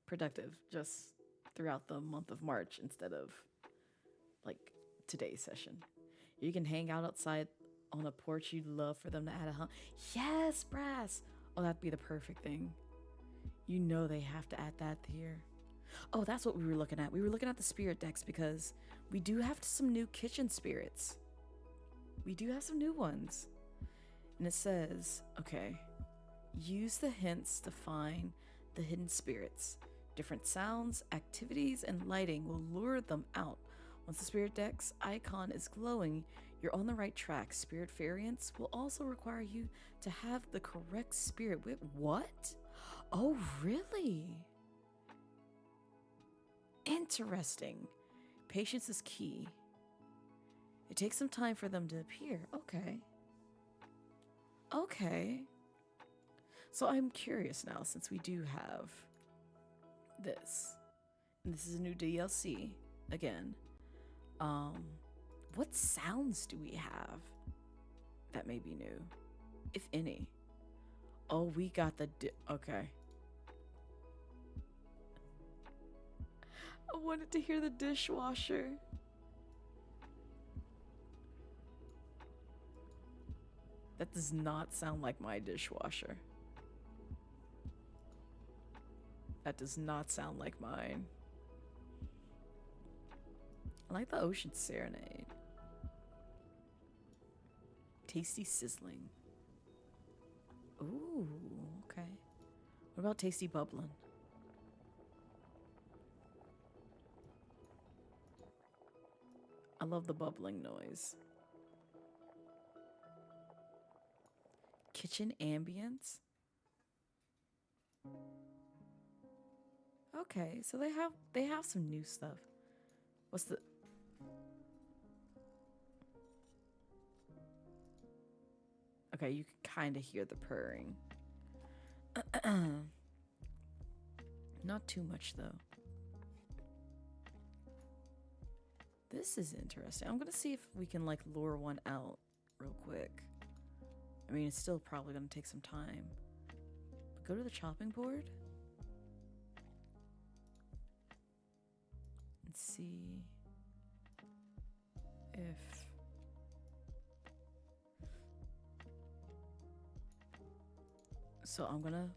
productive just throughout the month of March instead of like today's session. You can hang out outside on a porch. You'd love for them to add a hum. Yes, Brass! Oh, that'd be the perfect thing. You know they have to add that here. Oh, that's what we were looking at. We were looking at the spirit decks because we do have some new kitchen spirits. We do have some new ones. And it says, okay, use the hints to find the hidden spirits. Different sounds, activities, and lighting will lure them out. Once the spirit deck's icon is glowing, you're on the right track. Spirit variants will also require you to have the correct spirit. Wait, what? Oh, really? Interesting. Patience is key. It takes some time for them to appear. Okay. Okay. So I'm curious now, since we do have this. And this is a new DLC. Again. What sounds do we have that may be new? If any. Oh, we got the... okay. I wanted to hear the dishwasher. That does not sound like my dishwasher. That does not sound like mine. I like the ocean serenade. Tasty sizzling. Ooh, okay. What about tasty bubbling? I love the bubbling noise. Kitchen ambience. Okay, so they have some new stuff. What's the... okay, you can kind of hear the purring. Not too much though. This is interesting. I'm gonna see if we can like lure one out real quick. I mean, it's still probably gonna take some time. But go to the chopping board and see if... so I'm gonna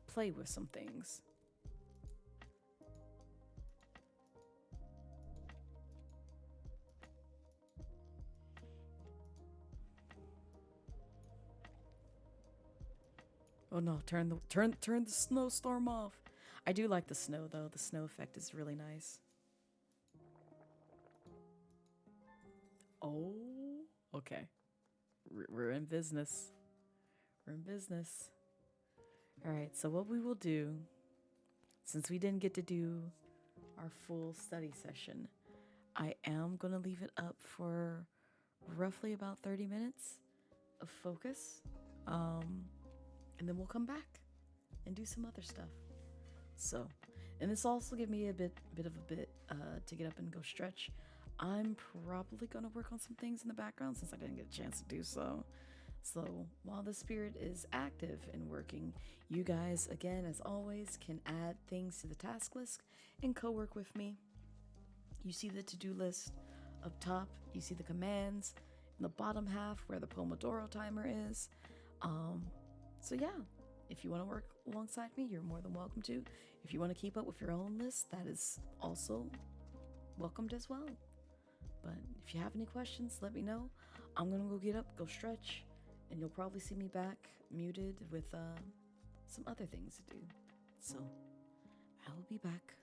play with some things. Oh no, turn the snowstorm off. I do like the snow though. The snow effect is really nice. Oh, okay. We're in business. We're in business. All right, so what we will do, since we didn't get to do our full study session, I am going to leave it up for roughly about 30 minutes of focus. And then we'll come back and do some other stuff. So, and this also gave me a bit to get up and go stretch. I'm probably going to work on some things in the background since I didn't get a chance to do so. So while the spirit is active and working, you guys, again, as always, can add things to the task list and co-work with me. You see the to-do list up top. You see the commands in the bottom half where the Pomodoro timer is. So yeah, if you want to work alongside me, you're more than welcome to. If you want to keep up with your own list, that is also welcomed as well. But if you have any questions, let me know. I'm going to go get up, go stretch, and you'll probably see me back muted with some other things to do. So I will be back.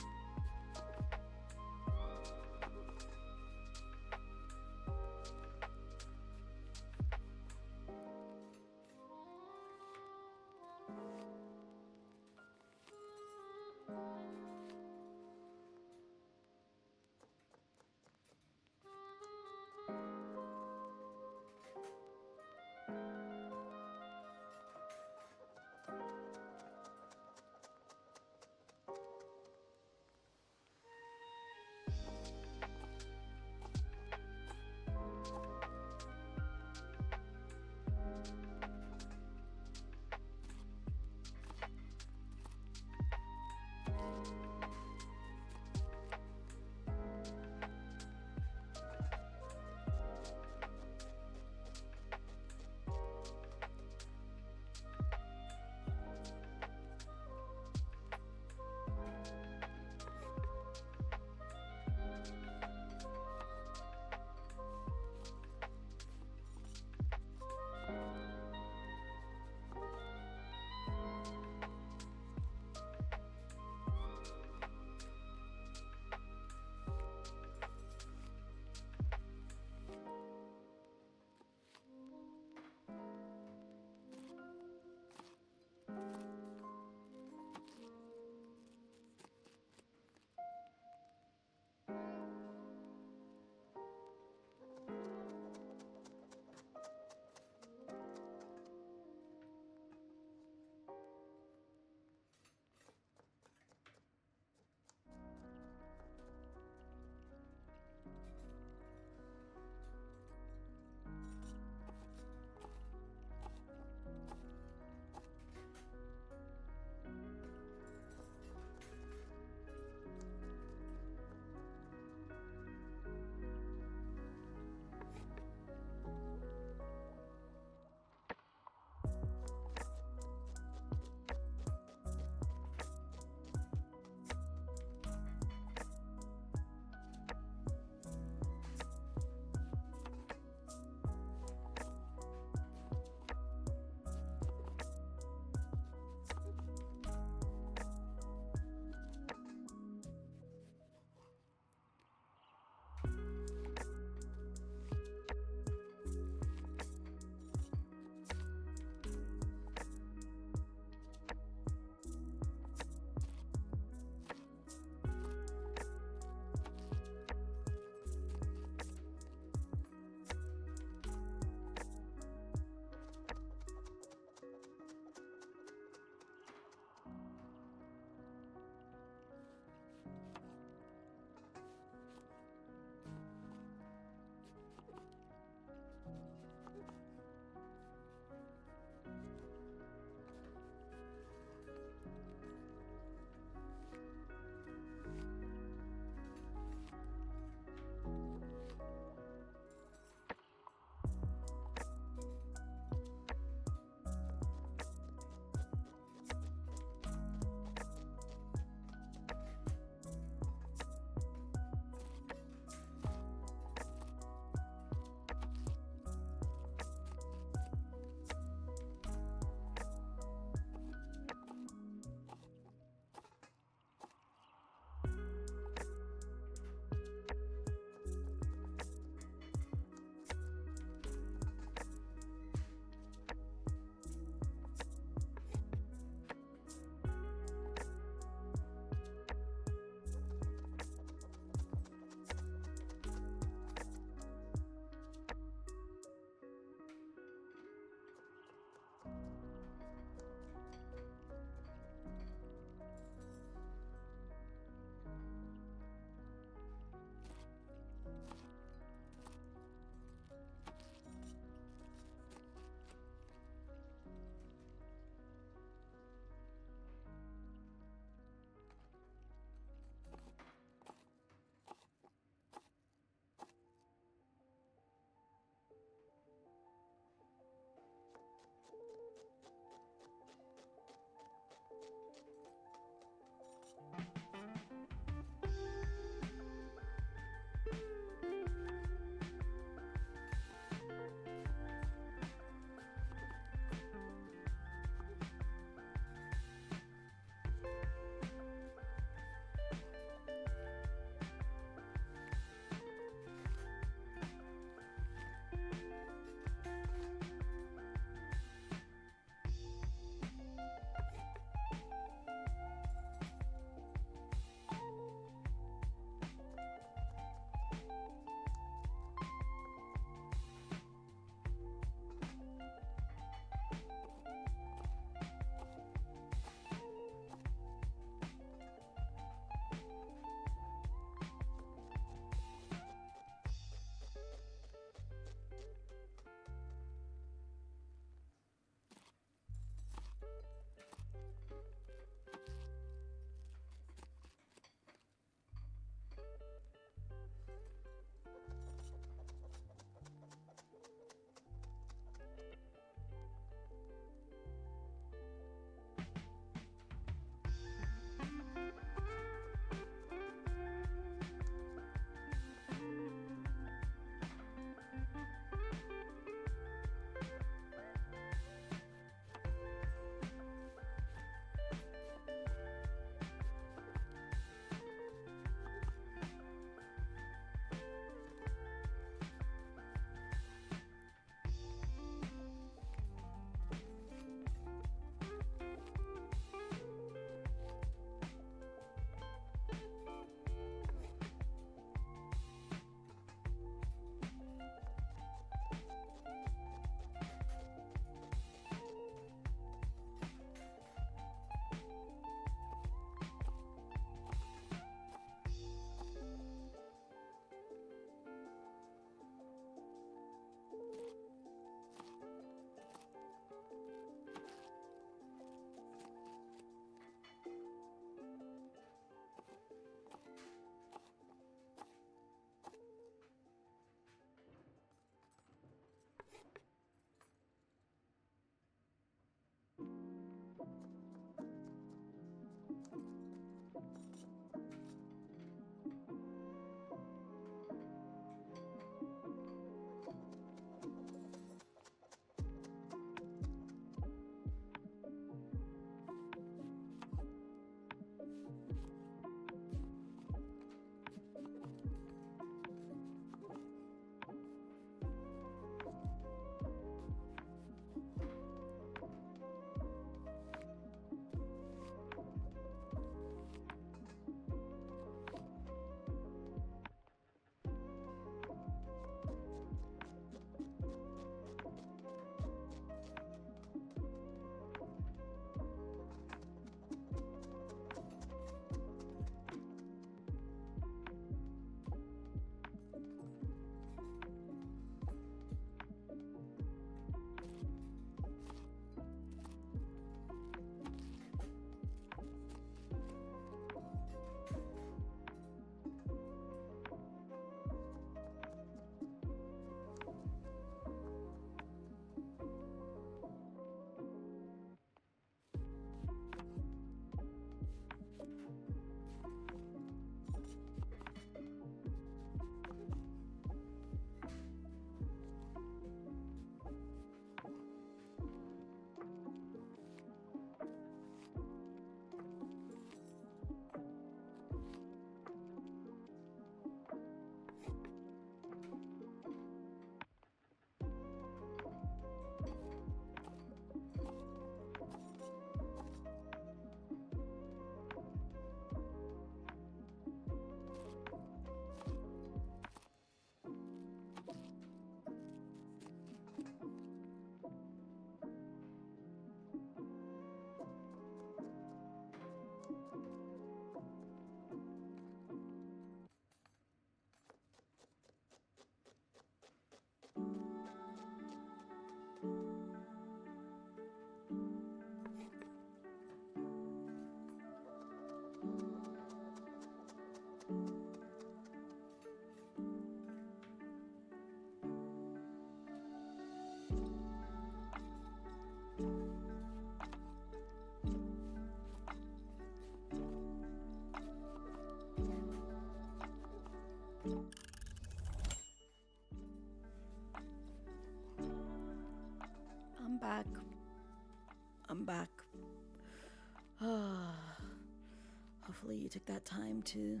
you took that time to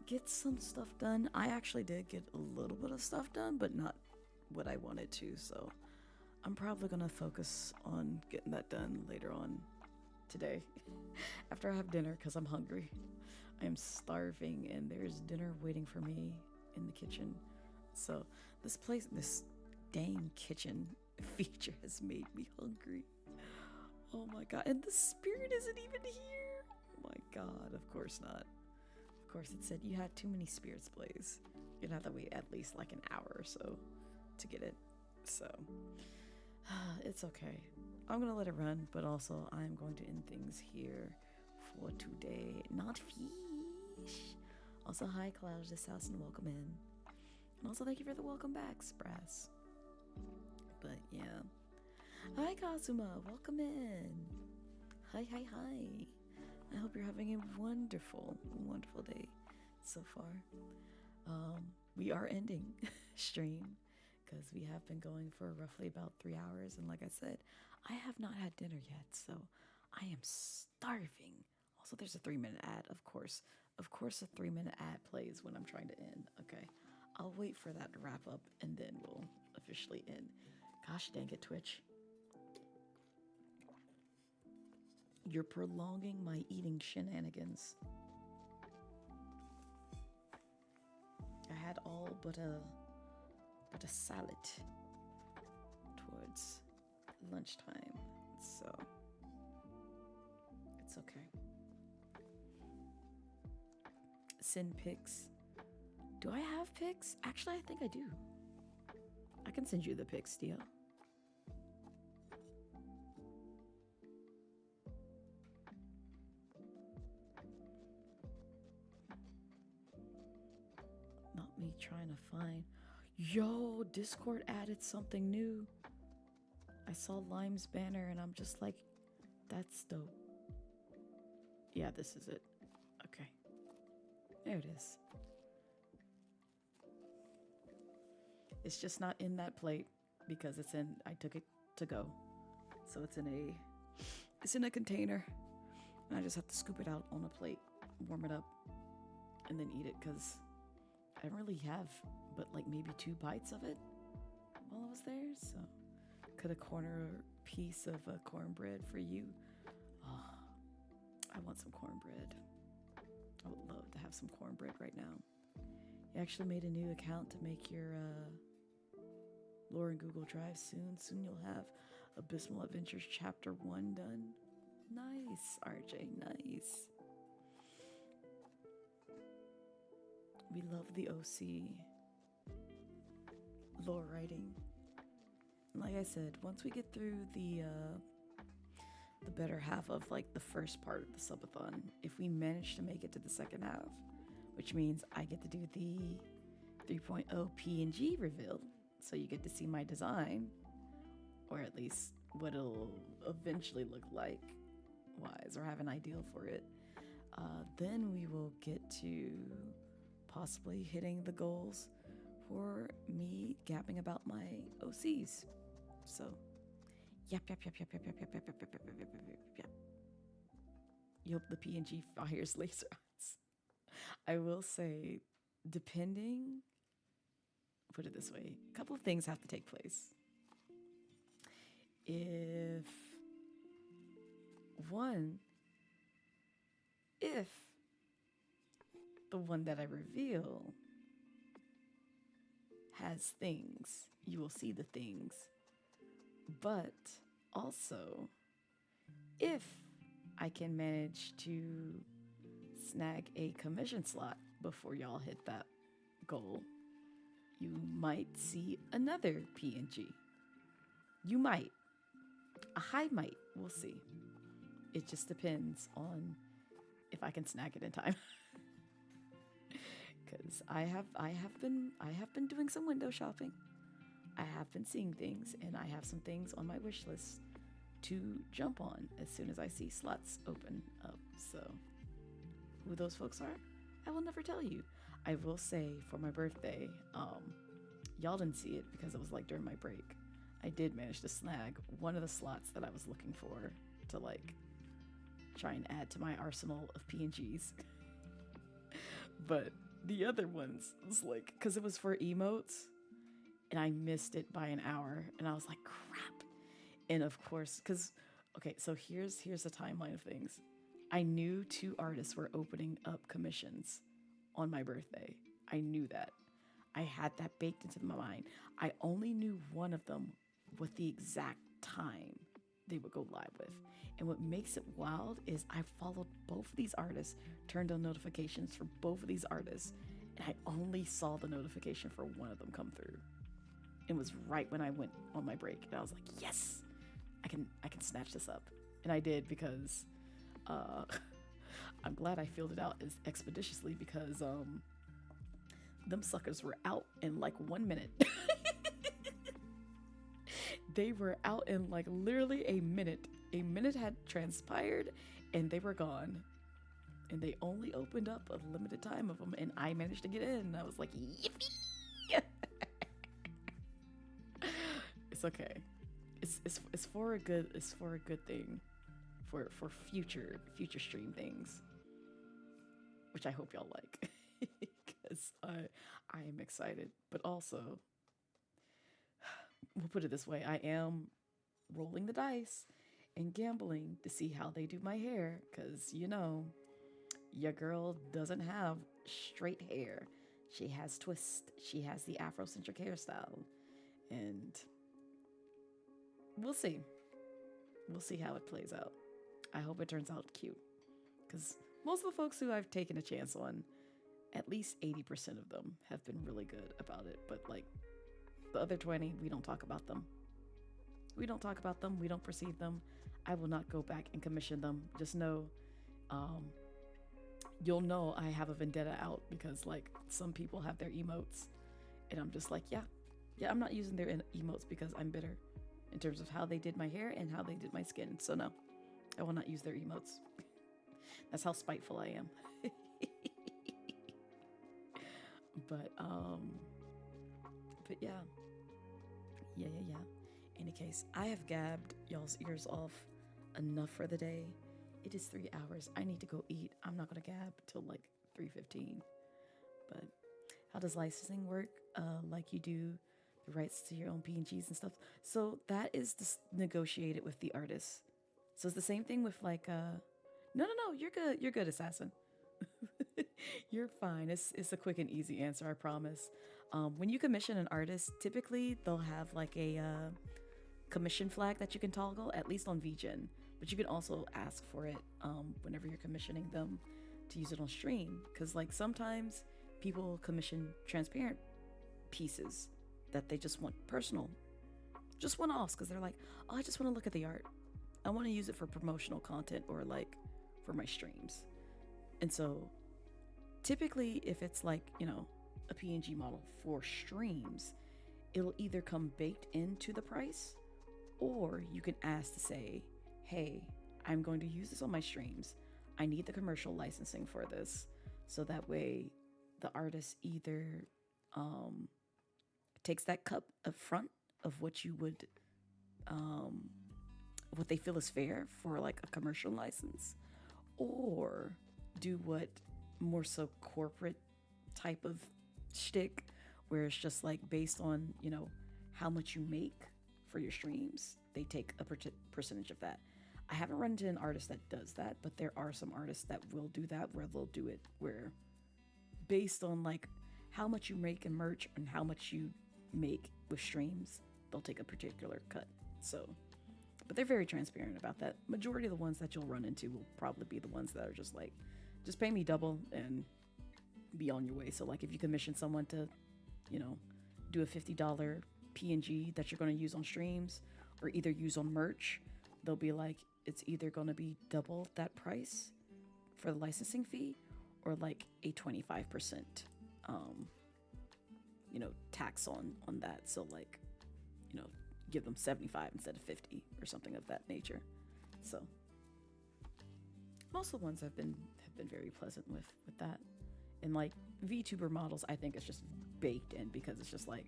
get some stuff done. I actually did get a little bit of stuff done, but not what I wanted to, so I'm probably gonna focus on getting that done later on today after I have dinner, because I'm hungry. I am starving and there's dinner waiting for me in the kitchen. So this dang kitchen feature has made me hungry. Oh my god, and the spirit isn't even here. Oh my god, of course not. Of course it said you had too many spirits, Blaze. You'd have to wait at least like an hour or so to get it. So it's okay. I'm gonna let it run, but also I'm going to end things here for today. Not fish. Also, hi Cloud, this house, and welcome in. And also thank you for the welcome back, Sprass. But yeah. Hi Kazuma, welcome in. Hi, hi, hi. I hope you're having a wonderful, wonderful day so far. We are ending stream because we have been going for roughly about 3 hours, and like I said, I have not had dinner yet, so I am starving. Also, there's a 3-minute ad, of course. Of course, a 3-minute ad plays when I'm trying to end. Okay, I'll wait for that to wrap up, and then we'll officially end. Gosh dang it, Twitch. You're prolonging my eating shenanigans. I had all but a salad towards lunchtime, so it's okay. Send pics. Do I have pics? Actually, I think I do. I can send you the pics, Dio. Not me trying to find. Yo, Discord added something new. I saw Lime's banner and I'm just like, that's dope. Yeah, this is it. Okay. There it is. It's just not in that plate because I took it to go. So it's in a container. And I just have to scoop it out on a plate, warm it up, and then eat it, because I don't really have but like maybe 2 bites of it while I was there. So cut a corner piece of cornbread for you. Oh, I want some cornbread. I would love to have some cornbread right now. You actually made a new account to make your lore in Google Drive soon. Soon you'll have Abysmal Adventures Chapter 1 done. Nice, RJ, nice. We love the OC lore writing. Like I said, once we get through the better half of like the first part of the subathon, if we manage to make it to the second half, which means I get to do the 3.0 PNG reveal, so you get to see my design, or at least what it'll eventually look like wise, or have an ideal for it, then we will get to possibly hitting the goals for me gapping about my OCs. So yep. You hope the PNG fires laser eyes. I will say, depending, put it this way, a couple of things have to take place. If the one that I reveal has things, you will see the things. But also, if I can manage to snag a commission slot before y'all hit that goal, you might see another PNG. You might. A high might. We'll see. It just depends on if I can snag it in time. Because I have been doing some window shopping. I have been seeing things, and I have some things on my wish list to jump on as soon as I see slots open up. So who those folks are, I will never tell you. I will say for my birthday, y'all didn't see it because it was like during my break, I did manage to snag one of the slots that I was looking for to like try and add to my arsenal of PNGs. But the other ones was like, because it was for emotes, and I missed it by an hour, and I was like, crap. And of course, because, okay, so here's the timeline of things. I knew 2 artists were opening up commissions on my birthday. I knew that. I had that baked into my mind. I only knew one of them with the exact time they would go live with. And what makes it wild is I followed both of these artists, turned on notifications for both of these artists, and I only saw the notification for one of them come through. It was right when I went on my break, and I was like, yes, I can snatch this up. And I did, because I'm glad I filled it out as expeditiously, because them suckers were out in like 1 minute. They were out in like literally a minute. A minute had transpired and they were gone. And they only opened up a limited time of them, and I managed to get in. And I was like, yippee! It's okay. It's for a good thing, for future stream things, which I hope y'all like, because I am excited. But also, we'll put it this way, I am rolling the dice and gambling to see how they do my hair, because your girl doesn't have straight hair. She has twist. She has the Afrocentric hairstyle, and we'll see. We'll see how it plays out. I hope it turns out cute, because most of the folks who I've taken a chance on, at least 80% of them have been really good about it. But like the other 20, we don't talk about them. We don't talk about them. We don't perceive them. I will not go back and commission them. Just know, you'll know I have a vendetta out, because like some people have their emotes, and I'm just like, yeah, I'm not using their emotes because I'm bitter in terms of how they did my hair and how they did my skin. So no, I will not use their emotes. That's how spiteful I am. But yeah. Any case, I have gabbed y'all's ears off enough for the day. It is 3 hours. I need to go eat. I'm not gonna gab till like 3:15. But how does licensing work? Like you do the rights to your own PNGs and stuff. So that is negotiated with the artists. So it's the same thing with like no, you're good, assassin. You're fine. It's a quick and easy answer, I promise. When you commission an artist, typically they'll have like a commission flag that you can toggle, at least on VGen. But you can also ask for it whenever you're commissioning them to use it on stream. Because like sometimes people commission transparent pieces that they just want personal, just one-offs, because they're like, oh, I just want to look at the art. I want to use it for promotional content or like for my streams. And so typically if it's like, a PNG model for streams, it'll either come baked into the price, or you can ask to say, hey, I'm going to use this on my streams. I need the commercial licensing for this. So that way the artist either takes that cut up front of what you would, what they feel is fair for like a commercial license, or do what more so corporate type of shtick, where it's just like based on, how much you make for your streams, they take a percentage of that. I haven't run into an artist that does that, but there are some artists that will do that, where they'll do it where based on like how much you make in merch and how much you make with streams, they'll take a particular cut. So, but they're very transparent about that. Majority of the ones that you'll run into will probably be the ones that are just like, just pay me double and be on your way. So like if you commission someone to, do a $50 PNG that you're going to use on streams or either use on merch, they'll be like, it's either going to be double that price for the licensing fee, or like a 25% tax on that. So like, give them 75 instead of 50 or something of that nature. So most of the ones have been very pleasant with that. And like VTuber models, I think it's just baked in, because it's just like,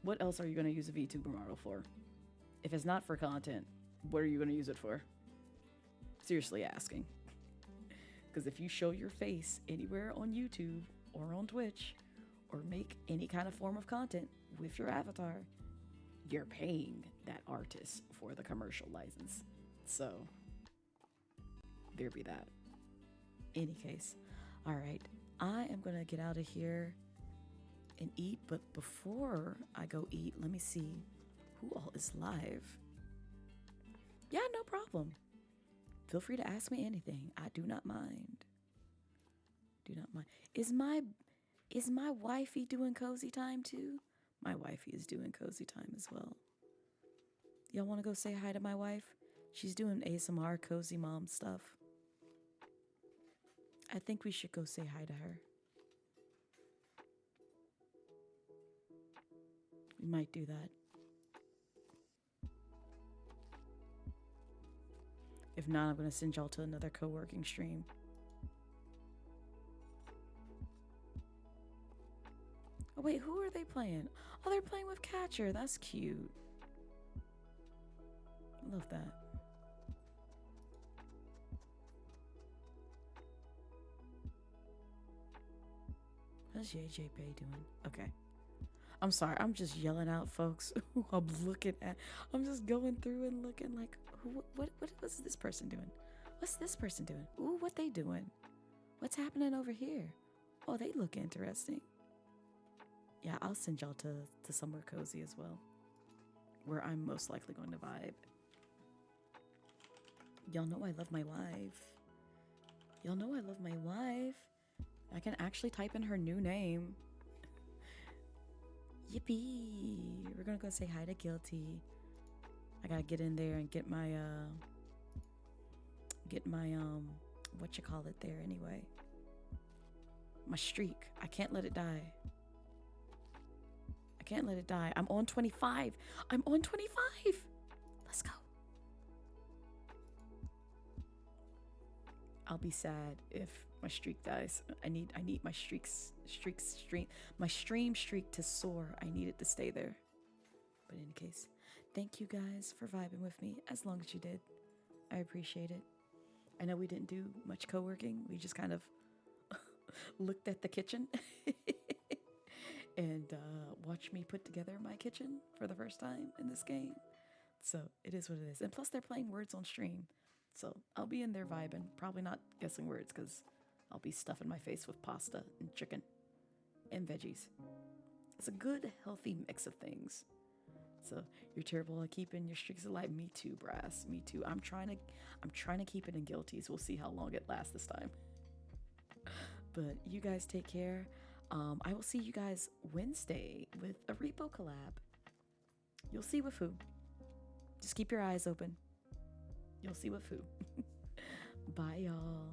what else are you going to use a VTuber model for? If it's not for content, what are you going to use it for? Seriously asking. Because if you show your face anywhere on YouTube or on Twitch or make any kind of form of content with your avatar, you're paying that artist for the commercial license. So there be that. Any case, all right, I am gonna get out of here and eat, but before I go eat, let me see who all is live. Yeah, no problem. Feel free to ask me anything. I do not mind. Do not mind. Is my wifey doing cozy time too? My wifey is doing cozy time as well. Y'all want to go say hi to my wife? She's doing ASMR cozy mom stuff. I think we should go say hi to her. We might do that. If not, I'm going to send y'all to another co-working stream. Oh wait, who are they playing? Oh, they're playing with Catcher. That's cute. I love that. How's JJ Bay doing? Okay. I'm sorry, I'm just yelling out folks who I'm looking at. I'm just going through and looking like, what's this person doing? What's this person doing? Ooh, what they doing? What's happening over here? Oh, they look interesting. Yeah, I'll send y'all to somewhere cozy as well, where I'm most likely going to vibe. Y'all know I love my wife. Y'all know I love my wife. I can actually type in her new name. Yippee! We're gonna go say hi to Guilty. I gotta get in there and get my what you call it there anyway. My streak. I can't let it die. I can't let it die. I'm on 25. I'm on 25. Let's go. I'll be sad if my streak dies. I need my stream streak to soar. I need it to stay there. But in any case, thank you guys for vibing with me as long as you did. I appreciate it. I know we didn't do much co-working. We just kind of looked at the kitchen and watched me put together my kitchen for the first time in this game. So it is what it is. And plus they're playing words on stream. So I'll be in there vibing, probably not guessing words because I'll be stuffing my face with pasta and chicken and veggies. It's a good, healthy mix of things. So you're terrible at keeping your streaks alive. Me too, Brass. Me too. I'm trying to keep it in Guilties. We'll see how long it lasts this time. But you guys take care. I will see you guys Wednesday with a repo collab. You'll see with who. Just keep your eyes open. You'll see with who. Bye, y'all.